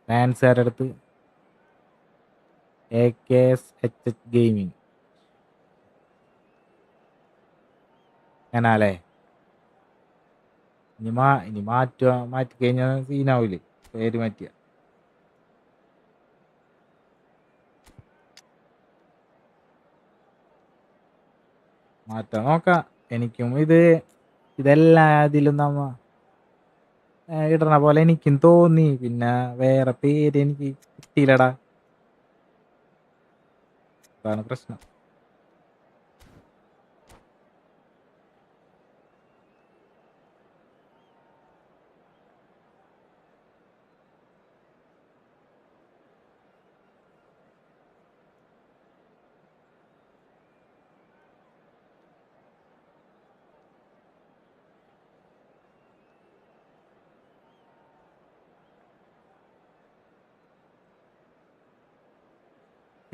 ഫാൻസുകാരുടെ അടുത്ത് AKSHH ഗെയിമിങ് അങ്ങനാലേ. ഇനി മാറ്റി കഴിഞ്ഞാൽ സീനാവൂലേ പേര് മാറ്റിയ. മാറ്റാൻ നോക്കാം. എനിക്കും ഇതെല്ലാം ഇതിലും ഇടണ പോലെ എനിക്കും തോന്നി. പിന്നെ വേറെ പേര് എനിക്ക് കിട്ടിയില്ലടാ, അതാണ് പ്രശ്നം.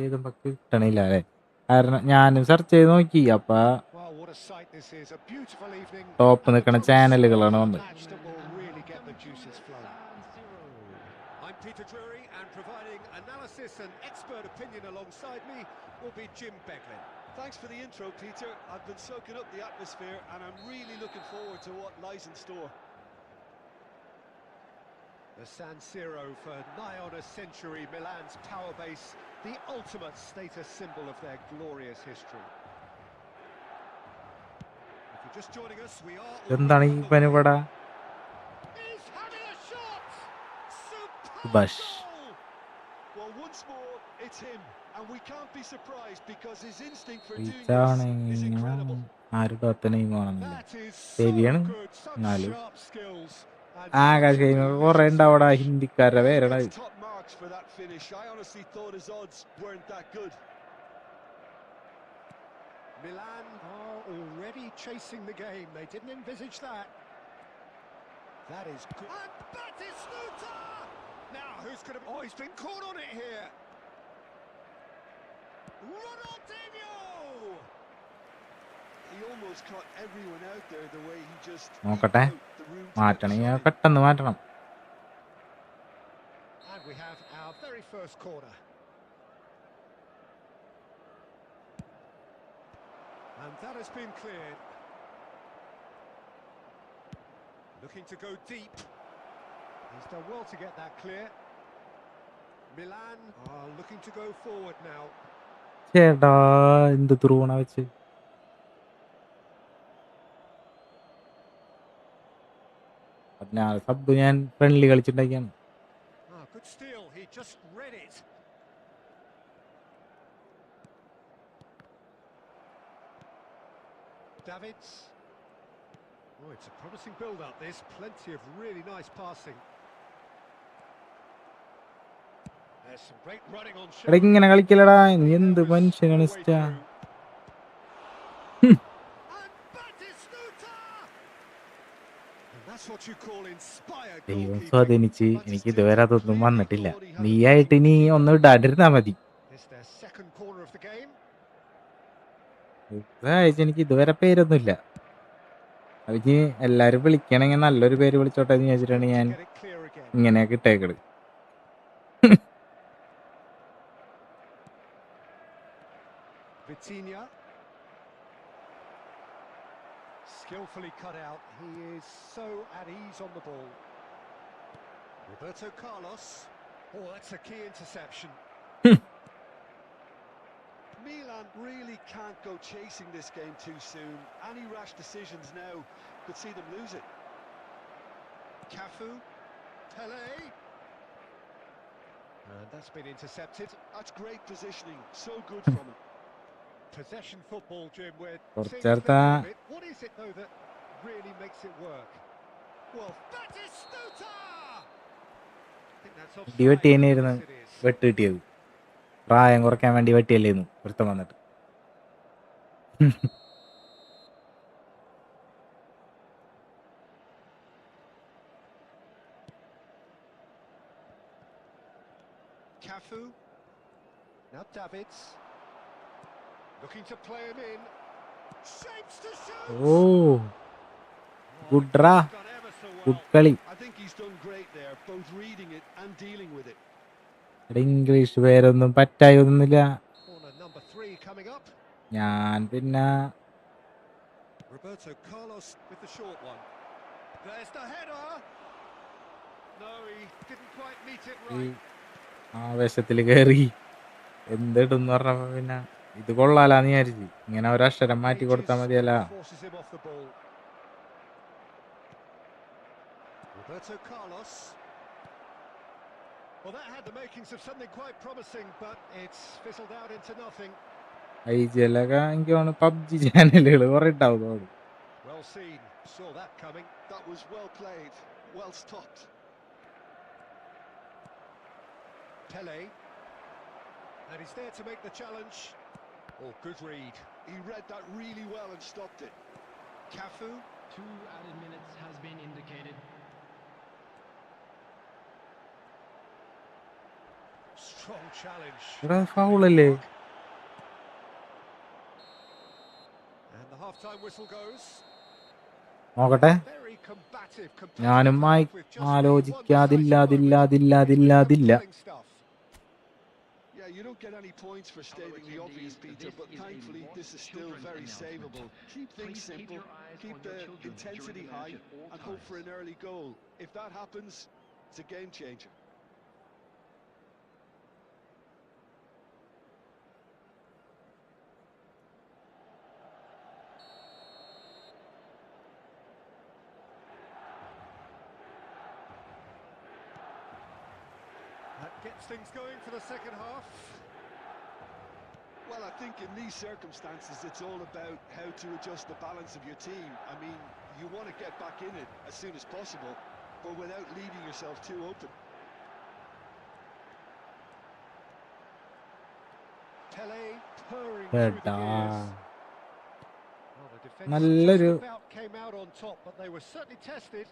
ചെയ്തുമ്പോ കിട്ടണില്ല അല്ലേ. കാരണം ഞാനും സെർച്ച് ചെയ്ത് നോക്കി, അപ്പൊ Well, what a sight this is. A beautiful evening. Top And the നിൽക്കണ good ചാനലുകളാണ് start of വന്നത്. the match that will really get the juices flowing. I'm Peter Drury, and providing analysis and expert opinion alongside me will be Jim Beglin. Thanks for the intro, Peter. I've been soaking up the atmosphere and I'm really looking forward to what lies in store. The San Siro for nigh on a century, Milan's power base, the ultimate status symbol of their glorious history. If you're just joining us, we are എന്താണ് ഈ പനിപടാ? He's having a shot! Superb Subhash goal! Well, once more, it's him. And we can't be surprised because his instinct for doing റീച്ചാണ് this is incredible. ആരുടെ നെയ്മാണെന്നില്ല. That is so ശരിയാണ്. good, such എന്നാലും sharp skills. And ആകാശ such a കുറെ delicious ഉണ്ടാവടാ finish. ഹിന്ദിക്കാരുടെ He പേരടാ. gets top marks for that finish. I honestly thought his odds weren't that good. Milan are already chasing the game. They didn't envisage that. That is good. And Batistuta! Now, who's going to... Oh, he's been caught on it here. Ronaldinho! He almost caught everyone out there the way he just നോക്കട്ടെ, eked out the room to get the മാറ്റണമെങ്കിൽ shot in. പെട്ടെന്ന് മാറ്റണം. And we have our very first corner. And that has been cleared. Looking to go deep. He's done well to get that clear. Milan are looking to go forward now. ചേട്ടാ എന്ത് ത്രൂണ വെച്ച്. Sub ഞാൻ friendly കളിച്ചിട്ടുണ്ടാക്കിയാണ്. Ah, good steal. He just read it. Davids. Oh, it's a promising build-up, this. Plenty of really nice passing. There's some great running on show. എടാ ഇങ്ങനെ കളിക്കലടാ, നീ എന്ത് മനുഷ്യനാണ് And ഇഷ്ടാ. Batistuta! And that's what you call inspired ദൈവം goalkeeping. സ്വാധീനിച്ച് But എനിക്ക് still, ഇതുവരെ അതൊന്നും really വന്നിട്ടില്ല. thought he had നീ the ആയിട്ട് ഇനി ഒന്ന് ഇടാണ്ടിരുന്നാ മതി. It's their second corner of the game. എനിക്ക് ഇതുവരെ പേരൊന്നുമില്ല. അവര് എല്ലാരും വിളിക്കണെങ്കിൽ നല്ലൊരു പേര് വിളിച്ചോട്ടെ എന്ന് വിചാരിച്ചിട്ടാണ് Able to ഞാൻ get it clear again. ഇങ്ങനെയൊക്കെ ഇട്ടേക്കട്. Vitinha. Skillfully cut out. He is so at ease on the ball. Roberto Carlos. Oh, that's a key interception. Milan really can't go chasing this game too soon. Any rash decisions now could see them lose it. Cafu. Pele. And that's been intercepted. That's great positioning. So good from him. Possession football, Jim. We're seeing a കുറച്ചേർത്താ bit of it. What is it, though, that really makes it work. Well, that is Stuta! I think that's ഇടി offside. വെട്ടി തന്നെയായിരുന്നു Yes, it is. വെട്ട് കിട്ടിയത്. പ്രായം കുറയ്ക്കാൻ വേണ്ടി വെട്ടിയല്ലേന്നു ഒരുത്തം വന്നിട്ട്. Cafu. Now Davids. Looking to play him in. Shapes to shoot! ഓ ഗുഡ്രാ, Done ever so well. Good കളി. I think he's done great there, both reading it and dealing with it. ഇവിടെ ഇംഗ്ലീഷ് പേരൊന്നും പറ്റായൊന്നുമില്ല. Corner number 3 coming up. ഞാൻ പിന്നെ Roberto Carlos with the short one. There's the header. No, he didn't quite meet it ഈ right. ആവേശത്തിൽ കയറി എന്തിടുന്ന് പറഞ്ഞപ്പോ പിന്നെ ഇത് കൊള്ളാലാന്ന് വിചാരിച്ചു. ഇങ്ങനെ ഒരക്ഷരം മാറ്റി കൊടുത്താൽ മതിയല്ല. Forces him off the ball. Roberto Carlos. Well, that had the makings of something quite promising, but it's fizzled out into nothing. IGL ഒക്കെ എനിക്ക് തോന്നുന്നു പബ്ജി ചാനലുകൾ കുറെ ഉണ്ടാവും. Well seen. Saw that coming. That was well played, well stopped. Pele. And he's there to make the challenge. Oh, good read. He read that really well and stopped it. Cafu. 2 added minutes has been indicated. Strong challenge. ഇവിടെ ഫൗളല്ലേ? And the half-time whistle goes. നോക്കട്ടെ. Very combative. ഞാനും ആലോചിക്കാതില്ല. Yeah, you don't get any points for stating the obvious, Peter, but thankfully this is still very savable. Keep things simple, keep the intensity high, and hope for an early goal. If that happens, it's a game changer. That gets things going for the second half. Well, I think in these circumstances, it's all about how to adjust the balance of your team. I mean, you want to get back in it as soon as possible, but without leaving yourself too open. Pele purring through the gears. Well, the defence നല്ലൊരു just about came out on top, but they were certainly tested.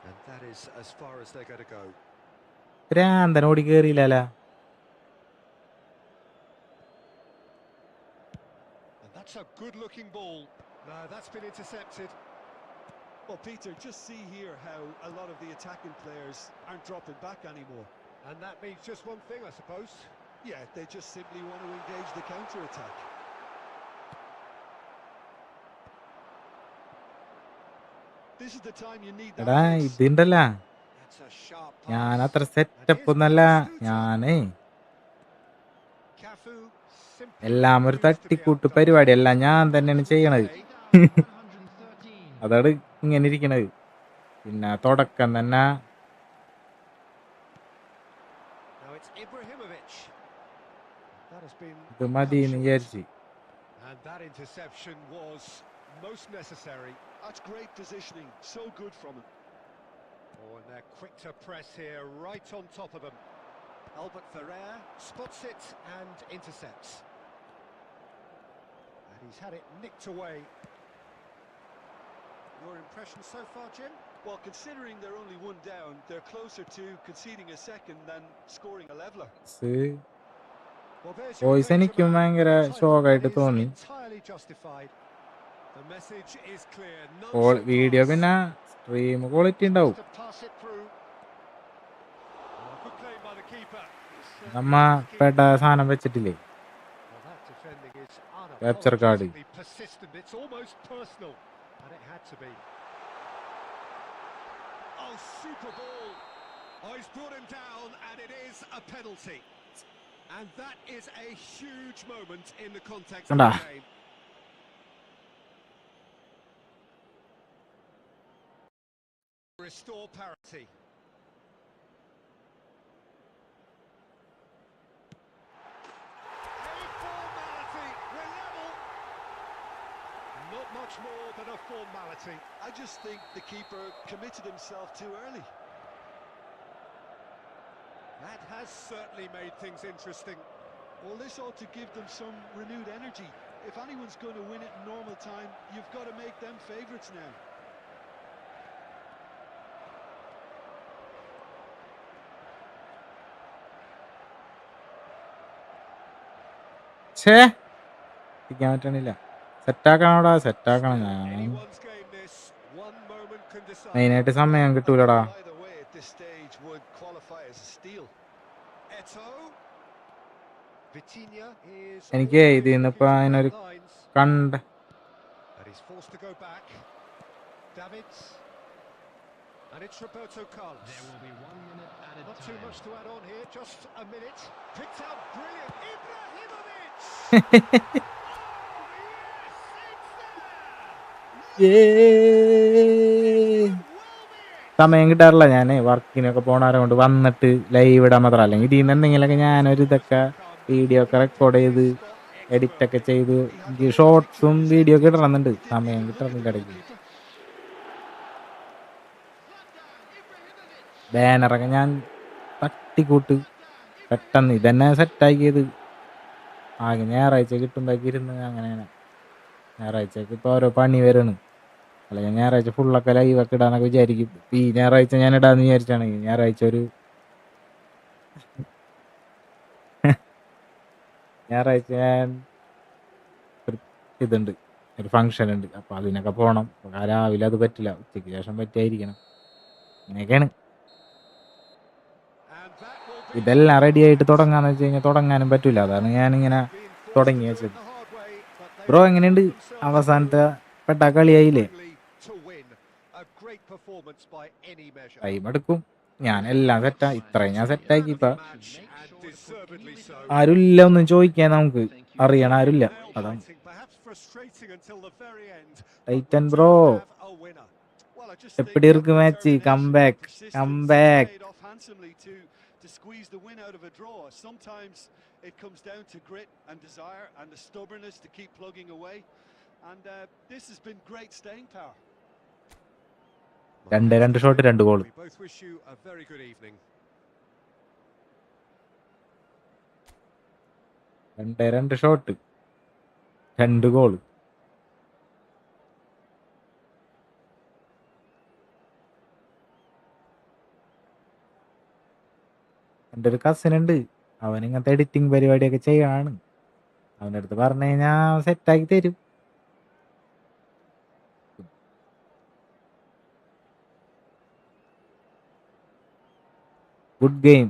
And that is as far as they're going to go. ഭ്രാന്തൻ ഓടി കേറിയില്ല. And that's a good-looking ball. No, that's been intercepted. Well, Peter, just see here how a lot of the attacking players aren't dropping back anymore. And that means just one thing, I suppose. Yeah, they just simply want to engage the counter-attack. This is the time you need എടാ that pace. ഇതുണ്ടല്ല, That's a sharp ഞാൻ pass. അത്ര setup ഒന്നല്ല. ഞാനേ Cafu simply എല്ലാം ഒരു refused to be തട്ടിക്കൂട്ട് outdone. പരിപാടിയല്ല, ഞാൻ തന്നെയാണ് ചെയ്യണത്. 113. അതാണ് ഇങ്ങനെ ഇരിക്കണത്. പിന്നെ തുടക്കം തന്നെ Now it's Ibrahimovic. That has been ഇത് മതി എന്ന് cut short. വിചാരിച്ച്. And that interception was most necessary. That's great positioning, so good from him. Oh, and they're quick to press here, right on top of them. Albert Ferrer spots it and intercepts. And he's had it nicked away. Your impression so far, Jim? Well, considering they're only one down, they're closer to conceding a second than scoring a leveler. Well, there's your voice എനിക്കും Benjamin. ഭയങ്കര The title ഷോക്കായിട്ട് is തോന്നി. entirely justified. The message is clear. No video surprise. പിന്നെ stream quality ഉണ്ടാവും. To pass it through. Good claim by the keeper. നമ്മ പെട്ട സാധനം വെച്ചിട്ടില്ലേ, Well, that defending is Capture card. unapologetically persistent. It's almost personal, and it had to be. Oh, super ball! Oh, he's brought him down, and it is a penalty. And that is a huge moment in the context of Kanda. the game. Restore parity. A formality. We're level. Not much more than a formality. I just think the keeper committed himself too early. That has certainly made things interesting. Well, this ought to give them some renewed energy. If anyone's going to win it in normal time, you've got to make them favourites now. ഛേ ഇരിക്കാൻ പറ്റണില്ല. സെറ്റാക്കണോടാ, സെറ്റാക്കണം. ഞാൻ Anyone's game this. One moment can decide. മെയിനായിട്ട് സമയം കിട്ടൂലടാ. Either way, at this stage, would qualify as a steal. Eto. Vitinha is എനിക്ക് always ഇതിൽ നിന്ന് looking ഇപ്പൊ to അതിനൊരു break lines. കണ്ട And he's forced to go back. Davids. And it's Roberto Carlos. There will be 1 minute added Not time. too much to add on here, just a minute. Picked out brilliant. Ibrahimovic! സമയം കിട്ടാറില്ല. ഞാൻ വർക്കിനൊക്കെ പോണവരെ കൊണ്ട് വന്നിട്ട് live ഇടാൻ മാത്രം. അല്ലെങ്കിൽ ഇതിൽ നിന്ന് എന്തെങ്കിലുമൊക്കെ ഞാനൊരു ഇതൊക്കെ വീഡിയോ ഒക്കെ റെക്കോർഡ് ചെയ്ത് എഡിറ്റൊക്കെ ചെയ്ത് ഷോർട്സും വീഡിയോ ഒക്കെ ഇടണമെന്നുണ്ട്. സമയം കിട്ടാറില്ല ഇടയ്ക്ക്. ബാനറൊക്കെ ഞാൻ തട്ടിക്കൂട്ട് പെട്ടെന്ന് ഇതന്നെ സെറ്റാക്കിയത് ആകെ ഞായറാഴ്ച കിട്ടുമ്പോഴേക്ക് ഇരുന്ന് അങ്ങനെയാണ്. ഞായറാഴ്ചക്ക് ഇപ്പോൾ ഓരോ പണി വരണം. അല്ലെങ്കിൽ ഞായറാഴ്ച ഫുള്ളൊക്കെ ലൈവൊക്കെ ഇടാന്നൊക്കെ വിചാരിക്കും. ഈ ഞായറാഴ്ച ഞാൻ ഇടാന്ന് വിചാരിച്ചാണ്. ഈ ഞായറാഴ്ച ഒരു ഞായറാഴ്ച ഞാൻ ഒരു ഇതുണ്ട്, ഒരു ഫങ്ഷൻ ഉണ്ട്. അപ്പോൾ അതിനൊക്കെ പോകണം. രാവിലെ അത് പറ്റില്ല, ഉച്ചയ്ക്ക് ശേഷം പറ്റിയായിരിക്കണം. അങ്ങനെയൊക്കെയാണ്. And that will be ഇതെല്ലാം റെഡി ആയിട്ട് തുടങ്ങാന്ന് വെച്ച് കഴിഞ്ഞാൽ തുടങ്ങാനും പറ്റില്ല. അതാണ് ഞാനിങ്ങനെ being forced തുടങ്ങി to do it വെച്ചത്. the hard way, but they bro will എങ്ങനെയുണ്ട് pull themselves അവസാനത്തെ through പെട്ട കളിയായില്ലേ? only to win. A great performance by any measure. Time എടുക്കും. ഞാൻ എല്ലാം സെറ്റാ, ഇത്രയും ഞാൻ സെറ്റാക്കി. ഇപ്പം Match and deservedly so. ആരുമില്ല ഒന്നും ചോദിക്കാൻ, നമുക്ക് അറിയണ ആരുമില്ല. അതാണ് Nail-biting, perhaps frustrating until the very end. But we ടൈറ്റൻ do bro. have a winner. Well, I just think എപ്പിടി that ഇருக்கு match? Come determination back, and come persistence back. paid off handsomely to squeeze the win out of a draw. Sometimes it comes down to grit and desire and the stubbornness to keep plugging away. And this has been great staying power. രണ്ട് shot 2 goal. We both wish you a very good evening. 2 shot 2 goal. എൻ്റെ ഒരു cousin ഉണ്ട്, അവൻ ഇങ്ങനത്തെ editing പരിപാടിയൊക്കെ ചെയ്യാണ്. അവൻ്റെ അടുത്ത് പറഞ്ഞു കഴിഞ്ഞാൽ സെറ്റാക്കി തരും. Good game.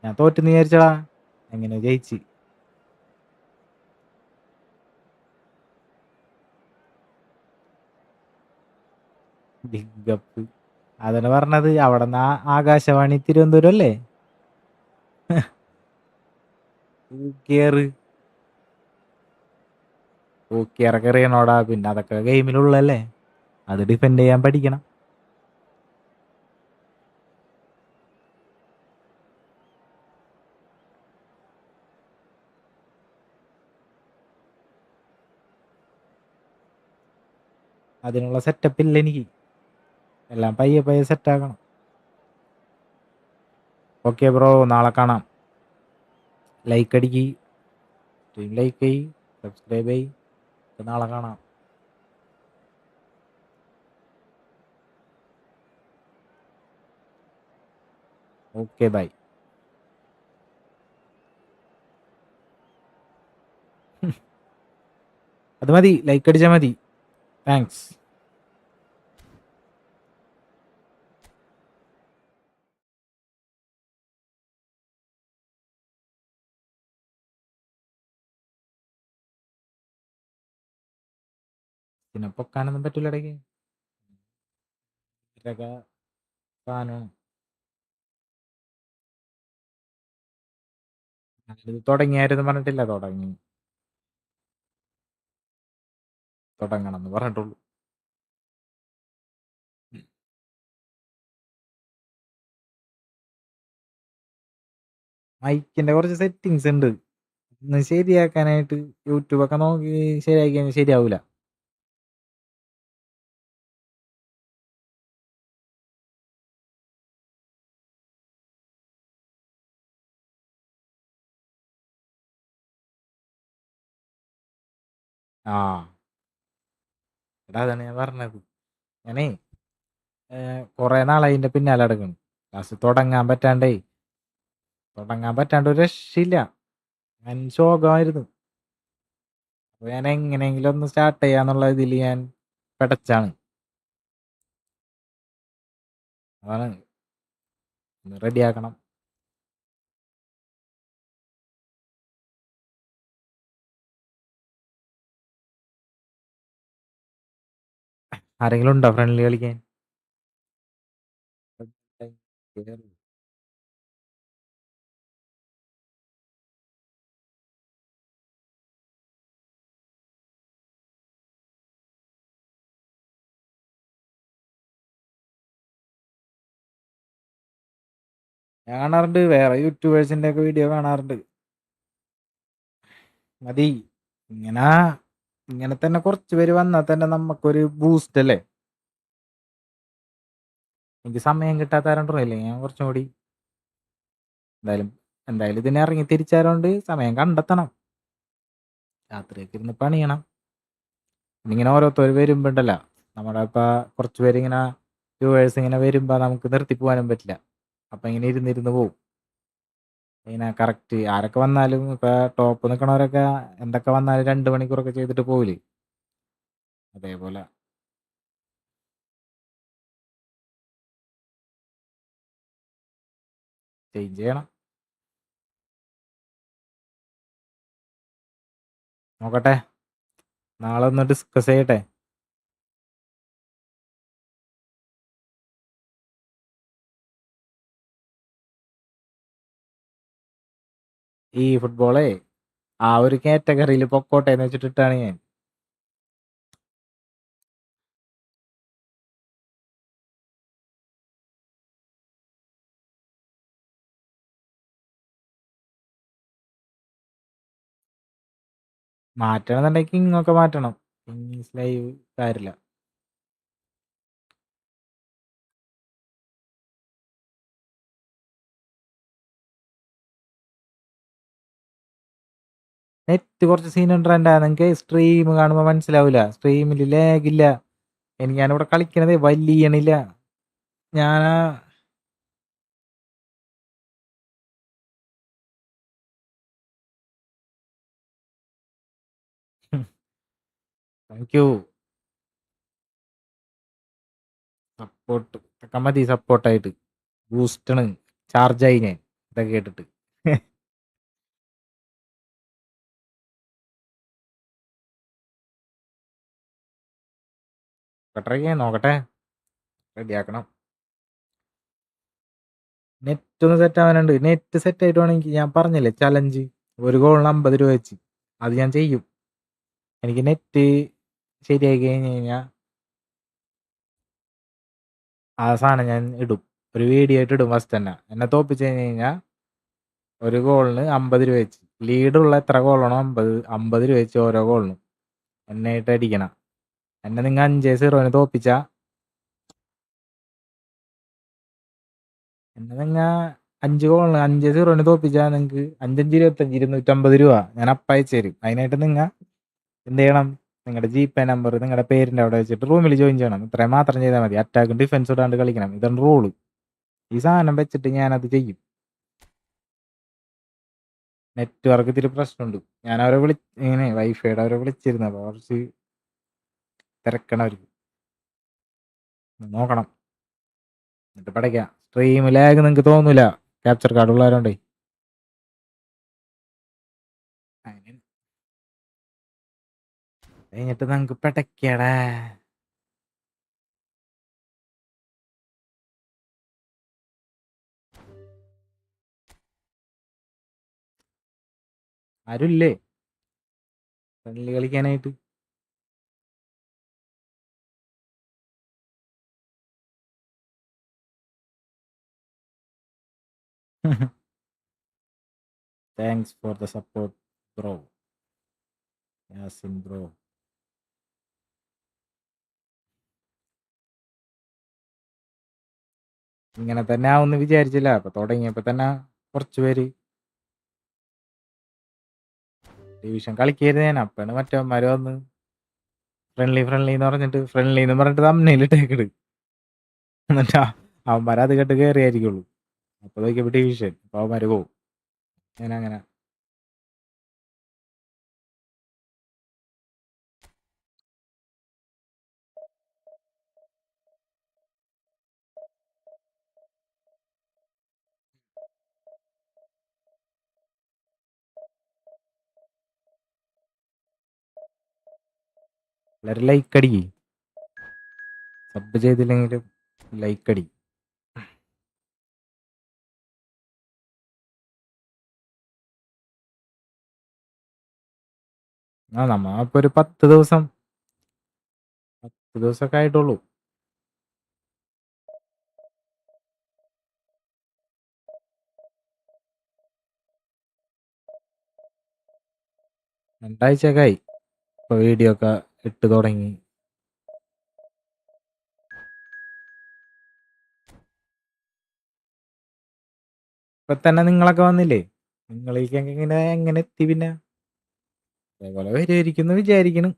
ഞാൻ തോറ്റെന്ന് വിചാരിച്ചടാ, എങ്ങനെ ജയിച്ച്. Big up. അതാണ് പറഞ്ഞത്. അവിടെ നിന്ന് ആകാശവാണി തിരുവനന്തപുരം അല്ലേ? ഊക്കിയറൊക്കെ എറിയണോടാ. പിന്നെ അതൊക്കെ ഗെയിമിലുള്ളല്ലേ, അത് ഡിഫെൻഡ് ചെയ്യാൻ പഠിക്കണം. അതിനുള്ള സെറ്റപ്പ് ഇല്ല എനിക്ക്. എല്ലാം പയ്യെ പയ്യെ സെറ്റാക്കണം. ഓക്കെ ബ്രോ, നാളെ കാണാം. ലൈക്ക് അടിക്ക്, സ്ട്രീം ലൈക്ക് ചെയ്യ്, സബ്സ്ക്രൈബ് ചെയ്യ്. നാളെ കാണാം. Okay bye. അത് മതി, ലൈക്ക് അടിച്ചാൽ മതി. താങ്ക്സ്. പിന്നെ പൊക്കാനൊന്നും പറ്റൂല ഇടയ്ക്ക്. ഇതൊക്കെ സാധനമാണ്. ഇത് തുടങ്ങിയായിരുന്നു പറഞ്ഞിട്ടില്ല. തുടങ്ങണം എന്ന് പറഞ്ഞിട്ടുള്ളൂ. മൈക്കിന്റെ കുറച്ച് സെറ്റിങ്സ് ഉണ്ട്, ഒന്ന് ശരിയാക്കാനായിട്ട് യൂട്യൂബൊക്കെ നോക്കി ശരിയാക്കി കഴിഞ്ഞാൽ ശരിയാവൂല. ആ. എടാ അതാണ് ഞാൻ പറഞ്ഞത്. ഞാനേ കൊറേ നാളായി ഇതിന്റെ പിന്നാലെ നടക്കണ്. ലാസ്റ്റ് തുടങ്ങാൻ പറ്റാണ്ട് ഒരു രക്ഷയില്ല. ഞാൻ ശോകമായിരുന്നു. അപ്പൊ ഞാൻ എങ്ങനെയെങ്കിലും ഒന്ന് സ്റ്റാർട്ട് ചെയ്യാന്നുള്ള ഇതിൽ ഞാൻ പെടച്ചാണ്. അതാണ് ഒന്ന് റെഡിയാക്കണം. ആരെങ്കിലും ഉണ്ടോ ഫ്രണ്ട്ലി കളിക്കാൻ? ഞാൻ കാണാറുണ്ട്, വേറെ യൂട്യൂബേഴ്സിന്റെ ഒക്കെ വീഡിയോ കാണാറുണ്ട്. മതി. ഇങ്ങനെ ഇങ്ങനെ തന്നെ കുറച്ച് പേര് വന്നാൽ തന്നെ നമുക്കൊരു ബൂസ്റ്റ് അല്ലേ. എനിക്ക് സമയം കിട്ടാത്ത ആരണ്ടല്ലേ, ഞാൻ കുറച്ചും കൂടി എന്തായാലും എന്തായാലും ഇതിനെ ഇറങ്ങി തിരിച്ചാരോണ്ട് സമയം കണ്ടെത്തണം. രാത്രിയൊക്കെ ഇരുന്ന് പണിയണം. ഇങ്ങനെ ഓരോരുത്തർ വരുമ്പോണ്ടല്ല, നമ്മുടെ ഇപ്പൊ കുറച്ച് പേര് ഇങ്ങനെ വ്യൂവേഴ്സ് ഇങ്ങനെ വരുമ്പോ നമുക്ക് നിർത്തി പോകാനും പറ്റില്ല. അപ്പൊ ഇങ്ങനെ ഇരുന്നിരുന്ന് പോവും. ഇങ്ങനെ കറക്റ്റ് ആരൊക്കെ വന്നാലും ഇപ്പൊ ടോപ്പ് നിൽക്കണവരൊക്കെ എന്തൊക്കെ വന്നാലും 2 മണിക്കൂറൊക്കെ ചെയ്തിട്ട് പോവില്ലേ, അതേപോലെ ചേഞ്ച് ചെയ്യണം. നോക്കട്ടെ, നാളെ ഒന്ന് ഡിസ്കസ് ചെയ്യട്ടെ. ഈ ഫുട്ബോളേ ആ ഒരു കാറ്റഗറിയിൽ പൊക്കോട്ടെ എന്ന് വെച്ചിട്ടിട്ടാണ് ഞാൻ. മാറ്റണമെന്നുണ്ടെങ്കിൽ കിങ്ങൊക്കെ മാറ്റണം. കിങ്സ് ലൈവ് കാര്യമില്ല. നെറ്റ് കുറച്ച് സീനുണ്ടാ, നിങ്ങൾക്ക് സ്ട്രീം കാണുമ്പോൾ മനസ്സിലാവില്ല. സ്ട്രീമിൽ ലാഗില്ല. ഞാനിവിടെ കളിക്കണതേ വലിയണില്ല. ഞാൻ താങ്ക് യു. സപ്പോർട്ട് ഒക്കെ മതി. സപ്പോർട്ടായിട്ട് ബൂസ്റ്റണ് ചാർജായി ഞാൻ ഇതൊക്കെ കേട്ടിട്ട്. ട്രൈ ചെയ്യാൻ നോക്കട്ടെ, റെഡിയാക്കണം. നെറ്റ് ഒന്ന് സെറ്റ് ആവാനുണ്ട്. നെറ്റ് സെറ്റ് ആയിട്ട് വേണമെങ്കിൽ ഞാൻ പറഞ്ഞില്ലേ ചലഞ്ച്, ഒരു ഗോളിന് 50 രൂപ വെച്ച്, അത് ഞാൻ ചെയ്യും. എനിക്ക് നെറ്റ് ശരിയായി കഴിഞ്ഞ് കഴിഞ്ഞാൽ ആ സാധനം ഞാൻ ഇടും, ഒരു വീഡിയോ ആയിട്ട് ഇടും. ഫസ്റ്റ് തന്നെ എന്നെ തോപ്പിച്ച് കഴിഞ്ഞ് കഴിഞ്ഞാൽ ഒരു ഗോളിന് 50 രൂപ വെച്ച്, ലീഡുള്ള എത്ര ഗോളാണോ 50 രൂപ വെച്ച് ഓരോ ഗോളിനും എന്നെ അടിക്കണം. എന്നെ നിങ്ങൾ 5-0 തോപ്പിച്ചാ എന്നെ നിങ്ങൾ 5 ഗോളിന് 5-0 തോപ്പിച്ചാൽ നിങ്ങൾക്ക് 5×5 = 250 രൂപ ഞാൻ അയച്ചു തരും. അതിനായിട്ട് നിങ്ങൾ എന്ത് ചെയ്യണം, നിങ്ങളുടെ ജിപേ നമ്പർ നിങ്ങളുടെ പേരിൻ്റെ അവിടെ വെച്ചിട്ട് റൂമിൽ ജോയിൻ ചെയ്യണം. ഇത്രയും മാത്രം ചെയ്താൽ മതി. അറ്റാക്കും ഡിഫൻസ് ഇടാണ്ട് കളിക്കണം. ഇതാണ് റൂള്. ഈ സാധനം വെച്ചിട്ട് ഞാനത് ചെയ്യും. നെറ്റ്വർക്ക് ഇത്തിരി പ്രശ്നമുണ്ട്. ഞാൻ അവരെ ഇങ്ങനെ വൈഫൈയുടെ അവരെ വിളിച്ചിരുന്നു. അപ്പോൾ കുറച്ച് തിരക്കണവർക്ക് നോക്കണം, എന്നിട്ട് പഠിക്കാം. സ്ട്രീം ലാഗ് നിങ്ങൾക്ക് തോന്നൂല, ക്യാപ്ചർ കാർഡ് ഉള്ളവരുണ്ടേ. കഴിഞ്ഞിട്ട് നമുക്ക് പെടക്കടാ. ആരുമില്ലേ ഫ്രണ്ട്ലി കളിക്കാനായിട്ട്? Thanks for the support. Bro Yasin bro. ഇങ്ങനെ തന്നെ ആവുമെന്ന് വിചാരിച്ചില്ല. അപ്പൊ തുടങ്ങിയപ്പോ തന്നെ കുറച്ച് പേര് ഡിവിഷൻ കളിക്കായിരുന്നു. ഞാൻ അപ്പാണ് മറ്റവന്മാര് വന്ന് ഫ്രണ്ട്ലി എന്ന് പറഞ്ഞിട്ട് തമ്മിലിട്ടേക്കിട്. എന്നിട്ട് അവന്മാര് അത് കേട്ട് കയറിയായിരിക്കുള്ളൂ. അപ്പൊ നോക്കിയപ്പോ ഡിവിഷൻ. അപ്പൊ അവന്മാര് പോവും. അങ്ങനെ എല്ലാരും ലൈക്ക് അടിക്ക്. സബ് ചെയ്തില്ലെങ്കിലും ലൈക്ക് അടി. നമ്മ ഇപ്പൊ ഒരു 10 ദിവസമൊക്കെ ആയിട്ടുള്ളൂ. രണ്ടാഴ്ചയൊക്കെ ആയി ഇപ്പൊ വീഡിയോ ഒക്കെ ഇട്ട് തുടങ്ങി. ഇപ്പൊ തന്നെ നിങ്ങളൊക്കെ വന്നില്ലേ? നിങ്ങളിലേക്ക് എങ്ങനെ എത്തി? പിന്നെ അതേപോലെ വരുമായിരിക്കുന്നു വിചാരിക്കുന്നു.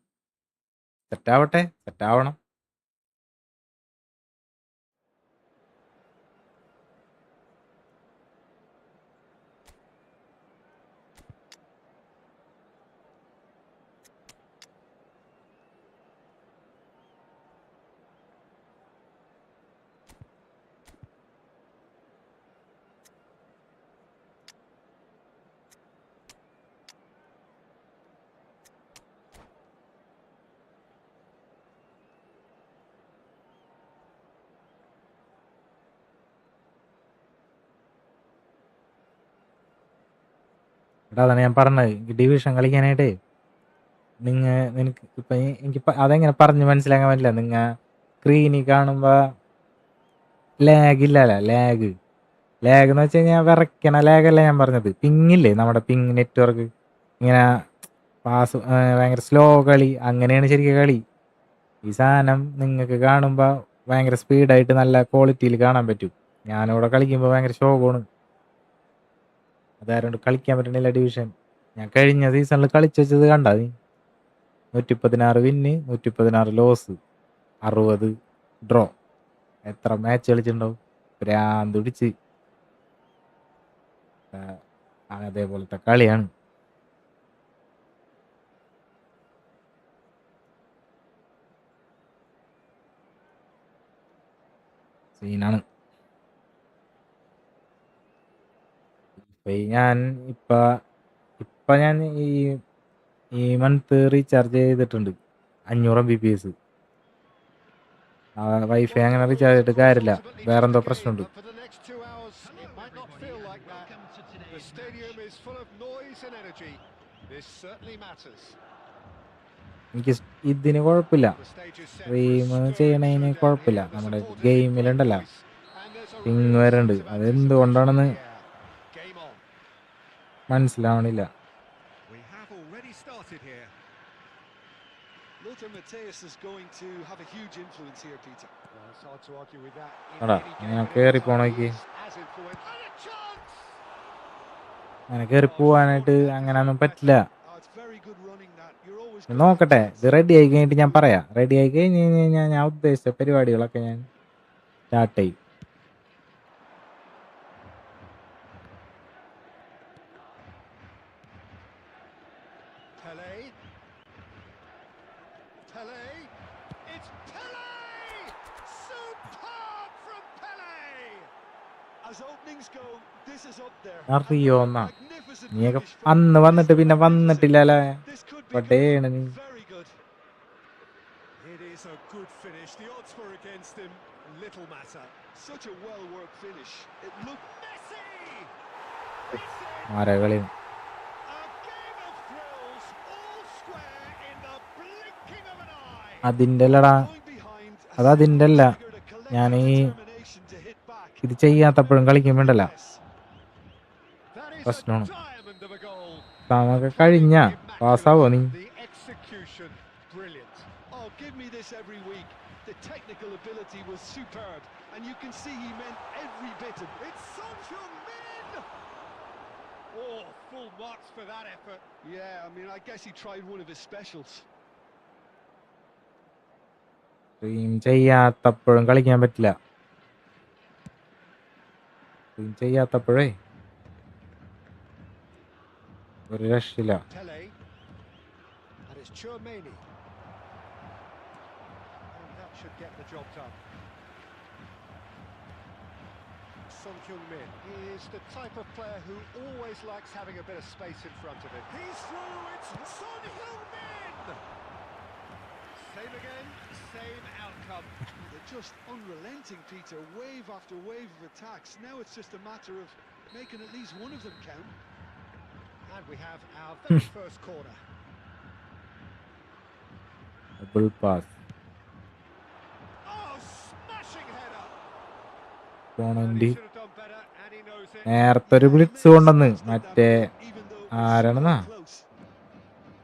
സെറ്റാവണം. അതാണ് ഞാൻ പറഞ്ഞത്. ഡിവിഷൻ കളിക്കാനായിട്ടേ നിനക്ക് ഇപ്പൊ എനിക്ക് അതെങ്ങനെ പറഞ്ഞ് മനസ്സിലാക്കാൻ പറ്റില്ല. സ്ക്രീനിൽ കാണുമ്പോ ലാഗ് ഇല്ലല്ലോ. ലാഗ് എന്ന് വെച്ച് കഴിഞ്ഞാൽ വിറയ്ക്കണ ലാഗല്ല ഞാൻ പറഞ്ഞത്. പിങ്ങില്ലേ, നമ്മുടെ പിങ് നെറ്റ്വർക്ക്. ഇങ്ങനെ ഭയങ്കര സ്ലോ കളി. അങ്ങനെയാണ് ശരിക്കും കളി. ഈ സാധനം നിങ്ങൾക്ക് കാണുമ്പോൾ ഭയങ്കര സ്പീഡായിട്ട് നല്ല ക്വാളിറ്റിയിൽ കാണാൻ പറ്റും. ഞാനിവിടെ കളിക്കുമ്പോൾ ഭയങ്കര ശോകമാണ്. അതാരോണ്ട് കളിക്കാൻ പറ്റണില്ല ഡിവിഷൻ. ഞാൻ കഴിഞ്ഞ സീസണിൽ കളിച്ചു വെച്ചത് കണ്ടാ നീ? 116 വിന്ന്, 116 ലോസ്, 60 ഡ്രോ. എത്ര മാച്ച് കളിച്ചിട്ടുണ്ടാവും? ഭ്രാന്ത് പിടിച്ച്. അതേപോലത്തെ കളിയാണ്. സീനാണ്. ഇപ്പൊ ഞാൻ ഈ മന്ത് റീചാർജ് ചെയ്തിട്ടുണ്ട് 500 Mbps. വൈഫൈ അങ്ങനെ റീചാർജ് ചെയ്തിട്ട് കാര്യമില്ല. വേറെന്തോ പ്രശ്നമുണ്ട്. But for the next 2 hours, it might not feel like that. The stadium is full of noise and energy. This certainly matters. എനിക്ക് ഇതിന് കുഴപ്പമില്ല. The stage is set for a stream stirring ചെയ്യണതിന് showdown കുഴപ്പമില്ല. here. The നമ്മുടെ supporters in full ഗെയിമിലുണ്ടല്ലോ voice, and there's a ping real വരുന്നുണ്ട്. sense of അതെന്തുകൊണ്ടാണെന്ന് anticipation in the air. Game on. മനസ്സിലാവണില്ല. We have already started here. Lothar Matthäus is going to have a huge influence here, Peter. Well, it's hard to argue with that. എടാ ഞാൻ കയറി പോണോക്ക്. As influential. And a chance! അങ്ങനെ കയറി പോവാനായിട്ട് അങ്ങനെയൊന്നും പറ്റില്ല. Oh, it's very good running that. You're always നോക്കട്ടെ, ഇത് റെഡി ആയി കഴിഞ്ഞിട്ട് ഞാൻ പറയാം. റെഡി ആയി കഴിഞ്ഞ് കഴിഞ്ഞാൽ ഞാൻ ഉദ്ദേശിച്ച പരിപാടികളൊക്കെ ഞാൻ സ്റ്റാർട്ട് ചെയ്യും. Pele. It's Pele! Superb from Pele! As openings go, this is up there. അറിയോ എന്നാ Magnificent നീയൊക്കെ finish from അന്ന് വന്നിട്ട് പിന്നെ This വന്നിട്ടില്ലല്ലേ? This could be പട്ടേണ് നീ. very good. It is a good finish. The odds were against him. Little matter. Such a well-worked finish. It looked Messi! ആരകളി A game of thrills, all square in the blinking of an eye. അതിൻ്റെ അല്ലടാ. going behind. അത് അതിൻ്റെ അല്ല. ഞാൻ ഈ Determination to hit back. ഇത് ചെയ്യാത്തപ്പോഴും കളിക്കുമ്പോണ്ടല്ല That is a പ്രശ്നമാണ്. diamond of a goal. സമൊക്കെ കഴിഞ്ഞ പാസ്സാവോ നീ? The execution, brilliant. Oh, give me this every week. The technical ability was superb, and you can see he meant every bit of it. It's Son Heung-min! Oh, full marks for that effort. Yeah, I mean, I guess he tried one of his specials. Stream ചെയ്യാത്തപ്പോഴും കളിക്കാൻ പറ്റില്ല. Stream ചെയ്യാത്തപ്പോഴേ ഒരു രക്ഷയില്ല. Pele. And it's Chouameni. And that should get the job done. Son Heung-min is the type of player who always likes having a bit of space in front of him. He's through, it's Son Heung-min! Same again, same outcome. They're just unrelenting, Peter. Wave after wave of attacks. Now it's just a matter of making at least one of them count. And we have our very first corner. Double pass. Oh, smashing header! And he പോണന്റ് should have done better, and he knows it. നേരത്തെ ഒരു blitz കൊണ്ടുവന്ന് മറ്റേ Even though ആരാണെന്നാ it's so close.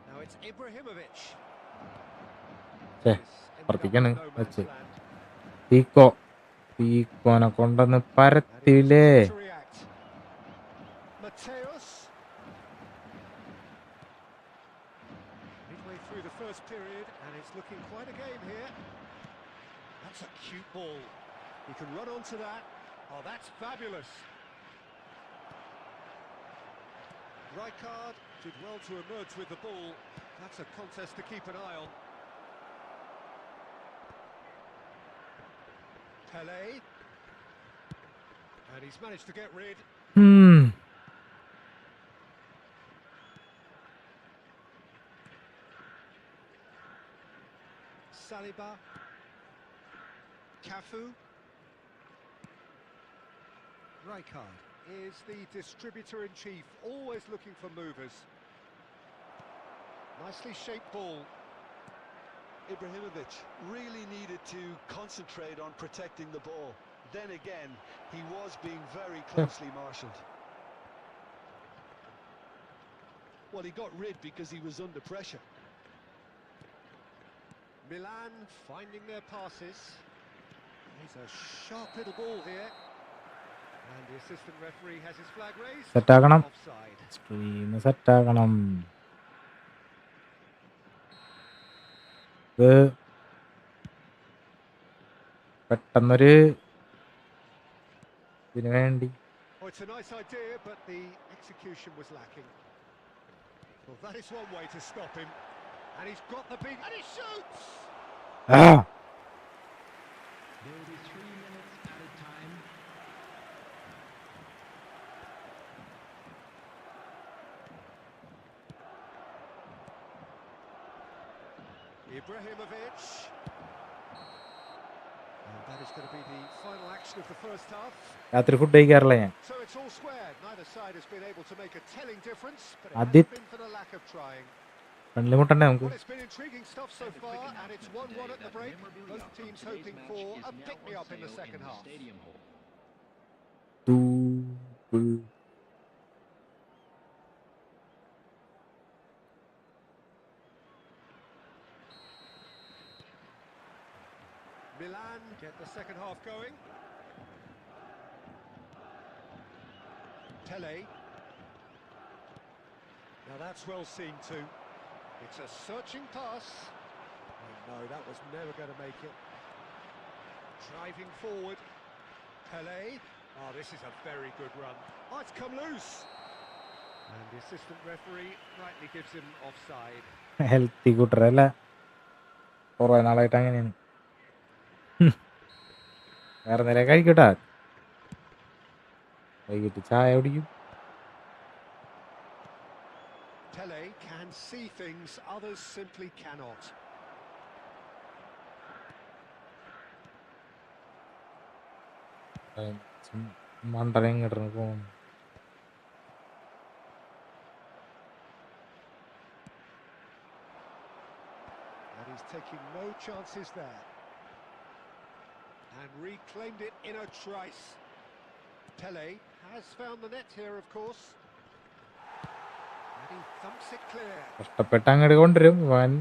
Now it's Ibrahimovic. ഛേ, This ended up പ്രവർത്തിക്കാണ് in no man's വെച്ച്. land. തീക്കോനെ കൊണ്ടുവന്ന് പരത്തില്ലേ. And he was quick to react. Mateus. Midway through the first period, and it's looking quite a game here. That's a cute ball. He can run onto that. Oh, that's fabulous. Rijkaard did well to emerge with the ball. That's a contest to keep an eye on. Pele. And he's managed to get rid. Saliba. Cafu. Rijkaard is the distributor-in-chief, always looking for movers. Nicely shaped ball. Ibrahimovic really needed to concentrate on protecting the ball. Then again, he was being very closely marshalled. Well, he got rid because he was under pressure. Milan finding their passes. There's a sharp little ball here. And the assistant referee has his flag raised. സെറ്റാക്കണം. Offside. Stream സെറ്റാക്കണം. ഇത് പെട്ടെന്നൊരു ഇതിനു വേണ്ടി Oh, it's a nice idea, but the execution was lacking. Well, that is one way to stop him. And he's got the beat, and he shoots! There will be 3 minutes added time. Ibrahimovic. And that is going to be the final action of the first half. രാത്രി food കഴിക്കാറില്ല ഞാൻ. So it's all square. Neither side has been able to make a telling difference, but it Adit. hasn't been for the lack of trying. Friendly മുട്ടണ്ടേ നമുക്ക്? Well, it's been intriguing stuff so far, and it's 1-1 at the break. Both teams hoping for a pick-me-up in the second half. തൂപ്പ്. Milan get the second half going. Pele. Now that's well seen too. It's a searching pass. Oh no, that was never going to make it. Driving forward. Pele. Oh, this is a very good run. Oh, it's come loose. And the assistant referee rightly gives him offside. Healthy കൂട്ടറല്ല, കുറേ നാളായിട്ട് അങ്ങനെയാണ്. വേറെ നേരം കഴിക്കട്ടാ, വൈകിട്ട് ചായ കുടിക്കും. Pele can see things others simply cannot. മണ്ടനം കിടന്ന് പോകുന്നു. And he's taking no chances there. And reclaimed it in a trice. Pele has found the net here, of course. And He thumps it clear. കഷ്ടപ്പെട്ട് അങ്ങോട്ട് കൊണ്ടുവരും വൻ.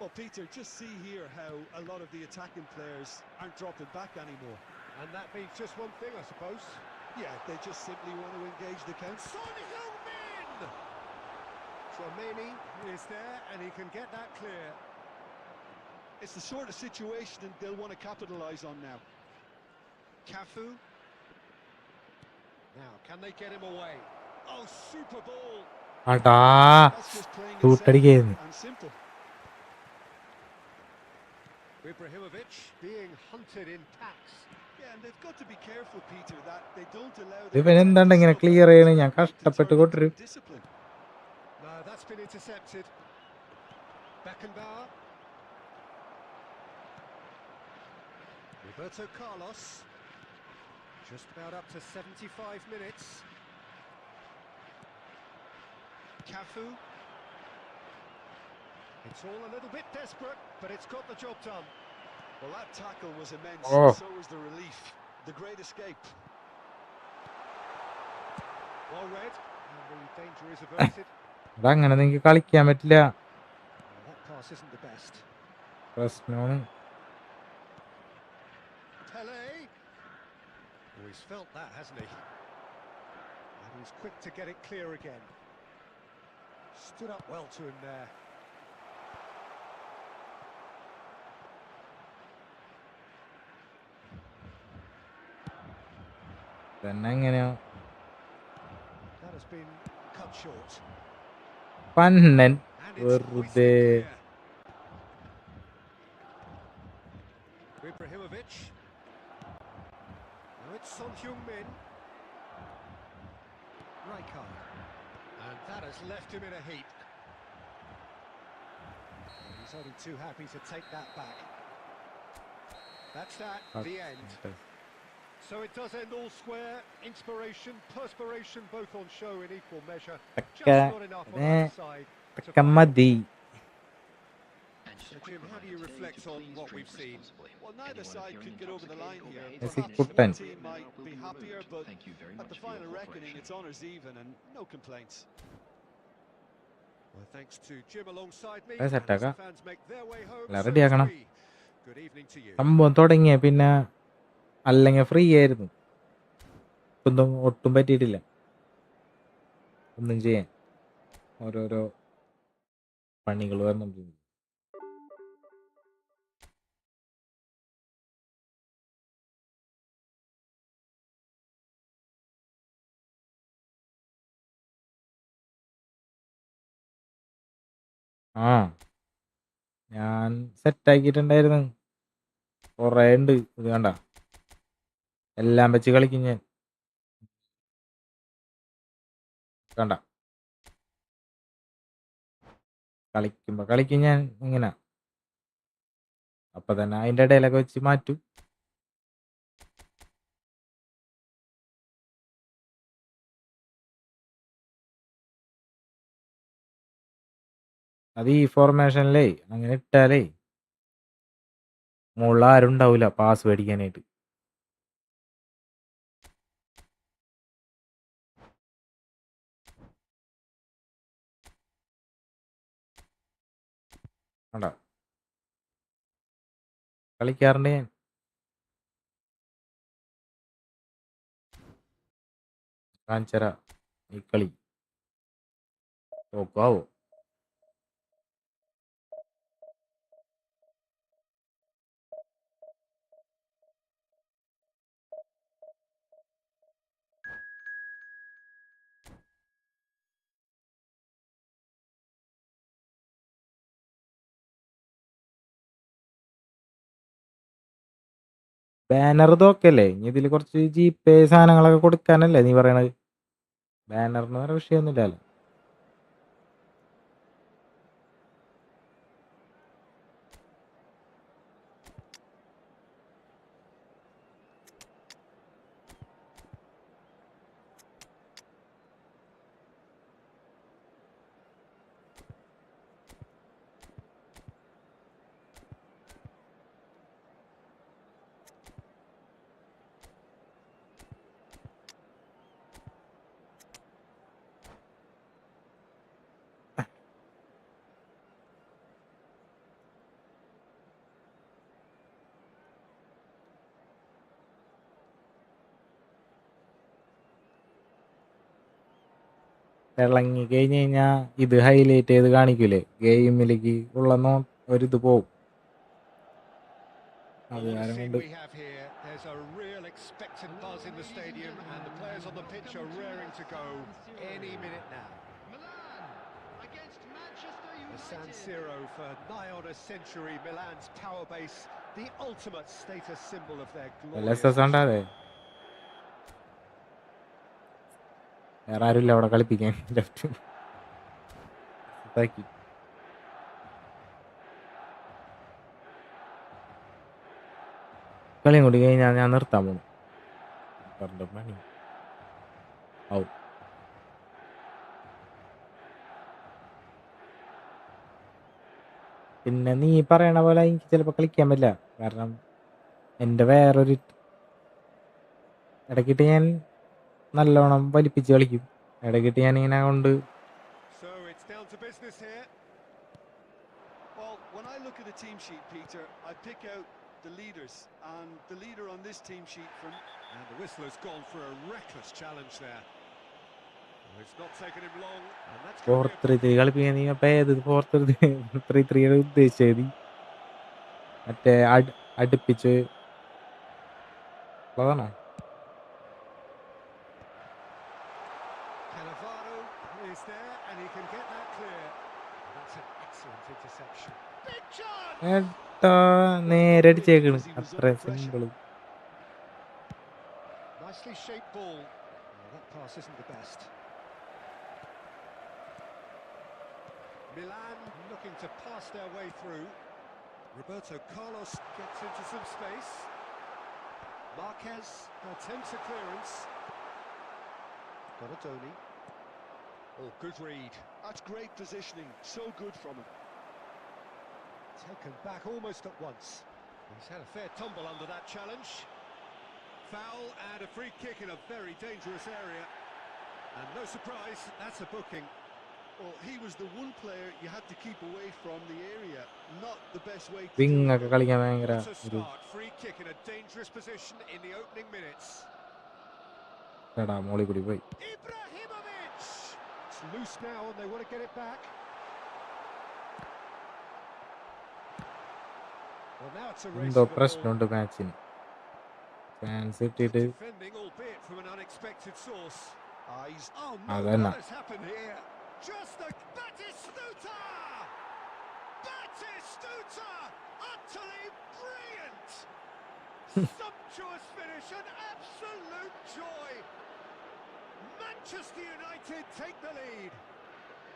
Well, Peter, just see here how a lot of the attacking players aren't dropping back anymore. And that means just one thing, I suppose. Yeah, they just simply want to engage the counter. Son Heung-min! Chouameni is there and he can get that clear. It's the sort of situation they'll want to capitalise on now. Cafu. Now, can they get him away? Oh, super ball. ആട്ടാ That's just playing it തൂട്ടടിക്കായിരുന്നു. safe and simple. Ibrahimovic being hunted in packs. Yeah, and they've got to be careful, Peter, that they don't allow ഇവൻ എന്താണ് ഇങ്ങനെ clear ചെയ്യണേ? ഞാൻ കഷ്ടപ്പെട്ട് കൊണ്ടുവരും. discipline. No, that's been intercepted. Beckenbauer. Roberto Carlos. Just about up to 75 minutes. Cafu. It's all a little bit desperate, but it's got the job done. Well, that tackle was immense, Oh. so was the relief. The great escape. Well read, and the danger is averted. അതങ്ങനെ നിങ്ങൾക്ക് കളിക്കാൻ പറ്റില്ല. Well, that pass isn't the best. പ്രശ്നമാണ്. Pele. Oh, he's felt that, hasn't he? And he's quick to get it clear again. Stood up well to him there. തന്നെ എങ്ങനെയാ That has been cut short. പന്നൻ And it's വെറുതെ. hoisted clear. Ibrahimovic. Now it's Son Heung-min. Rijkaard. And that has left him in a heap. He's only too happy to take that back. That's that, the end. So it does end all square. Inspiration, perspiration, both on show in equal measure. Just not enough on either side. ഒക്കെ മതി. And just So, a quick Jim, how do you reminder today reflect to on please what drink we've seen? responsibly. Well, neither Anyone side appearing could get over the line intoxicated here. or Yes, behaving he Perhaps couldn't. one team might will be be happier, removed. but Thank you very at much the for your final reckoning, cooperation. it's honours even and no complaints. Well, thanks to Jim alongside me. That's And as the attacker. fans make their way home, എല്ലാം so ready must ആക്കണം. we. Good evening to you. സംഭവം തുടങ്ങിയ പിന്നെ അല്ലെങ്കിൽ free ആയിരുന്നു. ഒന്നും ഒട്ടും പറ്റിയിട്ടില്ല ഒന്നും ചെയ്യാൻ. ഓരോരോ പണികൾ വന്നു. ആ ഞാൻ സെറ്റാക്കിയിട്ടുണ്ടായിരുന്നു. കുറേ ഉണ്ട്. ഇത് കണ്ട എല്ലാം വെച്ച് കളിക്കും ഞാൻ. കണ്ട കളിക്കും ഞാൻ ഇങ്ങനെ. അപ്പൊ തന്നെ അതിന്റെ ഇടയിലൊക്കെ വെച്ച് മാറ്റും. അത് ഈ ഫോർമേഷനിലേ അങ്ങനെ ഇട്ടാലേ മുകളിൽ ആരും ഉണ്ടാവില്ല പാസ് മേടിക്കാനായിട്ട്. കണ്ട കളിക്കാറുണ്ട് ഞാൻ. കാഞ്ചര ഈ കളി നോക്കാവോ? ബാനർ ഇതൊക്കെയല്ലേ ഇനി ഇതിൽ കുറച്ച് ജിപേ സാധനങ്ങളൊക്കെ കൊടുക്കാനല്ലേ നീ പറയണത്? ബാനറിന് വേറെ വിഷയമൊന്നുമില്ലല്ലോ. തിളങ്ങി കഴിഞ്ഞ് കഴിഞ്ഞാൽ ഇത് ഹൈലൈറ്റ് ചെയ്ത് കാണിക്കൂലേ, ഗെയിമിലേക്ക് ഉള്ള ഒരിത് പോവും. അത് Well, what a കാരണം scene കൊണ്ട് we have here. There's a real expectant buzz in the stadium, and the players on the pitch are raring to go any minute now. Milan against Manchester The San United. Siro for nigh on a century, Milan's power base, the ultimate status symbol of their glorious LSS ഉണ്ടാതെ വേറെ ആരുമില്ല അവിടെ കളിപ്പിക്കാൻ. Left ഇതാക്കി. കളിയും കൂടി കഴിഞ്ഞാൽ ഞാൻ നിർത്താൻ പോണു. മണി ഔ പിന്നെ നീ പറയണ പോലെ എനിക്ക് ചിലപ്പോൾ കളിക്കാൻ പറ്റില്ല. കാരണം എൻ്റെ വേറൊരു ഇടയ്ക്കിട്ട് ഞാൻ നല്ലോണം വലിപ്പിച്ച് കളിക്കും. ഇടയ്ക്കിട്ട് ഞാനിങ്ങനെ കൊണ്ട് So it's down to business here. Well, when I look at the team sheet, Peter, I pick out the leaders, and the leader on this team sheet for And the whistle has gone for a reckless challenge there. Well, it's not taken him long, and that's going to be 4-3-3 കളിപ്പിക്കാൻ. നീ അപ്പം ഏത് 4-3-3 ഉദ്ദേശിച്ചത്? മറ്റേ അടുപ്പിച്ച് ഉള്ളതാണോ? Cannavaro is there, and he can get that clear. That's an excellent interception. Big chance! ഏട്ടാ നേരെ അടിച്ചേക്കണ്. അത്ര simple. Nicely shaped ball. That pass isn't the best. Milan looking to pass their way through. Roberto Carlos gets into some space. Marquez attempts a clearance. Donatoni. Oh, good read. that's great positioning. So good from him. Taken back almost at once. He's had a fair tumble under that challenge. Foul and a free kick in a very dangerous area. And no surprise, that's a booking. Well, he was the one player you had to keep away from the area. Not the best way to wing do ഒക്കെ it. കളിക്കാൻ ഭയങ്കര What a ഒരു start. Free kick in a dangerous position in the opening minutes. എടാ മോളി കൂടി പോയി. Ibrahimovic! It's loose now and they want to get it back. Well, now it's a race എന്തോ for the ball. പ്രശ്നമുണ്ട് മാച്ചിന്. Fans ഇട്ടിട്ട് Defending, albeit from an unexpected source. He's Oh no, Adana. what has happened here? Just a Batistuta! Batistuta! Utterly brilliant! Sumptuous finish, an absolute joy! Manchester United take the lead.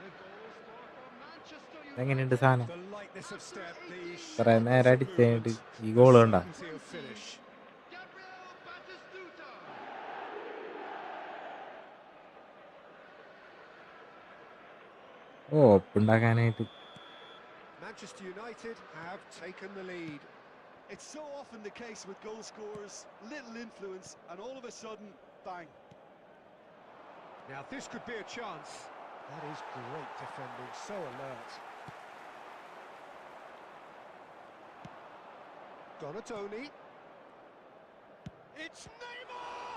The goal scorer for Manchester എങ്ങനെയുണ്ട് United. സാധനം? The lightness of step, the കുറെ നേരം sharpness of അടിച്ചിട്ട് movement, ഈ the goal കണ്ട. certainty of finish. Gabriel Batistuta. ഓ ഒപ്പുണ്ടാക്കാനായിട്ട്. Manchester United have taken the lead. It's so often the case with goal scorers, little influence, and all of a sudden, bang. Now this could be a chance. That is great defending, so alert. Donatoni. It's Neymar!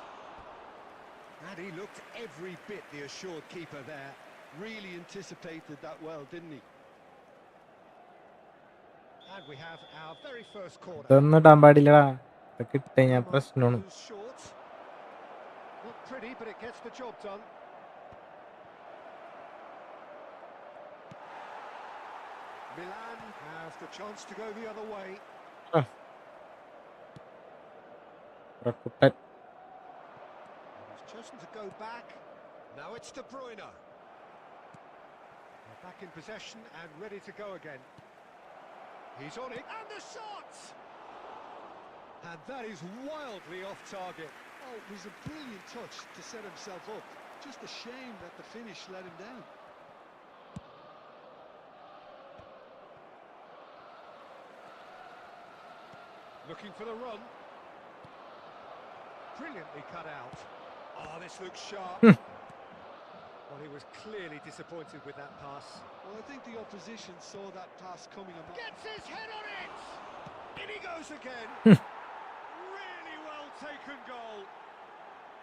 And he looked every bit the assured keeper there. Really anticipated that well, didn't he? And we have our very first corner. ഇതൊന്നും ഇടാൻ പാടില്ലടാ. ഇതൊക്കെ ഇട്ട് കഴിഞ്ഞാൽ Neymar പ്രശ്നമാണ്. goes short. Not pretty, but it gets the job done. Milan have the chance to go the other way. Kuttan. He's chosen to go back. Now it's De Bruyne. They're back in possession and ready to go again. He's on it, and the shot! And that is wildly off target. Oh, it was a brilliant touch to set himself up. Just a shame that the finish let him down. Looking for the run. Brilliantly cut out. Oh, this looks sharp. Well, he was clearly disappointed with that pass. Well, I think the opposition saw that pass coming. Gets his head on it! In he goes again. Really well taken goal.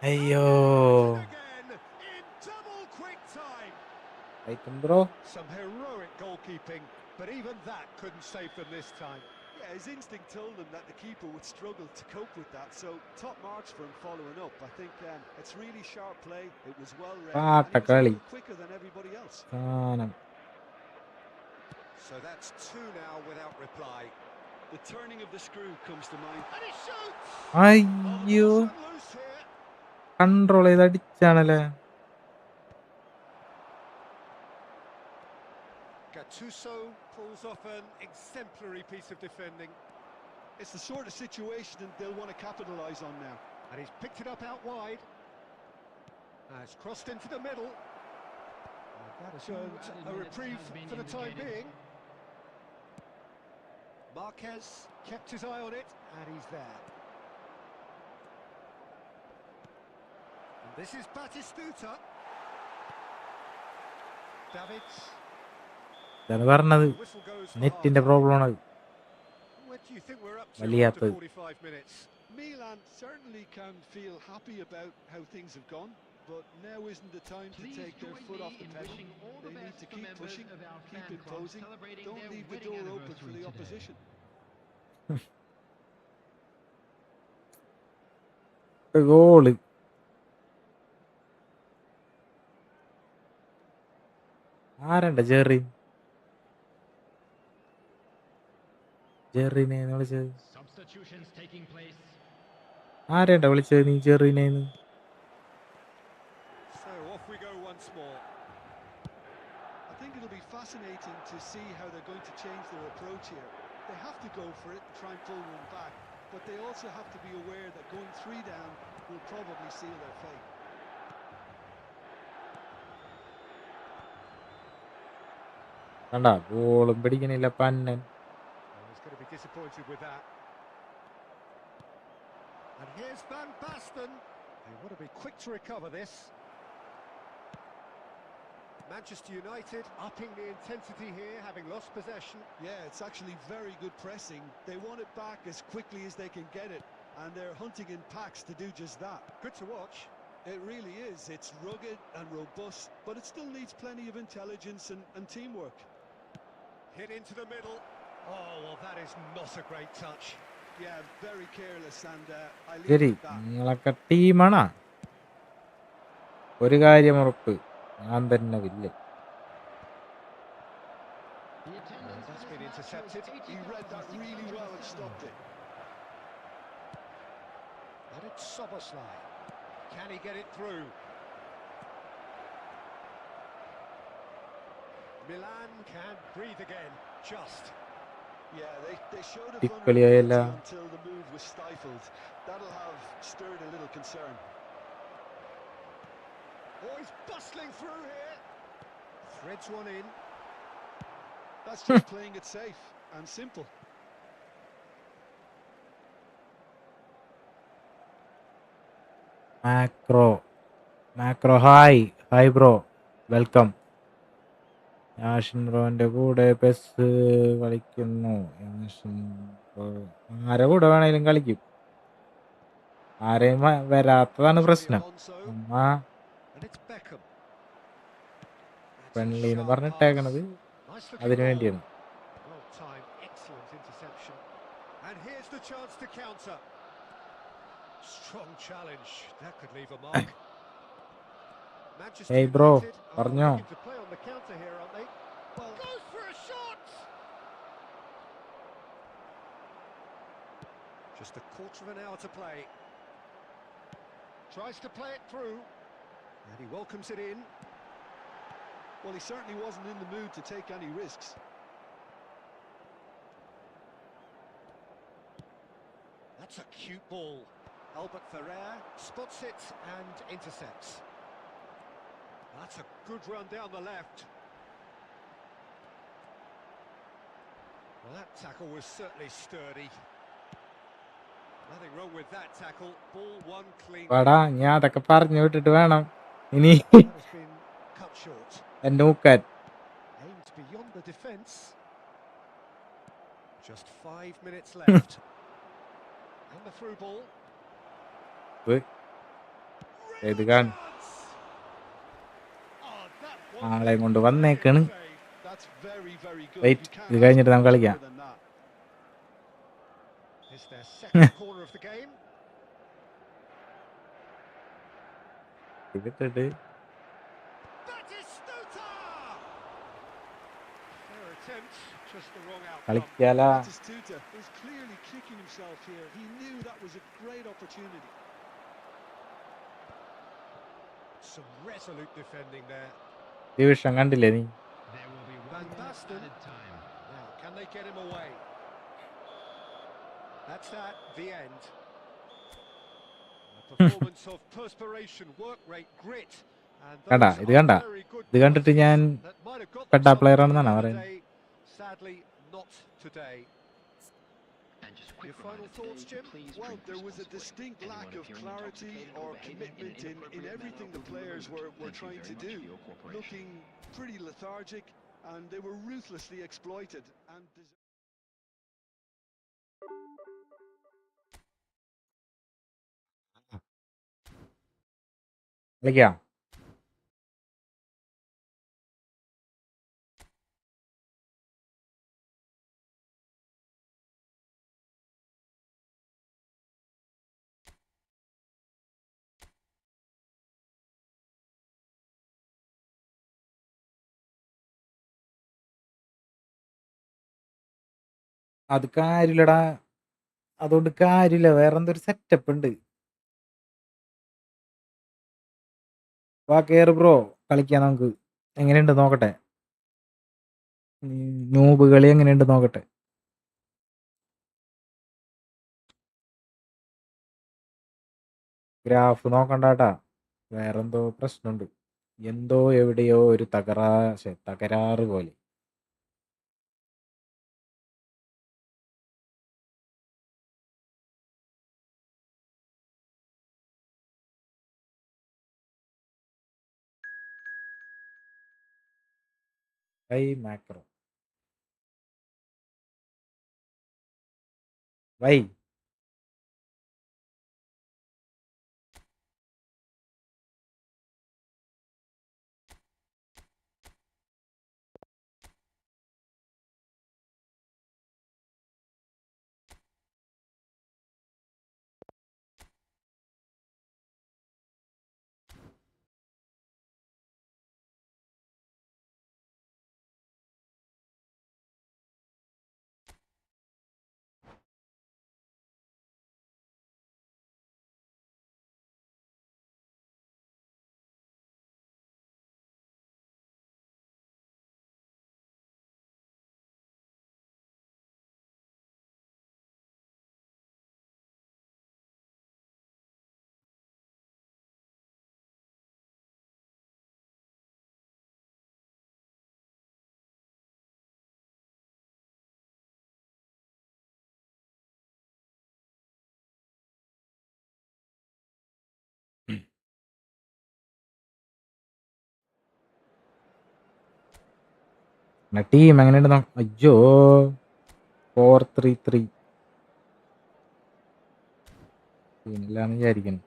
അയ്യോ Again in double quick time. Right, bro. Some heroic goalkeeping, but even that couldn't save them this time. Yeah, his instinct told him that the keeper would struggle to cope with that, so top marks for him following up. I think it's really sharp play, it was well read, and he was a Patakali. little quicker than everybody else. Saanam. So that's two now without reply. The turning of the screw comes to mind. And he shoots! അയ്യോ Oh, the ball's run loose here. Control ചെയ്ത് അടിച്ചാണല്ലേ. Gattuso pulls off an exemplary piece of defending. It's the sort of situation that they'll want to capitalise on now. And he's picked it up out wide. It's crossed into the middle. That has earned a reprieve for the time being. Marquez kept his eye on it, and he's there. And this is Batistuta. Davids. ഇതാണ് പറഞ്ഞത്, The whistle goes for നെറ്റിന്റെ half-time. Problem ആണ്. What do you think we're up to വലിയാത്തത്. after 45 minutes? Milan certainly can feel happy about how things have gone, but now isn't the time to Please take their join foot me off the in pedal. wishing all the They need best to for keep members pushing, of our keep fan it club closing. celebrating Don't their leave the wedding door open for anniversary the today. opposition. Goal ആരണ്ട ജെറിനെ വിളിച്ചത്? Substitutions taking place. ആരണ്ട വിളിച്ചത് നീ ജെറിനേന്ന്? So off we go once more. I think it'll be fascinating to see how they're going to change their approach here. They have to go for it and try and pull one back, but they also have to be aware that going 3 down will probably seal their fate. കണ്ടാ ബോളും പിടിക്കണില്ല പന്നൻ. Oh, he's going to be disappointed with that. And here's Van Basten. They want to be quick to recover this. Manchester United upping the intensity here, having lost possession. Yeah, it's actually very good pressing. They want it back as quickly as they can get it, and they're hunting in packs to do just that. Good to watch. It really is. It's rugged and robust, but it still needs plenty of intelligence and teamwork. Hit into the middle. Oh, well, that is not a great touch. Yeah, very careless, and I leave ശരി, it at that. നിങ്ങളൊക്കെ ടീമാണാ? ഒരു കാര്യം ഉറപ്പ്, ഞാൻ തന്നെ villa. The attendance That's for been this match was intercepted. He read that really well and stopped it. And it's Soboslai. Can he get it through? Milan can breathe again, just. Yeah, they showed a Equally, vulnerability yeah. until the move was stifled. That'll have stirred a little concern. Oh, he's bustling through here. Threads one in. That's just playing it safe and simple. Macro hi bro, welcome. യാഷിൻ ബ്രോന്റെ കൂടെ PES കളിക്കുന്നു. Yashin bro ആരെ കൂടെ വേണേലും കളിക്കും. ആരെയും വരാത്തതാണ് പ്രശ്നം. Alonso, അമ്മ and it's Beckham. That's a friendly എന്ന് sharp പറഞ്ഞിട്ടേക്കണത് pass. Nice looking അതിനു ball. വേണ്ടിയാണ്. Well timed, excellent interception. And here's the chance to counter. Strong challenge. That could leave a mark. Manchester Hey bro, United are പറഞ്ഞോ? looking to play on the counter here, aren't they? Well, goes for a shot. Just a quarter of an hour to play. Tries to play it through. And he welcomes it in. Well, he certainly wasn't in the mood to take any risks. That's a cute ball. Albert Ferrer spots it and intercepts. That's a good run down the left. Well, that tackle was certainly sturdy. Nothing wrong with that tackle. Ball won clean. പടാ, ഞാൻ അതൊക്കെ പറഞ്ഞു വിട്ടിട്ട് വേണം ഇനി That has been cut short. എന്നെ നോക്കാൻ. Aimed beyond the defence. Just 5 minutes left. And the through ball. ഇത് കാണും. Oh, that ആളെയും കൊണ്ട് വന്നേക്കാണ്. That's very, very good. Wait, You can't ഇത് ask കഴിഞ്ഞിട്ട് for നമുക്ക് much കളിക്കാം. more than that. It's their second corner of the game. ഇതിട്ടിട്ട് Batistuta! Fair attempt, just the wrong outcome. കളിക്കാലാ. Batistuta is clearly kicking himself here. He knew that was a great opportunity. Some resolute defending there. Division കണ്ടില്ലേ നീ? There will be Van one more Basten. added time. Now, can they get him away? That's that, the end. A performance of perspiration, work rate, grit. And കണ്ടാ, those ഇത് are കണ്ടാ? very good ഇത് കണ്ടിട്ട് qualities ഞാൻ that might have got them പെട്ടാ player something ആണെന്നാണ് the other പറയുന്നത്. day. Sadly, not today. And just a quick Your final reminder thoughts, today, Jim? please Well, drink there was a responsibly. distinct Anyone lack of appearing clarity intoxicated or behaving in commitment an in inappropriate everything manner the will be players removed. were Thank you trying very to much do. for your cooperation. Looking pretty lethargic, and they were ruthlessly exploited. And കളിക്കാം. അത് കാര്യമില്ലടാ, അതുകൊണ്ട് കാര്യമില്ല. വേറെന്തൊരു setup ഉണ്ട്. വാ കേറ് bro, കളിക്കാം നമുക്ക്. എങ്ങനെയുണ്ട് നോക്കട്ടെ, നൂബ് കളി എങ്ങനെയുണ്ട് നോക്കട്ടെ. ഗ്രാഫ് നോക്കണ്ടാട്ടാ, വേറെന്തോ പ്രശ്നമുണ്ട്. എന്തോ എവിടെയോ ഒരു തകരാറ് പോലെ. ഹൈ മാക്രോ വൈ ടീം എങ്ങനെയുണ്ട് അയ്യോ 4-3-3 ടീമില്ലാന്ന് വിചാരിക്കുന്നു.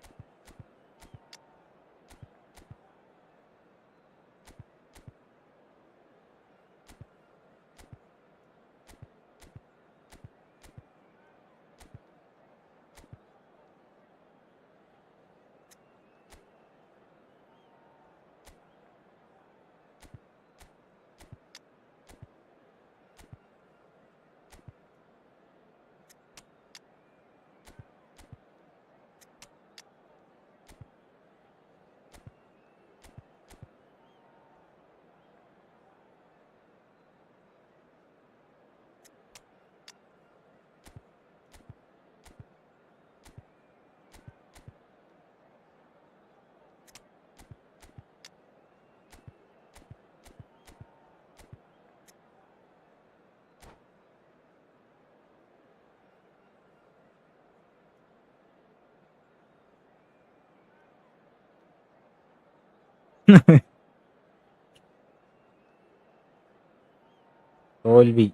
തോൽവി,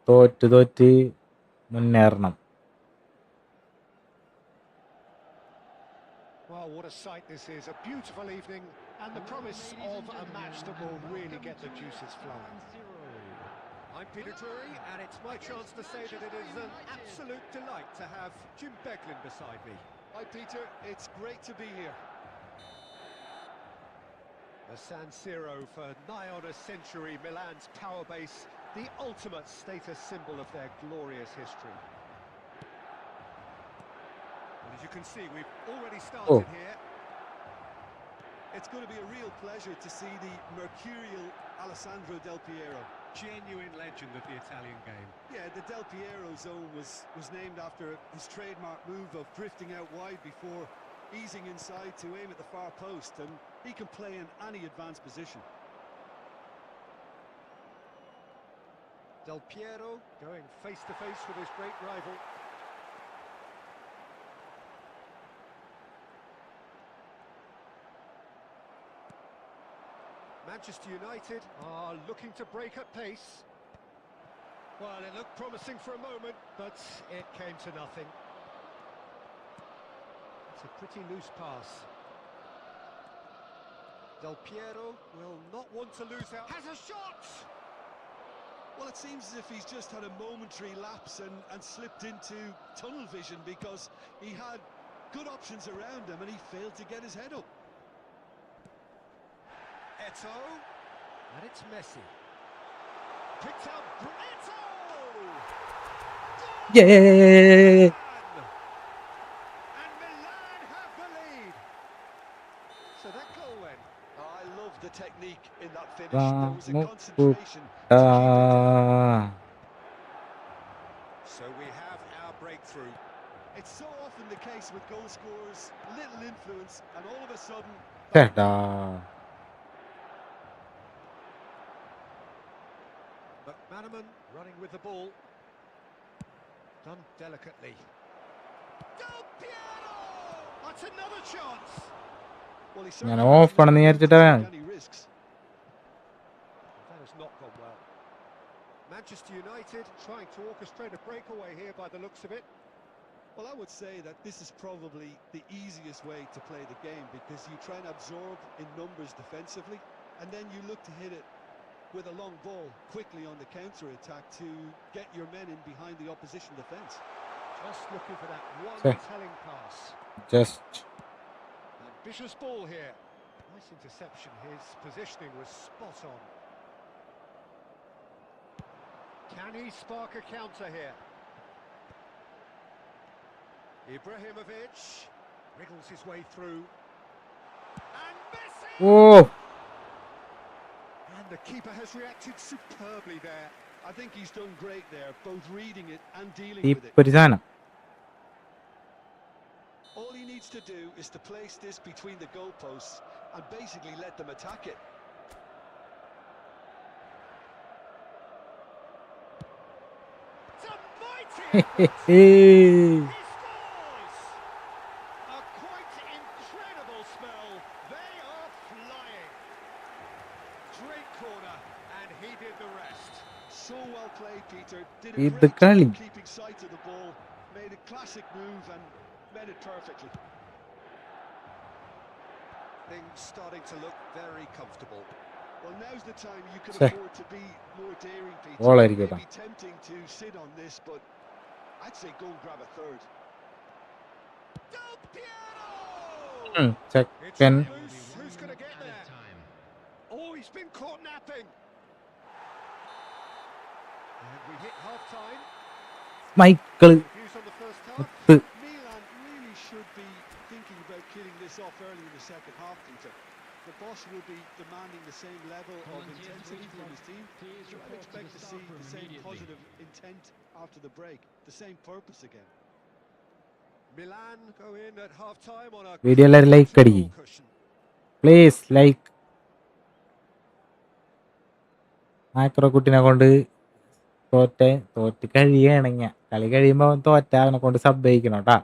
തോറ്റ് മുന്നേറണം. Well, Well, what a sight this is. A beautiful evening and the promise of a match that will really get the juices flowing. I'm Peter Drury, and it's my chance to say that it is an absolute delight to have Jim Beglin beside me. Hi, Peter. It's great to be here. The San Siro for nigh on a century, Milan's power base, the ultimate status symbol of their glorious history. And as you can see, we've already started here. It's going to be a real pleasure to see the mercurial Alessandro Del Piero. Genuine legend of the Italian game. Yeah, the Del Piero zone was named after his trademark move of drifting out wide before easing inside to aim at the far post, and he can play in any advanced position. Del Piero going face to face with his great rival. Manchester United are looking to break at pace. Well, it looked promising for a moment, but it came to nothing. It's a pretty loose pass. Del Piero will not want to lose out. Has a shot! Well, it seems as if he's just had a momentary lapse and slipped into tunnel vision, because he had good options around him and he failed to get his head up. Eto, and it's Messi. Picked out Eto! Yeah. And Milan have the lead. So that goal then. I love the technique in that finish. There was a concentration to keep it Ah. So we have our breakthrough. It's so often the case with goal scorers, little influence, and all of a sudden... ചേട്ടാ McManaman running with the ball. Done delicately. Del Piero! That's another chance. Well, he ഞാൻ certainly of hasn't ആണെന്ന് been able to വിചാരിച്ചിട്ടാ take any risks. That has not gone well. Manchester United trying to orchestrate a breakaway here by the looks of it. Well, I would say that this is probably the easiest way to play the game, because you try and absorb in numbers defensively, and then you look to hit it with a long ball quickly on the counter-attack to get your men in behind the opposition defence. Just looking for that one telling pass. just Ambitious ball here. Nice interception. His positioning was spot on. Can he spark a counter here? Ibrahimovic wriggles his way through. And Messi! oh And the keeper has reacted superbly there. I think he's done great there, both reading it and dealing ഈ with it. ഒരു സാധനം All he needs to do is to place this between the goalposts and basically let them attack it. It's a mighty effort. He scores! A quite incredible spell. They are flying. Great corner, and he did the rest. So well played, Peter. Did a ഇത് great കളി job keeping sight of the ball. Made a classic move and made it perfectly. Things starting to look very comfortable. Well, now's the time you can Sir. afford to be more daring, Peter. Goal It ആയിരിക്കും may be tempting to sit on this, but I'd say go and grab a third. Del Piero! It's second loose. Who's going to get there? Oh, he's been caught napping. And we hit half-time. Michael Views on the first half. മുത്ത് Milan really should be thinking about killing this off early in the second half, Peter. The boss will be demanding the same level of intensity from his team. So I'd expect to see the same positive intent after the break, the same purpose again. Milan go in at half-time on a video എല്ലാവരും like അടിക്കി cushion. Please like ആക്രോ കുട്ടിനെ കൊണ്ട് തോറ്റ് കഴിയണെങ്കിൽ കളി കഴിയുമ്പോ അവൻ തോറ്റ അവനെ കൊണ്ട് സബ് ചെയ്യിക്കണം കേട്ടാ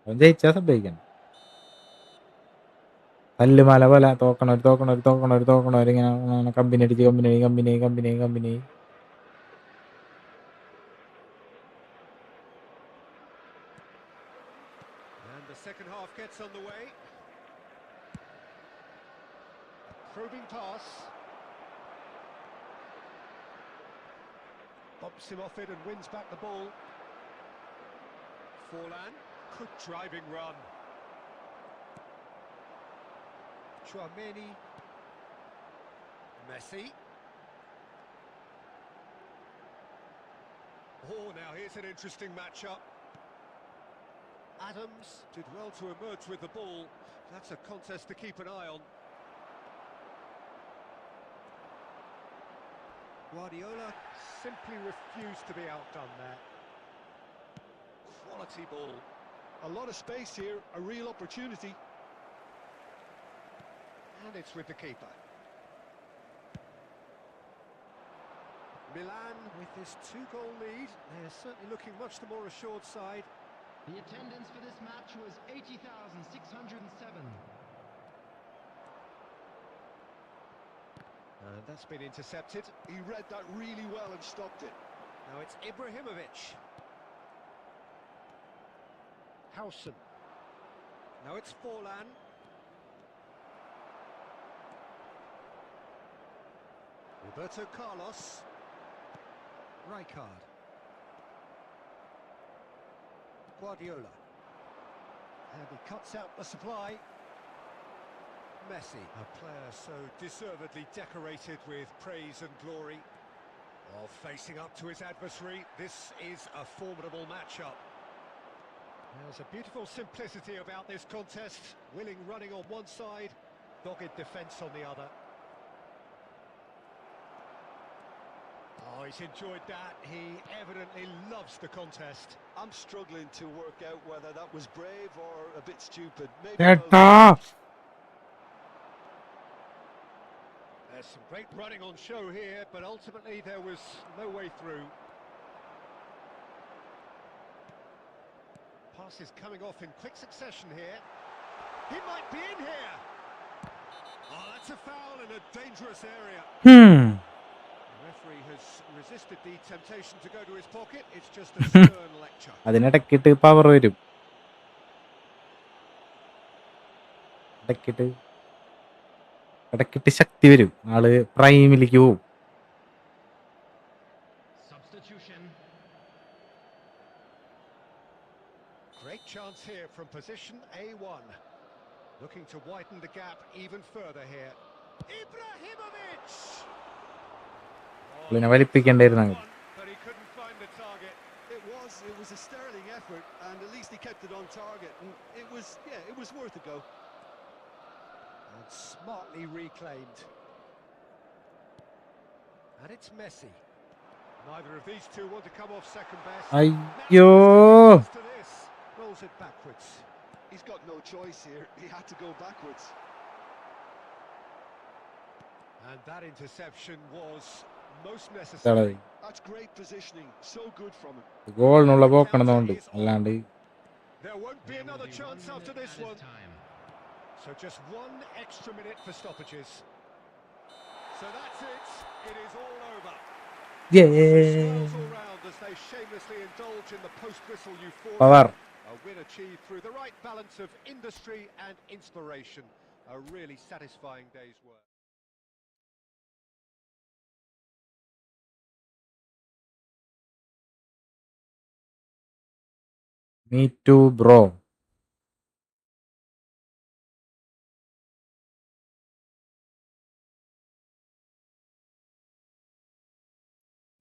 അവൻ ജയിച്ചാ സബ് ചെയ്യിക്കണം തല്ലുമാല പോലെ തോക്കണവർ ഇങ്ങനെ കമ്പനി അടിച്ച്. And the second half gets underway. Probing pass. Bumps him off it and wins back the ball. Forlan, good driving run. Chouameni. Messi. Oh, now here's an interesting matchup. Adams did well to emerge with the ball. That's a contest to keep an eye on. Guardiola simply refused to be outdone there. Quality ball. A lot of space here, a real opportunity. And it's with the keeper. Milan with this 2-goal lead. They're certainly looking much the more assured side. The attendance for this match was 80,607. And that's been intercepted. He read that really well and stopped it. Now it's Ibrahimovic. Howson. Now it's Forlan. Roberto Carlos. Rijkaard. Guardiola. And he cuts out the supply. Messi, a player so deservedly decorated with praise and glory. While facing up to his adversary, this is a formidable matchup. There's a beautiful simplicity about this contest. Willing running on one side, dogged defence on the other. Oh, he's enjoyed that. He evidently loves the contest. I'm struggling to work out whether that was brave or a bit stupid. Maybe There's some great running on show here, but ultimately there was no way through. Passes coming off in quick succession here. He might be in here. Oh, that's a foul in a dangerous area. The referee has resisted the temptation to go to his pocket. It's just a stern lecture. അതിനിടക്കിട്ട് power വരും. ഇടക്കിട്ട് ശക്തി വരും. ആള് പ്രൈമിലേക്ക് പോവും. Substitution. Great chance here from position A1. Looking to widen the gap even further here. Ibrahimovic! പുള്ളിനെ വലിപ്പിക്കേണ്ടായിരുന്നു അങ്ങ്. But he couldn't find the target. it was a sterling effort, and at least he kept it on target. And it was worth a go. And smartly reclaimed. And it's Messi. Neither of these two want to come off second best. അയ്യോ, Messi to this. Rolls it backwards. He's got no choice here. He had to go backwards. And that interception was most necessary. That's great positioning. So good from him. ഗോളിനുള്ള പോക്കണമെന്നുണ്ട്. അല്ലാണ്ട് There won't be another Only chance 1 after minute this added one. time. So just one extra minute for stoppages. So that's it. It is all over. Smiles all round as they shamelessly indulge in the post-whistle euphoria. Power. A win achieved through the right balance of industry and inspiration. A really satisfying day's work. Me too, bro.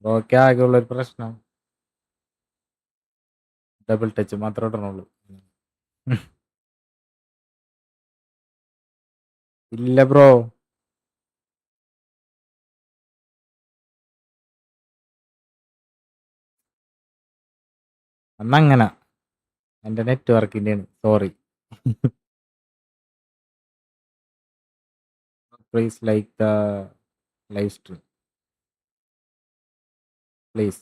ബ്രോയ്ക്ക് ആകെയുള്ളൊരു പ്രശ്നം double touch മാത്രമേ ഇടണുള്ളൂ. ഇല്ല bro, അന്നങ്ങനെ എൻ്റെ നെറ്റ്വർക്കിൻ്റെയാണ്. Sorry. Please like the live stream please.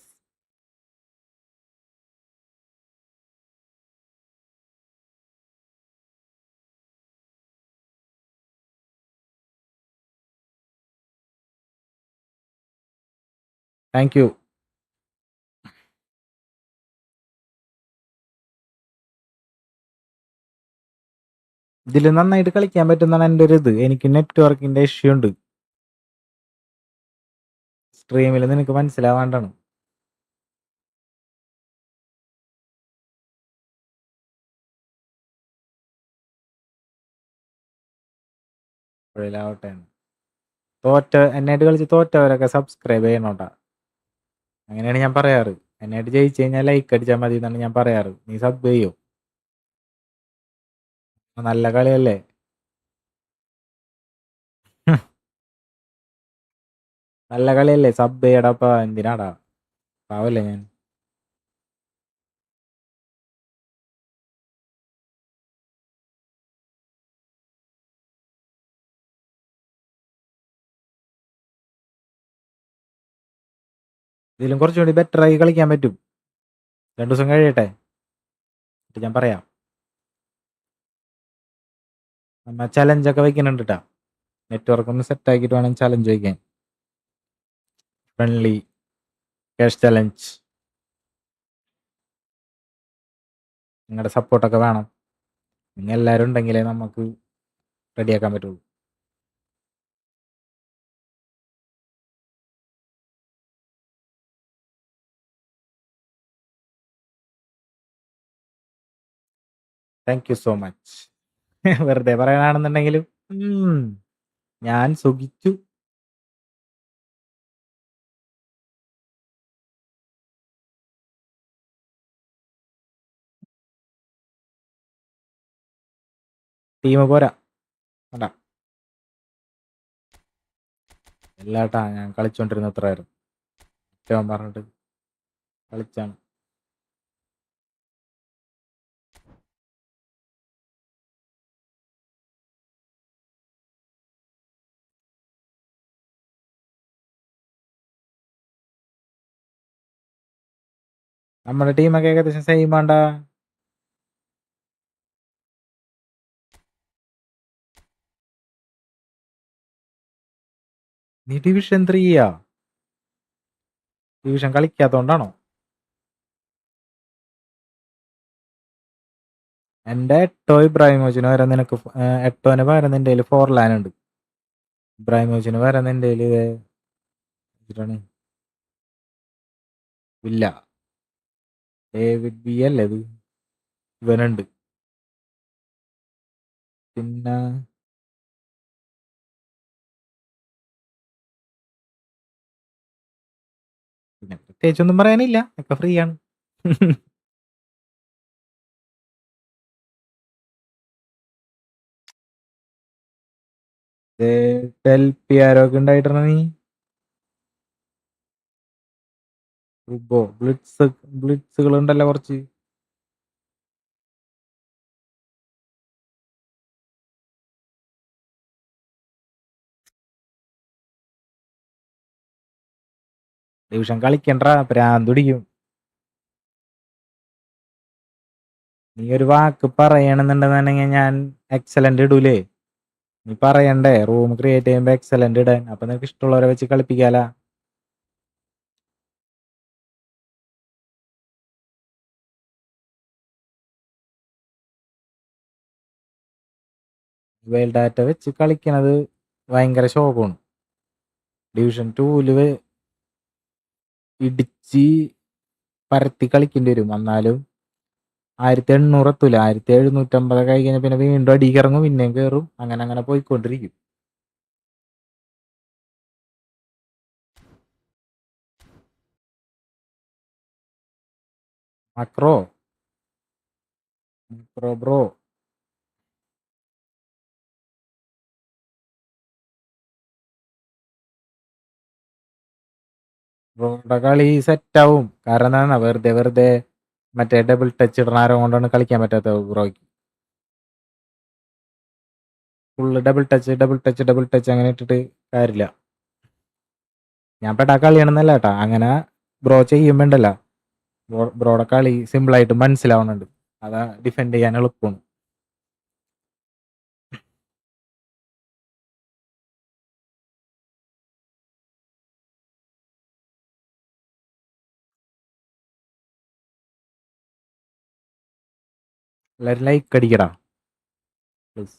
Thank you. ഇതിൽ നന്നായിട്ട് കളിക്കാൻ പറ്റുന്നതാണ് എൻ്റെ ഒരു ഇത്. എനിക്ക് നെറ്റ്വർക്കിന്റെ ഇഷ്യൂ ഉണ്ട്. സ്ട്രീമിൽ നിനക്ക് മനസ്സിലാവാണ്ടാണ്. ാവട്ടെ. എന്നായിട്ട് കളിച്ച് തോറ്റവരൊക്കെ സബ്സ്ക്രൈബ് ചെയ്യണോട്ടാ. അങ്ങനെയാണ് ഞാൻ പറയാറ്. എന്നായിട്ട് ജയിച്ചു കഴിഞ്ഞാൽ ലൈക്ക് അടിച്ചാൽ മതി എന്നാണ് ഞാൻ പറയാറ്. നീ സബ് ചെയ്യോ? നല്ല കളിയല്ലേ? നല്ല കളിയല്ലേ? സബ് ചെയ്യടാപ്പാ. എന്തിനാടാ പാവല്ലേ ഞാൻ. ഇതിലും കുറച്ചുകൂടി ബെറ്റർ ആയി കളിക്കാൻ പറ്റും. 2 ദിവസം കഴിയട്ടെ, എന്നിട്ട് ഞാൻ പറയാം. നമ്മ ചലഞ്ചൊക്കെ വയ്ക്കുന്നുണ്ട് കേട്ടാ. നെറ്റ്വർക്ക് ഒന്ന് സെറ്റ് ആക്കിയിട്ട് വേണം ചലഞ്ച് വയ്ക്കാൻ. Friendly cash challenge. നിങ്ങളുടെ സപ്പോർട്ടൊക്കെ വേണം. നിങ്ങൾ എല്ലാവരും ഉണ്ടെങ്കിലേ നമുക്ക് റെഡിയാക്കാൻ പറ്റുള്ളൂ. Thank you so much. വെറുതെ പറയാനാണെന്നുണ്ടെങ്കിലും ഞാൻ സുഖിച്ചു. ടീം പോരാ അടാ. എല്ലാട്ടാ ഞാൻ കളിച്ചോണ്ടിരുന്ന അത്രയായിരുന്നു. ഏറ്റവും പറഞ്ഞിട്ട് കളിച്ചാണ്. നമ്മുടെ ടീമൊക്കെ ഏകദേശം സെയിം ആണ്ടാ. നീ ഡിവിഷൻ 3യാ? ഡിവിഷൻ കളിക്കാത്തോണ്ടാണോ? എൻ്റെ എട്ടോ ഇബ്രാഹിമോച്ചിന് വരെ നിനക്ക് എട്ടോന് പകരം നിന്റെ കയ്യിൽ ഫോർലാൻ ഉണ്ട്. ഇബ്രാഹിമോച്ചിന് വരെ നിന്റെ കയ്യിൽ ഇല്ല. ഡേവിഡ് ബി അല്ലേ ഇത്? ഇവനുണ്ട്. പിന്നെ പ്രത്യേകിച്ചൊന്നും പറയാനില്ല. ഒക്കെ ഫ്രീ ആണ്. ഡെൽപിയാരൊക്കെ ഉണ്ടായിട്ടാണ് നീ ബ്ലിറ്റ്സുകൾ ഉണ്ടല്ലോ കുറച്ച്. ഡിവിഷൻ കളിക്കണ്ട, പ്രാന്ത് പിടിക്കും. നീ ഒരു വാക്ക് പറയണമെന്നുണ്ടെന്നുണ്ടെങ്കിൽ ഞാൻ എക്സലന്റ് ഇടൂലേ. നീ പറയണ്ടേ റൂം ക്രിയേറ്റ് ചെയ്യുമ്പോ എക്സലന്റ് ഇടാൻ. അപ്പൊ നിനക്ക് ഇഷ്ടമുള്ളവരെ വെച്ച് കളിപ്പിക്കാല. മൊബൈൽ ഡാറ്റ വെച്ച് കളിക്കണത് ഭയങ്കര ശോകമാണ്. ഡിവിഷൻ 2 ഇടിച്ച് പരത്തി കളിക്കേണ്ടി വരും. എന്നാലും 1800 എത്തൂല. 1750 കഴിഞ്ഞാൽ പിന്നെ വീണ്ടും അടിക്ക് ഇറങ്ങും, പിന്നെയും കയറും. അങ്ങനെ അങ്ങനെ പോയിക്കൊണ്ടിരിക്കും. മക്രോ ബ്രോ ബ്രോയുടെ കളി സെറ്റ് ആവും. കാരണം എന്താണ്, വെറുതെ മറ്റേ ഡബിൾ ടച്ച് ഇടണാരോ കൊണ്ടാണ് കളിക്കാൻ പറ്റാത്തത് ബ്രോയ്ക്ക്. ഫുള്ള് ഡബിൾ ടച്ച് അങ്ങനെ ഇട്ടിട്ട് കാര്യമില്ല. ഞാൻ പെട്ടാ കളിയാണെന്നല്ല കേട്ടാ. അങ്ങനെ ബ്രോ ചെയ്യുമ്പോണ്ടല്ല, ബ്രോയുടെ കളി സിമ്പിളായിട്ട് മനസ്സിലാവുന്നുണ്ട്. അതാ ഡിഫെൻഡ് ചെയ്യാൻ എളുപ്പമാണ്. എല്ലാരും ലൈക്ക് അടിക്കടാ പ്ലീസ്.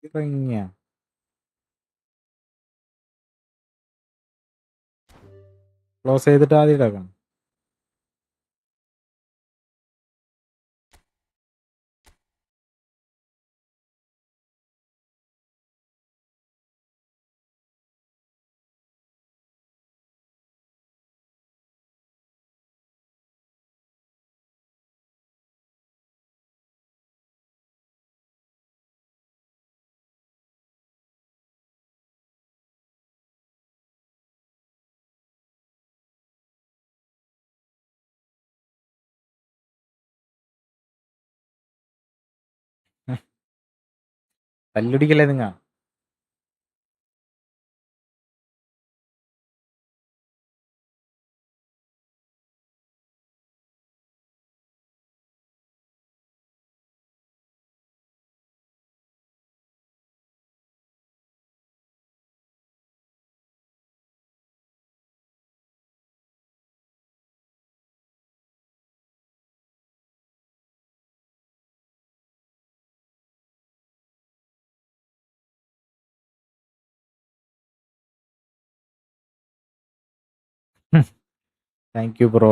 ഇറങ്ങിയ ക്ലോസ് ചെയ്തിട്ട് ആദ്യം ഇടാക്കാം. തല്ലുടിക്കല്ലേ നിങ്ങ. Thank you bro.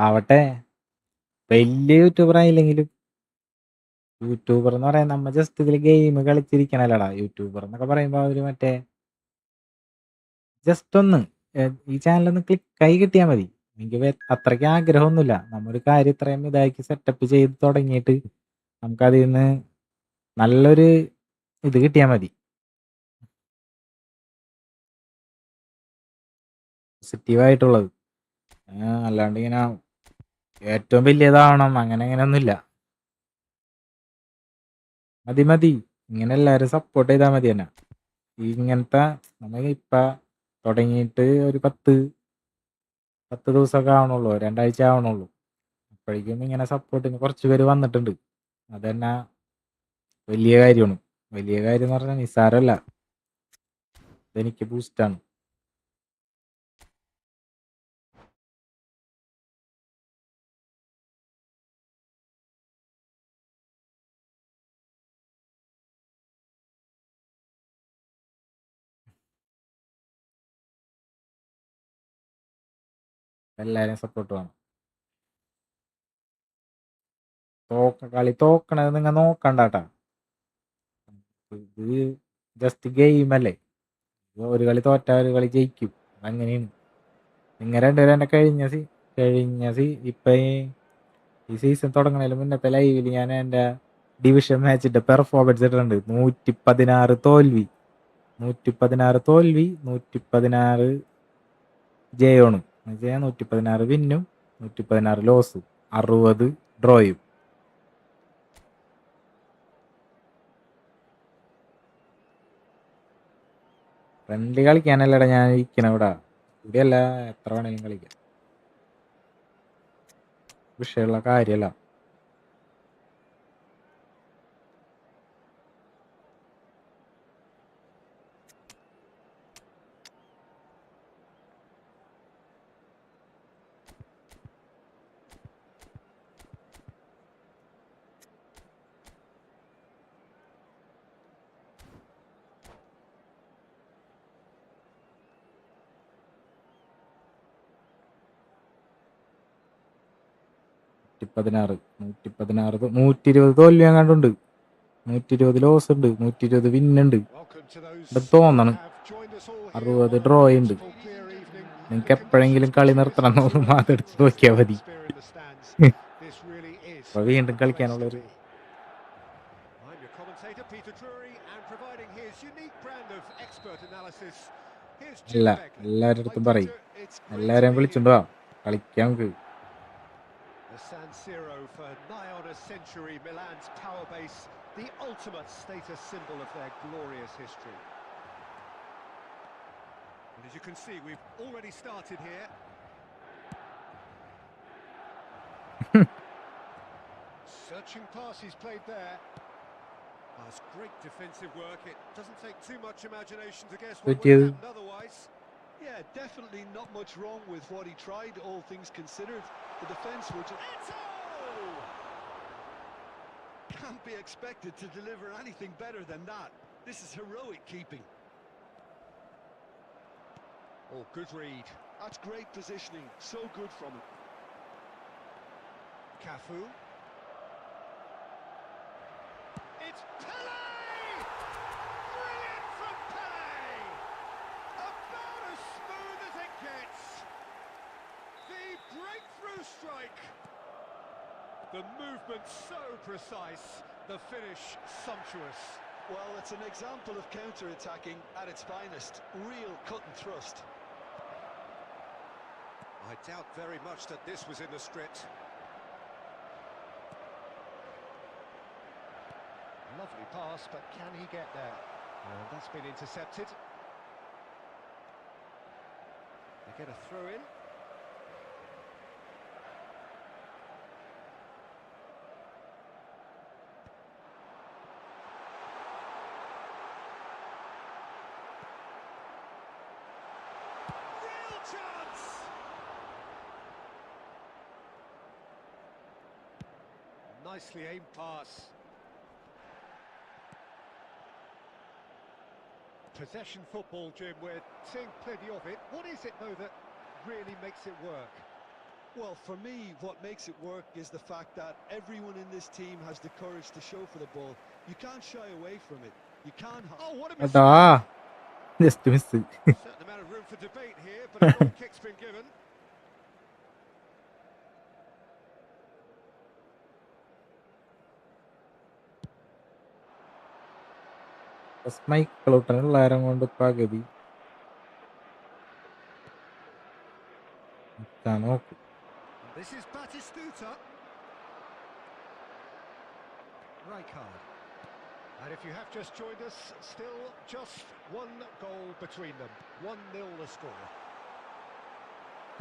ആവട്ടെ, വലിയ യൂട്യൂബർ ആയില്ലെങ്കിലും യൂട്യൂബർ എന്ന് പറയാൻ നമ്മ ജസ്റ്റ് ഇതിൽ ഗെയിം കളിച്ചിരിക്കണല്ലടാ. യൂട്യൂബർ എന്നൊക്കെ പറയുമ്പോ അവര് മറ്റേ ജസ്റ്റ് ഒന്ന് ഈ ചാനലൊന്ന് ക്ലിക്കായി കിട്ടിയാൽ മതി. എനിക്ക് അത്രയ്ക്ക് ആഗ്രഹമൊന്നുമില്ല. നമ്മൊരു കാര്യം ഇത്രയും ഇതാക്കി സെറ്റപ്പ് ചെയ്ത് തുടങ്ങിയിട്ട് നമുക്കതിൽ നിന്ന് നല്ലൊരു ഇത് കിട്ടിയാൽ മതി, പോസിറ്റീവായിട്ടുള്ളത്. അല്ലാണ്ട് ഇങ്ങനെ ഏറ്റവും വലിയതാവണം അങ്ങനെ അങ്ങനെയൊന്നുമില്ല. മതി മതി, ഇങ്ങനെ എല്ലാവരും സപ്പോർട്ട് ചെയ്താൽ മതി തന്നെ. ഇങ്ങനത്തെ നമ്മൾ ഇപ്പം തുടങ്ങിയിട്ട് ഒരു 10 ദിവസമൊക്കെ ആവണുള്ളൂ, 2 ആഴ്ച ആവണുള്ളൂ. അപ്പോഴേക്കും ഇങ്ങനെ സപ്പോർട്ടിന് കുറച്ച് പേര് വന്നിട്ടുണ്ട്. അതന്നെ വലിയ കാര്യമാണ്. വലിയ കാര്യം എന്ന് പറഞ്ഞാൽ നിസ്സാരമല്ല, ഇതെനിക്ക് ബൂസ്റ്റാണ്. എല്ലാവരും സപ്പോർട്ട് വേണം. കളി തോക്കണത് നിങ്ങൾ നോക്കണ്ടാട്ടാ. ഇത് ജസ്റ്റ് ഗെയിം അല്ലേ. ഒരു കളി തോറ്റാ ഒരു കളി ജയിക്കും, അങ്ങനെയാണ്. നിങ്ങൾ രണ്ടുപേരും എന്നെ ഇപ്പൊ ഈ സീസൺ തുടങ്ങണതിന് മുന്നത്തെ ലൈവിൽ ഞാൻ എൻ്റെ ഡിവിഷൻ മാച്ചിന്റെ പെർഫോമൻസ് ഇട്ടിട്ടുണ്ട്. 116 തോൽവി, 116 ജയമാണ്. 116 വിന്നും 116 ലോസും 60 ഡ്രോയും. ഫ്രണ്ട്ലി കളിക്കാനല്ലടാ ഞാൻ ഇരിക്കണ ഇവിടെ. ഇവിടെയല്ല, എത്ര വേണേലും കളിക്കാം, വിഷയമുള്ള കാര്യമല്ല. പതിനാറ് 120 തോൽവി അങ്ങാണ്ടുണ്ട്, 120 ലോസ് ഉണ്ട്, 120 വിന്നുണ്ട്. ഇവിടെ തോന്നണം 60 ഡ്രോ ഉണ്ട്. നിങ്ങൾക്ക് എപ്പോഴെങ്കിലും കളി നിർത്തണം എന്ന് അതെടുത്ത് നോക്കിയാൽ മതി. അപ്പോൾ വീണ്ടും കളിക്കാനുള്ളൊരു I'm your commentator, Peter Drury, and providing his unique brand of expert analysis. Here's Jim അല്ല Begley. എല്ലാവരുടെ അടുത്തും പറയും Peter, it's great to എല്ലാവരെയും be വിളിച്ചുണ്ടോ കളിക്കാം നമുക്ക്. The San Siro for nigh on a century, Milan's power base, the ultimate status symbol of their glorious history. And as you can see, we've already started here. Searching pass he's played there. That's great defensive work. It doesn't take too much imagination to guess what would have happened otherwise. Yeah, definitely not much wrong with what he tried, all things considered. The defence were just... Can't be expected to deliver anything better than that. This is heroic keeping. Oh, good read. That's great positioning, so good from him. Cafu. It's Pele! Brilliant from Pele! About as smooth as it gets. The breakthrough strike. The movement so precise, the finish sumptuous. Well, it's an example of counter-attacking at its finest. Real cut and thrust. I doubt very much that this was in the script. Lovely pass, but can he get there? That's been intercepted. They get a throw in. Real chance! Nicely aimed pass. Possession football, Jim, we're seeing plenty of it. What is it, though, that really makes it work? Well, for me, what makes it work is the fact that everyone in this team has the courage to show for the ball. You can't shy away from it. You can't... Oh, what a അതാ mistake! Just miss. Certain amount of room for debate here, but a goal kick's been given. മൈക്കിളൂട്ടനുള്ള ആരം കൊണ്ട് പകുതി നോക്കും. This is Batistuta. Rijkaard. And if you have just joined us, still just one goal between them. 1-0 the score.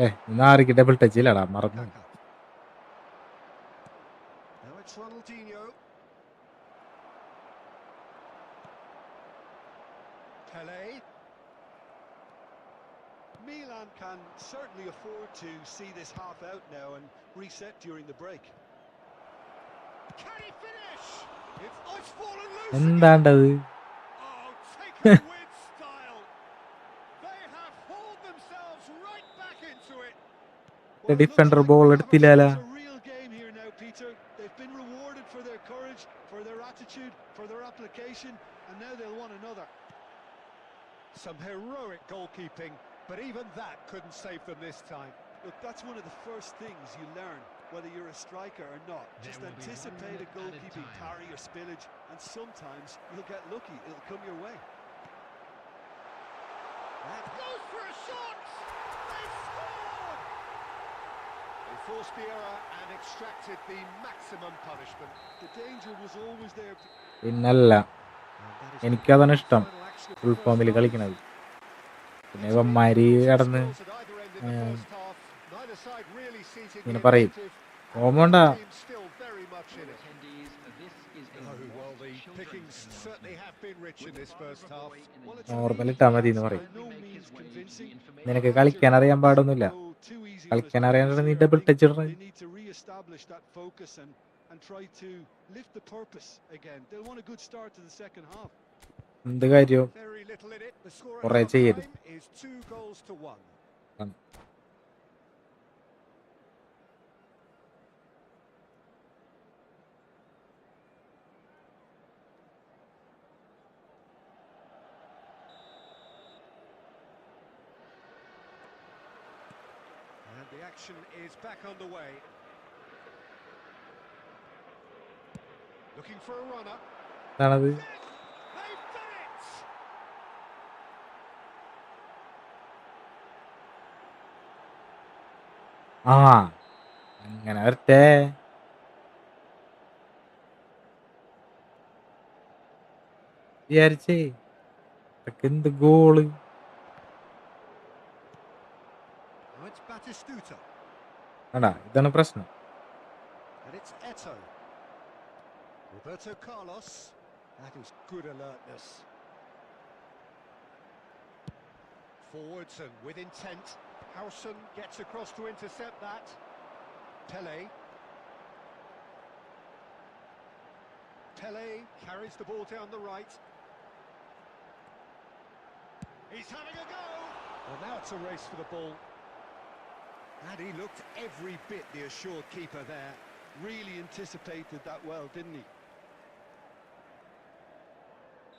ഇന്നാർക്ക് double touch ഇല്ലടാ, മറന്നു. Kaka. Now it's Ronaldinho. Pele. Milan can certainly afford to see this half out now and reset during the break. Can he finish? It's fallen loose. എന്താണ്ടത്? Oh, take it with style. They have hauled themselves right back into it. Defender ball എടുത്തില്ല. It's a real game here now, Peter. They've been rewarded for their courage, for their attitude, for their application, and now they'll want another. Some heroic goalkeeping, but even that couldn't save them this time. Look, that's one of the first things you learn, whether you're a striker or not. Just anticipate a goalkeeping parry or spillage, and sometimes you'll get lucky. It'll come your way. That goes for a shot! They scored! They forced the error and extracted the maximum punishment. The danger was always there. പിന്നല്ല, And that is എനിക്കതാണ് ഇഷ്ടം the final action of the full first ഫോമിൽ half. കളിക്കണത്. പിന്നെ ഇവന്മാര് കടന്ന് ഇങ്ങനെ പറയും ഓമോണ്ട. Normal ഇട്ടാ മതി എന്ന് പറയും. നിനക്ക് കളിക്കാൻ അറിയാൻ പാടൊന്നുമില്ല. കളിക്കാൻ അറിയാണ്ട് നീ ഡബിൾ ടച്ച് ഇടണ. They need to re-establish that focus and try to lift the purpose again. They'll want a good start to the second half. എന്ത് കാര്യവും കുറെ ചെയ്യരുത്. And the action is back underway. Looking for a runner. എന്താണത്? They've done it! ആ അങ്ങനെ വരട്ടെ. വിചാരിച്ചേ എന്ത് ഗോള്. Now it's Batistuta. ആടാ ഇതാണ് പ്രശ്നം. And it's Eto. Roberto Carlos. That is good alertness. Forwards and with intent. Howson gets across to intercept that. Pele. Pele carries the ball down the right. He's having a go! Well, now it's a race for the ball. And he looked every bit the assured keeper there. Really anticipated that well, didn't he?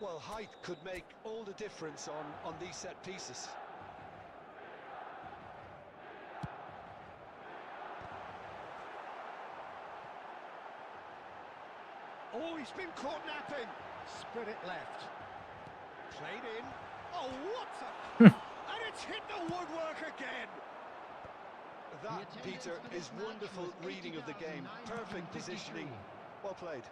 Well, height could make all the difference on these set pieces. Oh, he's been caught napping. Spread it left. Played in. Oh, what a... and it's hit the woodwork again. That, Peter, is wonderful reading of the game. Perfect positioning. Well played.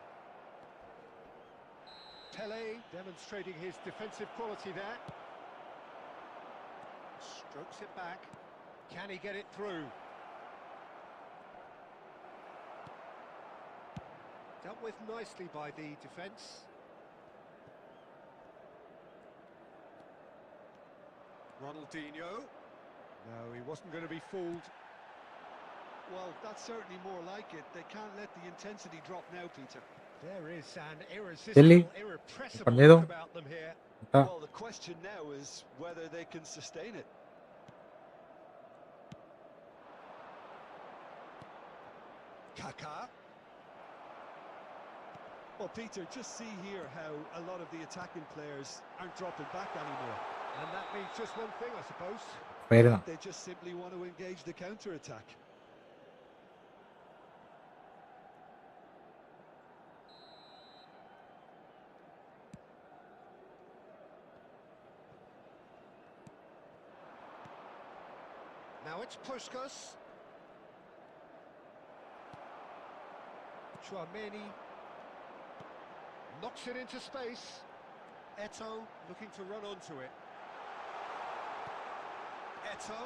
Pele demonstrating his defensive quality there. Strokes it back. Can he get it through? Dealt with nicely by the defence. Ronaldinho. No, he wasn't going to be fooled. Well, that's certainly more like it. They can't let the intensity drop now, Peter. There is an Silly. irresistible, irrepressible പറഞ്ഞതോ? look about them here. Well, the question now is whether they can sustain it. Kaká. Well, Peter, just see here how a lot of the attacking players aren't dropping back anymore. And that means just one thing, I suppose. പേരുന്ന They just simply want to engage the counter-attack. Now it's Puskas. Chouameni knocks it into space. Eto looking to run onto it. Eto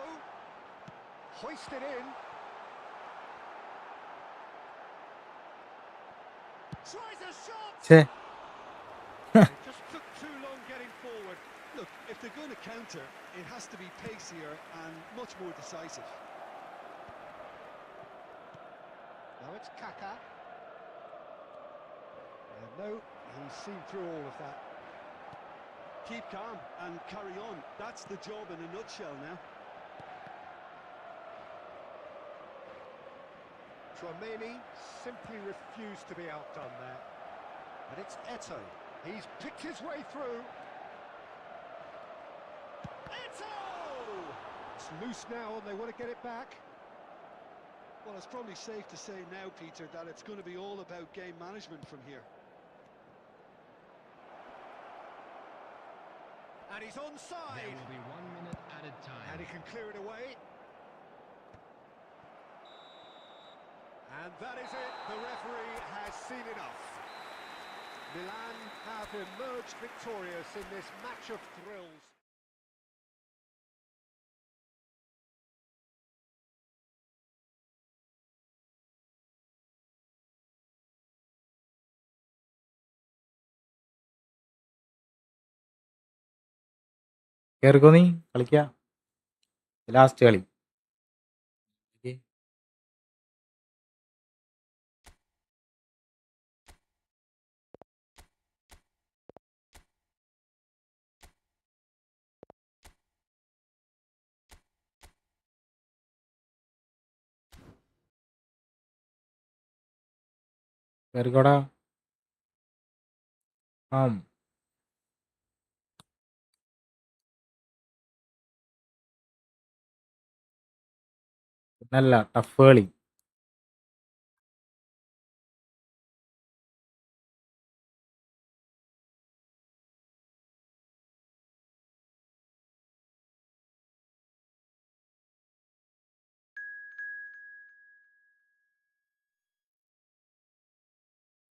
hoist it in. Tries a shot. ഛേ It just took too long getting forward. Look, if they're going to counter, it has to be pacier and much more decisive. Now it's Kaká. No, he's seen through all of that. Keep calm and carry on. That's the job in a nutshell now. Chouameni simply refused to be outdone there. But it's Eto. He's picked his way through. Eto! It's loose now and they want to get it back. Well, it's probably safe to say now, Peter, that it's going to be all about game management from here. And he's There onside. will be 1 minute added And time. he can clear it away. And that is it. The referee has seen enough. Milan have emerged victorious in this match of thrills. കേറിക്കോ നീ കളിക്ക. Last കളി. കേറിക്കോടാ. ആം നല്ല tough കളി.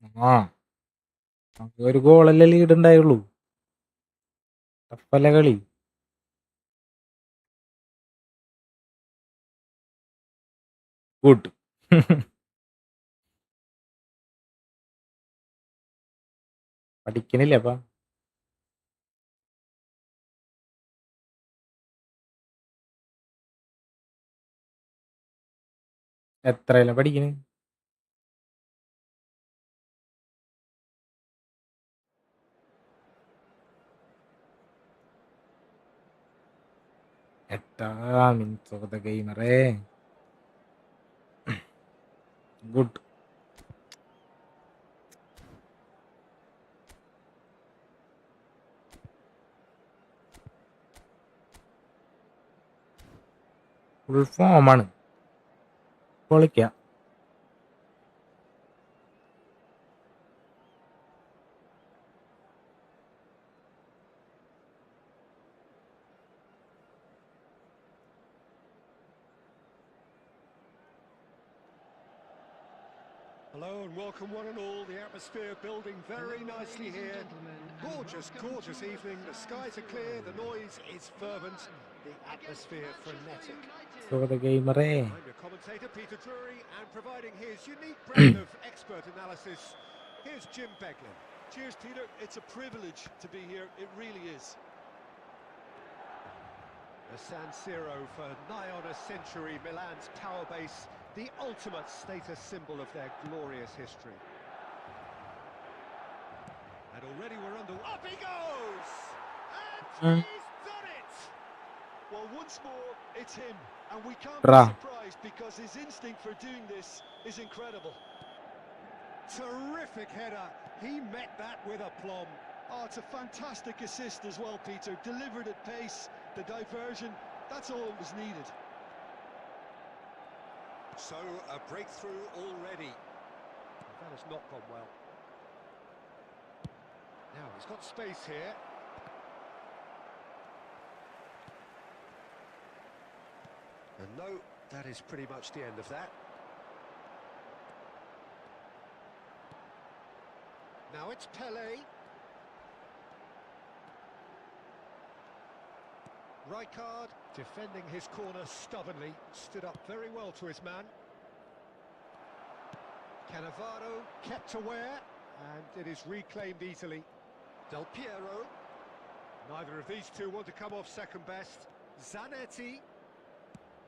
ആ നമുക്ക് ഒരു ഗോളല്ലേ lead ഉണ്ടായുള്ളൂ. ടഫല്ല കളി. ഗുഡ്. പഠിക്കണില്ലേ അപ്പ? എത്രയല്ല പഠിക്കണ്? എട്ടാം മിനിറ്റ്സ് ഓഫ് ദ ഗെയിമറേ. ഗുഡ്. ഫുൾ ഫോമാണ്. പൊളിക്കാം. Hello and welcome one and all. The atmosphere building very nicely here. Gorgeous evening. The skies are clear, the noise is fervent, the atmosphere frenetic. Of the ഗെയിമറേ. I'm your commentator, Peter Drury, and providing his unique brand of expert analysis, here's Jim Beglin. Cheers, Peter. It's a privilege to be here. It really is. The San Siro for nigh on a century, Milan's power base, the ultimate status symbol of their glorious history. And already we're under. Up he goes! And he's done it! Well, once more, it's him. And we can't Ra. be surprised because his instinct for doing this is incredible. Terrific header. He met that with aplomb. Oh, it's a fantastic assist as well, Peter. Delivered at pace, the diversion, that's all that was needed. So, a breakthrough already. That has not gone well. Now, he's got space here. And no, that is pretty much the end of that. Now it's Pele. Rijkaard defending his corner stubbornly, stood up very well to his man. Cannavaro kept aware, and it is reclaimed easily. Del Piero. Neither of these two want to come off second best. Zanetti.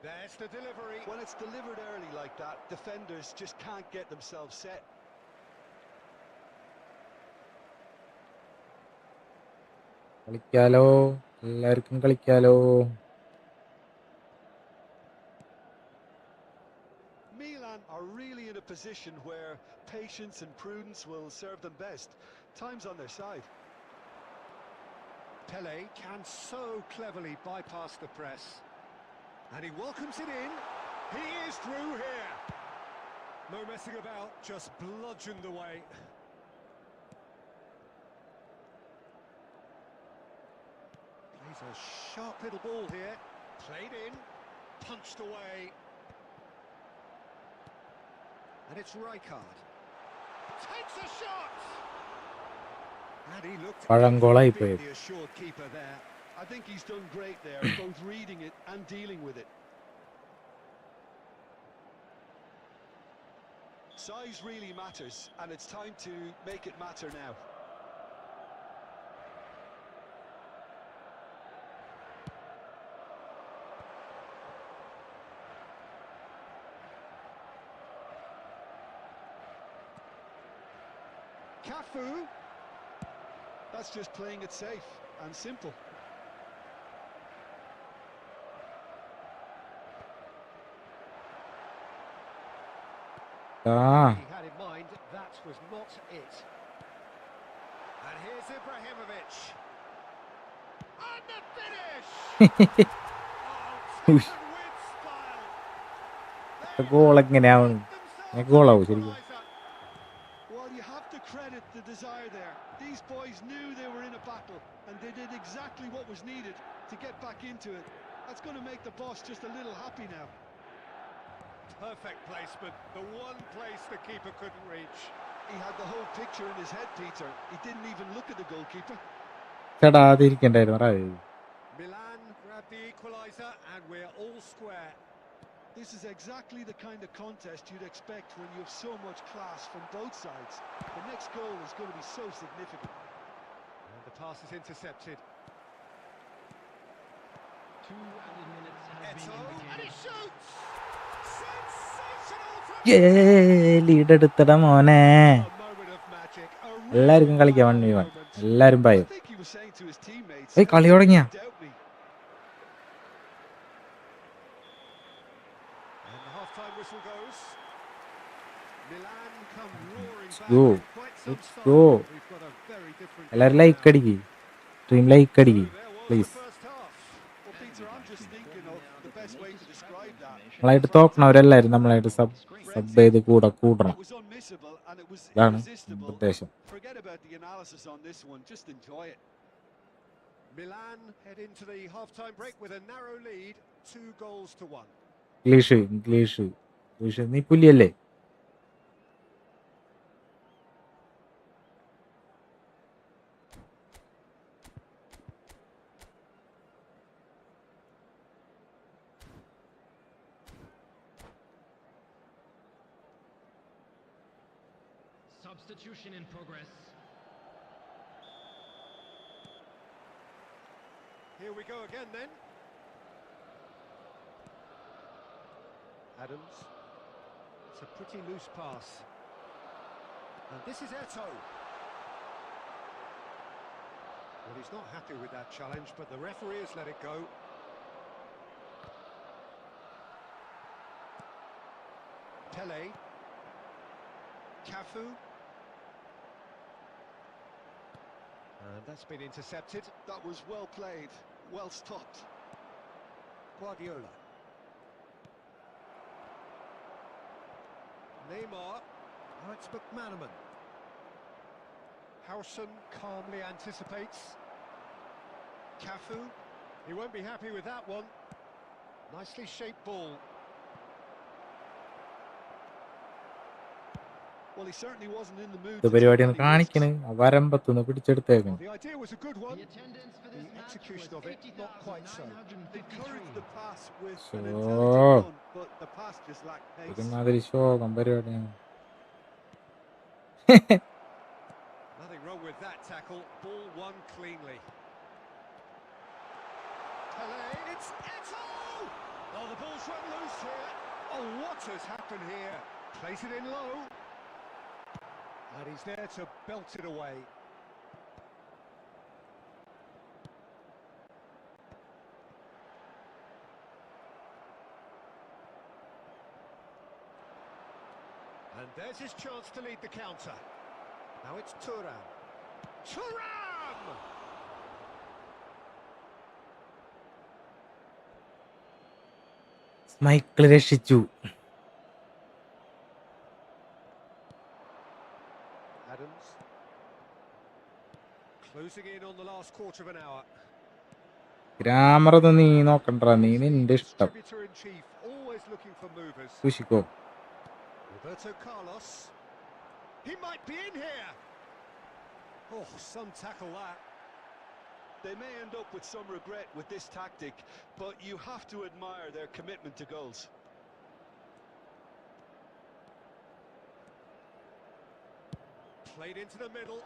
There's the delivery. When it's delivered early like that, defenders just can't get themselves set. കളിക്കാലോ, എല്ലാവർക്കും കളിക്കാലോ. Milan are really in a position where patience and prudence will serve them best. Time's on their side. Pele can so cleverly bypass the press. And he welcomes it in. He is through here. No messing about, just bludgeoned away. Plays a sharp little ball here. Played in, punched away. And it's Rijkaard. Takes a shot! And he looked പഴങ്കോളായി പോയത്. the assured keeper there. I think he's done great there, both reading it and dealing with it. Size really matters, and it's time to make it matter now. Cafu. That's just playing it safe and simple. ആ He had in mind that was not it. And here's Ibrahimovic. And the finish! Oh, taken with style. Goal എങ്ങനെയാവും? ഗോളാവും ശരിക്കും. Well, you have to credit the desire there. These boys knew they were in a battle, and they did exactly what was needed to get back into it. That's going to make the boss just a little happy now. Perfect placement, the one place the keeper couldn't reach. He had the whole picture in his head, Peter. He didn't even look at the goalkeeper. ചേട്ടാ അതിരിക്കണ്ടായിരുന്നു പറയൂ. Milan grab the equaliser and we're all square. This is exactly the kind of contest you'd expect when you have so much class from both sides. The next goal is going to be so significant. And the pass is intercepted. 2 added minutes have been Eto, and he indicated. shoots! Sensational from lead എടുത്തട മോനെ. a moment of magic. A എല്ലാവർക്കും real കളിക്കാം wow 1v1. moment. എല്ലാരും I പായും. think he was saying to his teammates, ഏയ് കളി തുടങ്ങിയ. doubt me. And the half-time whistle goes. Milan come roaring back go. with quite some Let's style. go. We've got a very different എല്ലാരും game like now. അടിക്ക്. Stream like So അടിക്ക് there was the please. first half. Well, Peter, I'm just thinking of the best way to describe that. നമ്മളായിട്ട് തോക്കണവരെല്ലാരും നമ്മളായിട്ട് sub ചെയ്ത് കൂടണം. It was unmissable and it was ഇതാണ് irresistible. ഉദ്ദേശം. Forget about the analysis on this one, just enjoy it. Milan head into the half-time break with a narrow lead, 2-1. English നീ പുലിയല്ലേ? Substitution in progress. Here we go again then. Adams. It's a pretty loose pass. And this is Eto. Well, he's not happy with that challenge, but the referee has let it go. Pele. Cafu. And that's been intercepted. That was well played, well stopped. Guardiola. Neymar. Now it's McManaman. Howson calmly anticipates. Cafu. He won't be happy with that one. Nicely shaped ball. Well, he certainly wasn't in the mood ഇത് to പരിപാടി take ഒന്ന് any risks. കാണിക്കണ്. വരമ്പത്തുനിന്ന് പിടിച്ചെടുത്തേക്കണ്. Well, the idea was a good one. The attendance for this The match execution was of it, not quite so. Encouraged the 80,953. pass with So- an intelligent run, but the pass just lacked pace. ഒരുമാതിരി ശോകം പരിപാടിയാണ്. Nothing wrong with that tackle. Ball won cleanly. Pele. It's Eto! Oh, the ball's run loose here. Oh, what has happened here? Plays it in low. And he's there to belt it away. And there's his chance to lead the counter. Now it's Thuram. Thuram! Michael രക്ഷിച്ചു. Adams. Closing in on the last quarter of an hour. Grammar ഒന്നും നീ നോക്കണ്ട, നീ നിന്റെ ഇഷ്ടം Distributor-in-chief, always looking for movers. സൂക്ഷിക്കോ. Roberto Carlos. He might be in here. Oh, some tackle that. They may end up with some regret with this tactic, but you have to admire their commitment to goals. Played into the middle.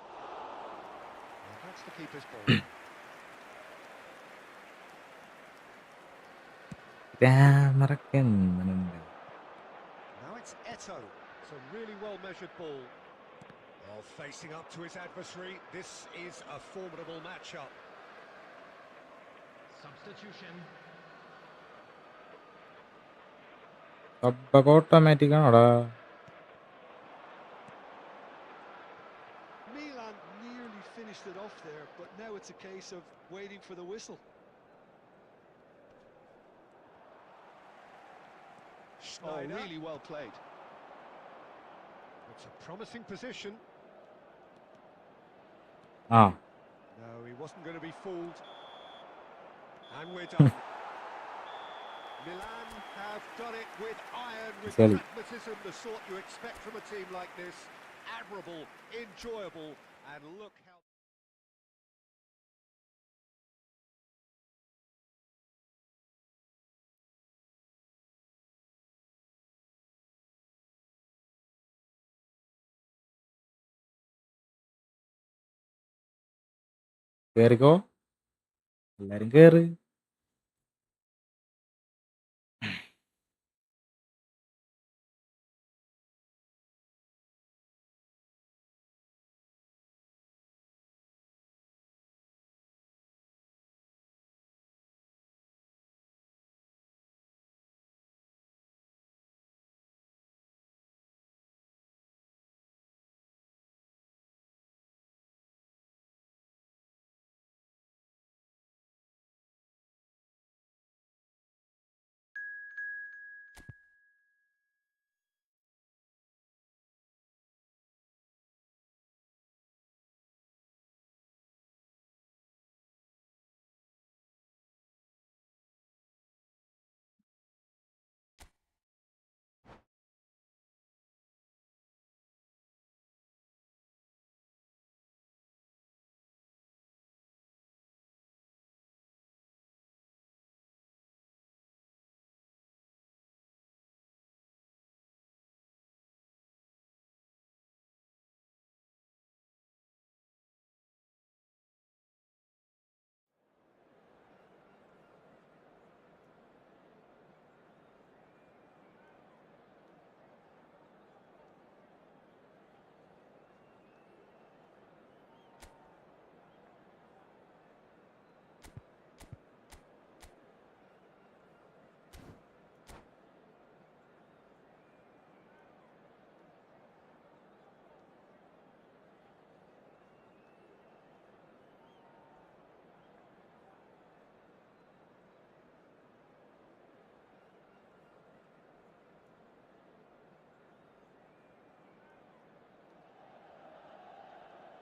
And that's the keeper's ball. ഗ്രാമറൊക്കെ എന്നുണ്ട്. Now it's Eto. It's a really well-measured ball. Oh, facing up to his adversary. This is a formidable matchup. Substitution. സബ്ബൊക്കെ automatic ആണോടാ? Milan nearly finished it off there, but now it's a case of waiting for the whistle. Schneider. Oh, really well played. It's a promising position. ആ No, he wasn't going to be fooled. And we're done. Milan have done it with iron, with Silly. pragmatism, the sort you expect from a team like this. admirable, enjoyable, and look how... കേറിക്കോ, എല്ലാരും കേറ്.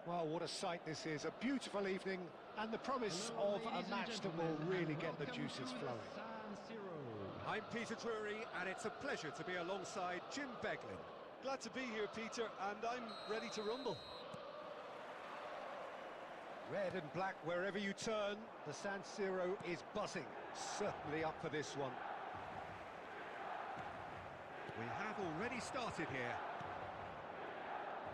Well, what a sight this is. A beautiful evening and the promise of a match that will really get the juices flowing. I'm Peter Drury, and it's a pleasure to be alongside Jim Beglin. Glad to be here, Peter, and I'm ready to rumble. Red and black wherever you turn, the San Siro is buzzing. Certainly up for this one. We have already started here.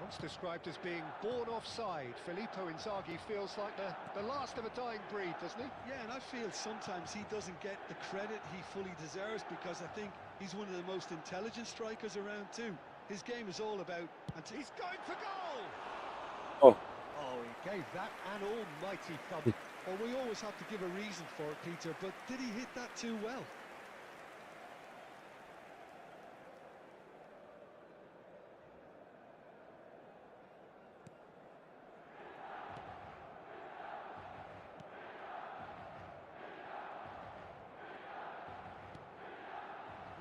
Once described as being born offside, Filippo Inzaghi feels like the last of a dying breed, doesn't he? Yeah, and I feel sometimes he doesn't get the credit he fully deserves, because I think he's one of the most intelligent strikers around too. His game is all about... He's going for goal! Oh, Oh, he gave that an almighty thump. Well, we always have to give a reason for it, Peter, but did he hit that too well?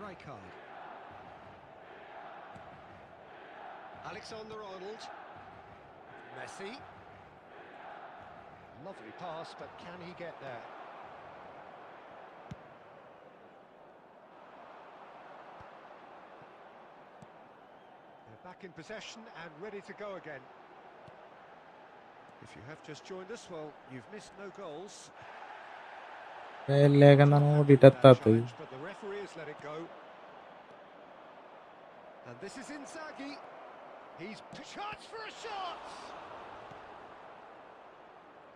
Rijkaard. Alexander-Arnold. Messi. Lovely pass, but can he get there? They're back in possession and ready to go again. If you have just joined us, well, you've missed no goals. ലേഖനം That ഓടിട്ടെത്താത്തത്. challenge, but the referee has let it go. And this is Inzaghi. He's chance for a shot.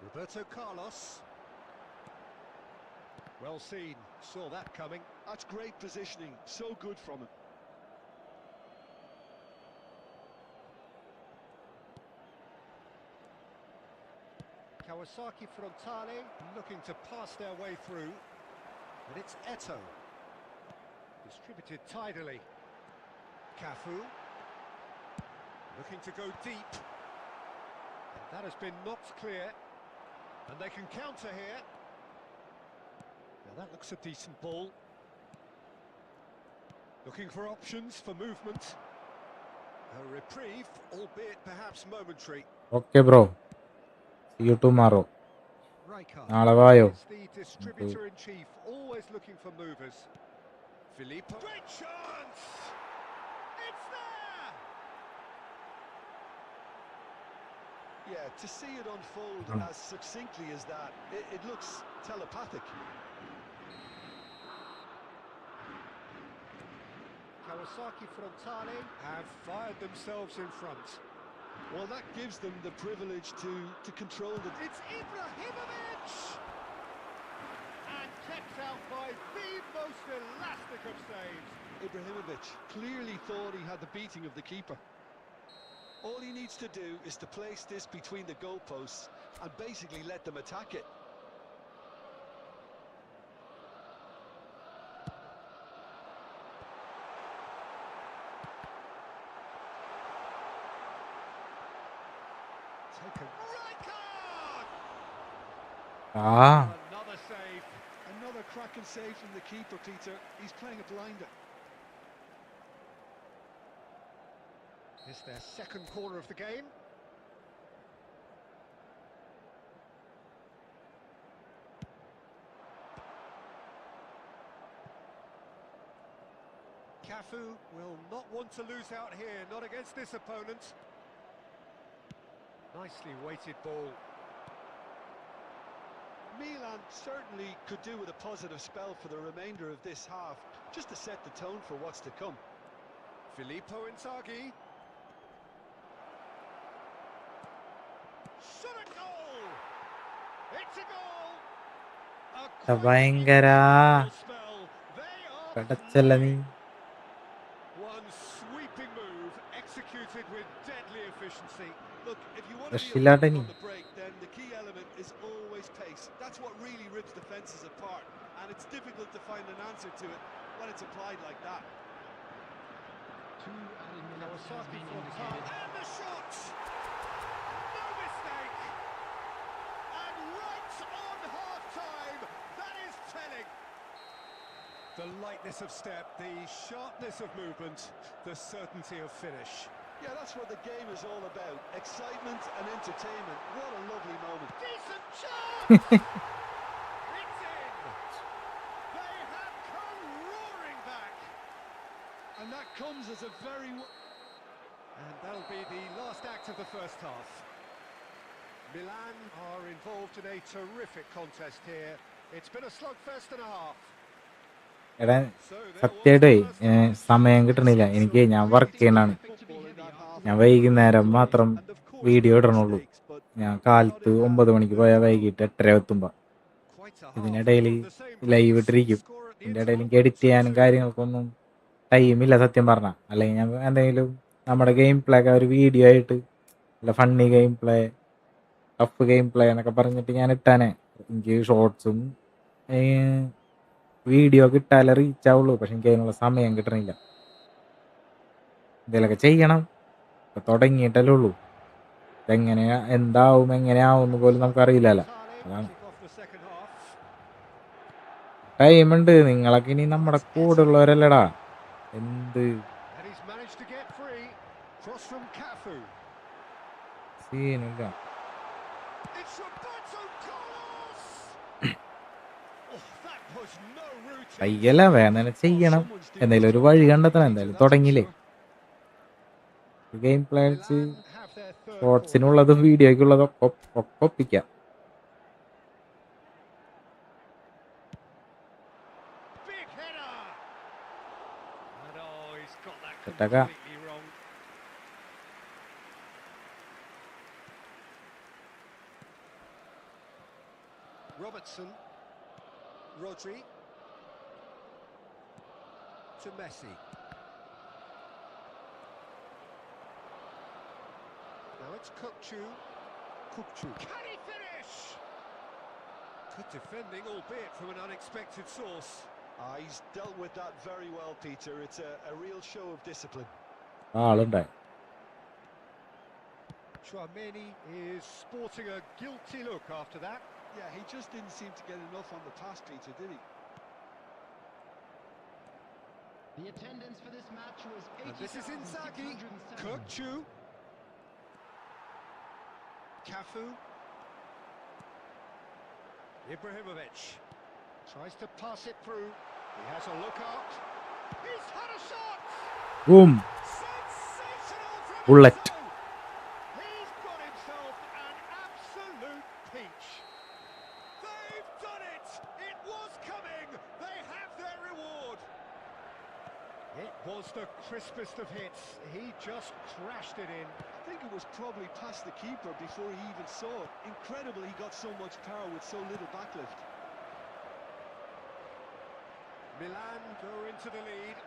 Roberto Carlos. Well seen. Saw that coming. That's great positioning. So good from him. Kawasaki Frontale looking to pass their way through. And it's Eto. Distributed tidily. Cafu. Looking to go deep. And that has been knocked clear. And they can counter here. Now that looks a decent ball. Looking for options for movement. A reprieve, albeit perhaps momentary. Okay bro, see you tomorrow. Rijkaard നാളെ വായോ. is the distributor in chief, always looking for movers. Filippo. Great chance! It's there! Yeah, to see it unfold as succinctly as that, it looks telepathic. Kawasaki Frontale have fired themselves in front. Well, that gives them the privilege to control the... It's Ibrahimovic! And kept out by the most elastic of saves. Ibrahimovic clearly thought he had the beating of the keeper. All he needs to do is to place this between the goalposts and basically let them attack it. Taken. Right card! Ah, Another save. Another cracking save from the keeper, Peter. He's playing a blinder. It's their second corner of the game. Cafu will not want to lose out here, not against this opponent. Nicely weighted ball. Milan certainly could do with a positive spell for the remainder of this half, just to set the tone for what's to come. Filippo Inzaghi. Shot a goal! It's a goal! A ഭയങ്കര great spell. They are കടച്ചല്ല നീ. one sweeping move executed with deadly efficiency. Look, if you want to be രക്ഷയില്ലാത്ത effective നീ. on the break, then the key element is always pace. That's what really rips defences apart, and it's difficult to find an answer to it when it's applied like that. 2 added minutes has Kawasaki been from indicated. and the shot! No mistake! And right on half-time, that is telling. The lightness of step, the sharpness of movement, the certainty of finish. Yeah, that's what the game is all about. Excitement and entertainment. What a lovely moment. Decent chance! It's in! They have come roaring back. And that comes as a very... And that'll be the last act of the first half. Milan are involved in a terrific contest here. It's been a slugfest and a half. എടാ So there was സത്യമായിട്ടേ the first half. സമയം കിട്ടണില്ല എനിക്ക്. ഞാൻ work ചെയ്യണാണ്. ഞാൻ വൈകുന്നേരം മാത്രം video ഇടണുള്ളൂ. ഞാൻ കാലത്ത് 9 മണിക്ക് പോയാൽ വൈകിട്ട് 8:30 എത്തുമ്പോൾ. Quite a half. ഇതിനിടയിൽ The same live pace, ഇട്ടിരിക്കും. score at the ഇതിൻ്റെ ഇടയിൽ എനിക്ക് interval, എഡിറ്റ് ചെയ്യാനും 2-2. കാര്യങ്ങൾക്കൊന്നും ടൈമില്ല സത്യം പറഞ്ഞാൽ. അല്ലെങ്കിൽ ഞാൻ എന്തെങ്കിലും നമ്മുടെ ഗെയിം പ്ലേ ഒക്കെ ഒരു വീഡിയോ ആയിട്ട്, അല്ല funny game play, tough game play എന്നൊക്കെ പറഞ്ഞിട്ട് ഞാൻ ഇട്ടാനേ. എനിക്ക് ഷോർട്സും വീഡിയോ ഒക്കെ ഇട്ടാലേ റീച്ച് ആവുള്ളൂ. പക്ഷെ എനിക്ക് അതിനുള്ള സമയം കിട്ടണില്ല. എന്തെങ്കിലുമൊക്കെ ചെയ്യണം. ഇപ്പം തുടങ്ങിയിട്ടല്ലേ ഉള്ളൂ. ഇതെങ്ങനെയാ എന്താവും എങ്ങനെയാവും എന്ന് പോലും നമുക്കറിയില്ലല്ലോ. അതാണ് Kick off the second half. ടൈമുണ്ട്. നിങ്ങളൊക്കെ ഇനി നമ്മുടെ കൂടെ ഉള്ളവരല്ലടാ. എന്ത് And he's managed to get free. Cross from Cafu. സീനില്ല. It's Roberto Carlos. Oh, that was no routine. കയ്യല്ല വേദന ചെയ്യണം. എന്തെങ്കിലും ഒരു വഴി കണ്ടെത്തണം. എന്തായാലും തുടങ്ങിയില്ലേ. ഗെയിം പ്ലേ അടിച്ച് Milan have their third corner. ഷോർട്സിനുള്ളതും വീഡിയോയ്ക്കുള്ളതും ഒക്കെ ഒപ്പിക്കാം. Big header. And oh, he's got that Setaka. completely wrong. Robertson. Rodri. To Messi. Now it's Kukçu. Can he finish? Good defending, albeit from an unexpected source. He's dealt with that very well, Peter. It's a real show of discipline. ആളുണ്ടായി. Chouameni is sporting a guilty look after that. Yeah, he just didn't seem to get enough on the pass, Peter, did he? The attendance for this match was And this is Inzaghi. 80,607. Kukçu. Cafu. Ibrahimovic tries to pass it through. He has a look out. He's had a shot. Boom. Sensational from Bullet. Enzo. He's got himself an Was the crispest of hits. He just crashed it in. I think it was probably past the keeper before he even saw it. Incredible he got so much power with so little backlift. Milan go into the lead.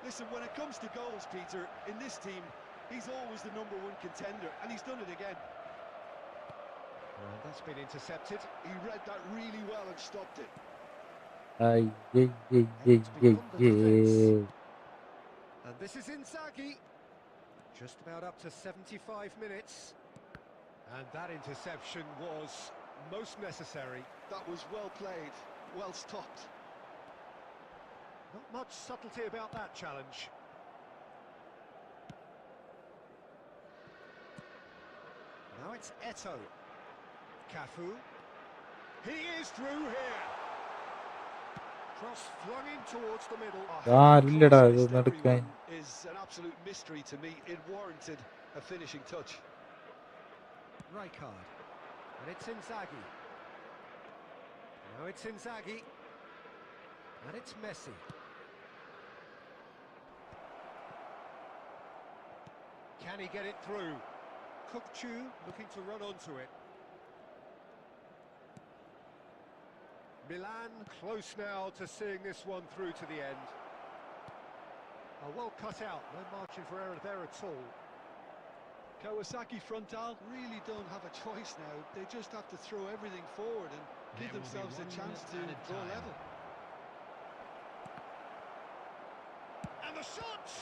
Listen, when it comes to goals, Peter, in this team, he's always the #1 contender, and he's done it again. Well, that's been intercepted. He read that really well and stopped it. Ay, ay, ay, ay, It's ay, beyond the defence. ay. And this is Inzaghi. Just about up to 75 minutes. And that interception was most necessary. That was well played, well stopped. Not much subtlety about that challenge. Now it's Eto. Cafu. He is through here. Cross flung in towards the middle. ആരില്ലടാ Cross ഇത് missed നടക്കാൻ. everyone is an absolute mystery to me. It warranted a finishing touch. Rijkaard. And it's Inzaghi. Now it's Inzaghi. And it's Messi. Can he get it through? Kukçu looking to run onto it. Milan close now to seeing this one through to the end. Well cut out, no margin for error there at all. Kawasaki frontal really don't have a choice now. They just have to throw everything forward and give There will be themselves a 1 chance to minute added go time. level. And the shots!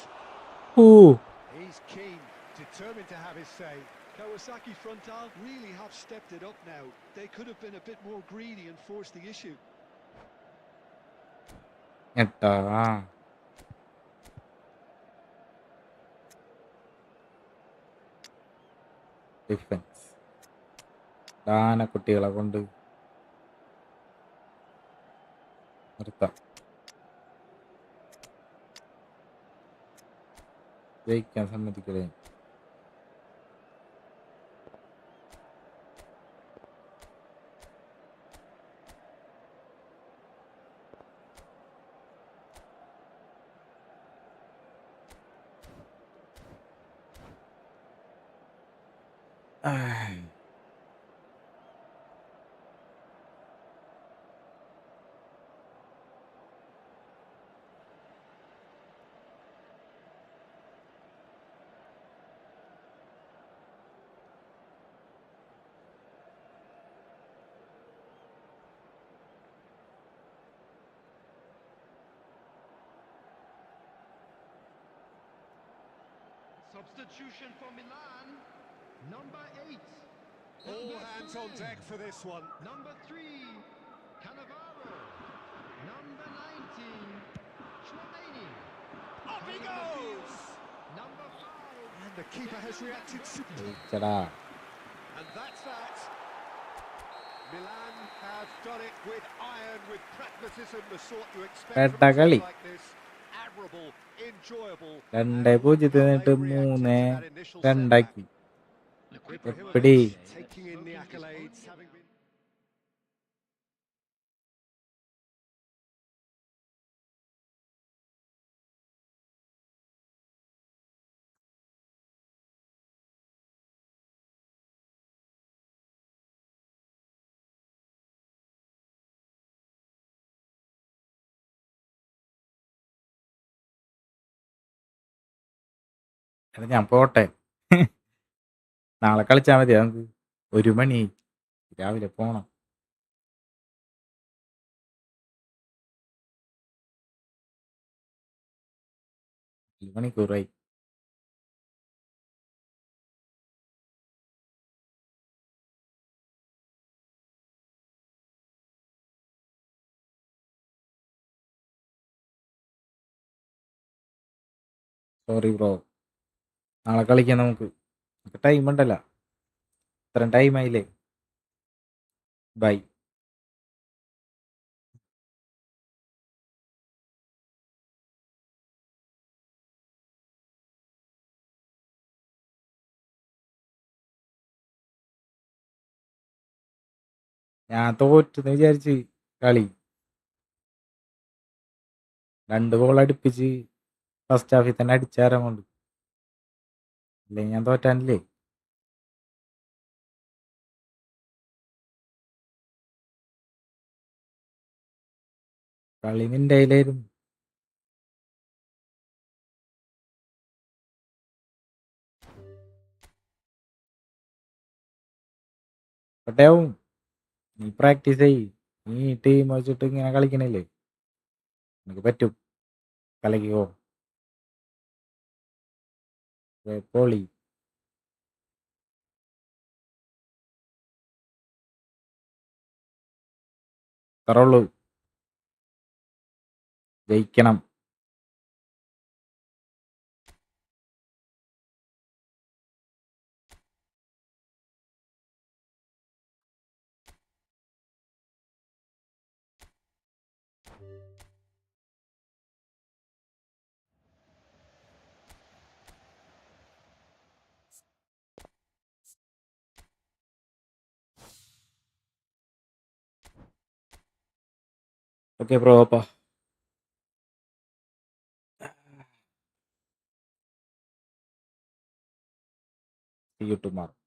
Ooh. He's keen, determined to have his say. Kawasaki frontal really have stepped it up now. They could have been a bit more greedy and forced the issue. എട്ടാ defence ദാന കുട്ടികളെ കൊണ്ട് നിർത്താം. ജയിക്കാൻ സമ്മതിക്കലേ. Substitution for Milan. Number 8. All Number hands on 7. deck for this one. Number 3. Cannavaro. Number 19. Chouameni. Up he goes! Number 5. And the keeper has reacted superbly. ജയിച്ചടാ. And that's that. Milan have done it with iron, with pragmatism, the sort you expect from a എട്ടകളി. team like this. Admirable, enjoyable. 2-0 3 രണ്ടാക്കി. The quick എപ്പടി. Taking in the accolades, having been... എടാ ഞാൻ പോട്ടെ. നാളെ കളിച്ചാൽ മതി. നമുക്ക് 1 മണി രാവിലെ പോണം. 1 മണിക്കൂറായി. Sorry bro. നാളെ കളിക്കാം നമുക്ക്. ടൈം ഉണ്ടല്ലോ. ഇത്രയും ടൈം ആയില്ലേ. ബൈ. ഞാൻ തോറ്റെന്ന് വിചാരിച്ച് കളി 2 ഗോൾ അടുപ്പിച്ച് ഫസ്റ്റ് ഹാഫിൽ തന്നെ അടിച്ചാരം കൊണ്ട്, അല്ലെങ്കിൽ ഞാൻ തോറ്റാനില്ലേ. കളി നിന്റെ കയ്യിലായിരുന്നു. പട്ടയാവും, നീ പ്രാക്ടീസ് ചെയ്യ്. നീ ടീം വെച്ചിട്ട് ഇങ്ങനെ കളിക്കണില്ലേ, നിനക്ക് പറ്റും. കലക്കിക്കോ. പോളി അത്രയുള്ളൂ, ജയിക്കണം. ഓക്കെ ബ്രോ, അപ്പാ see you tomorrow.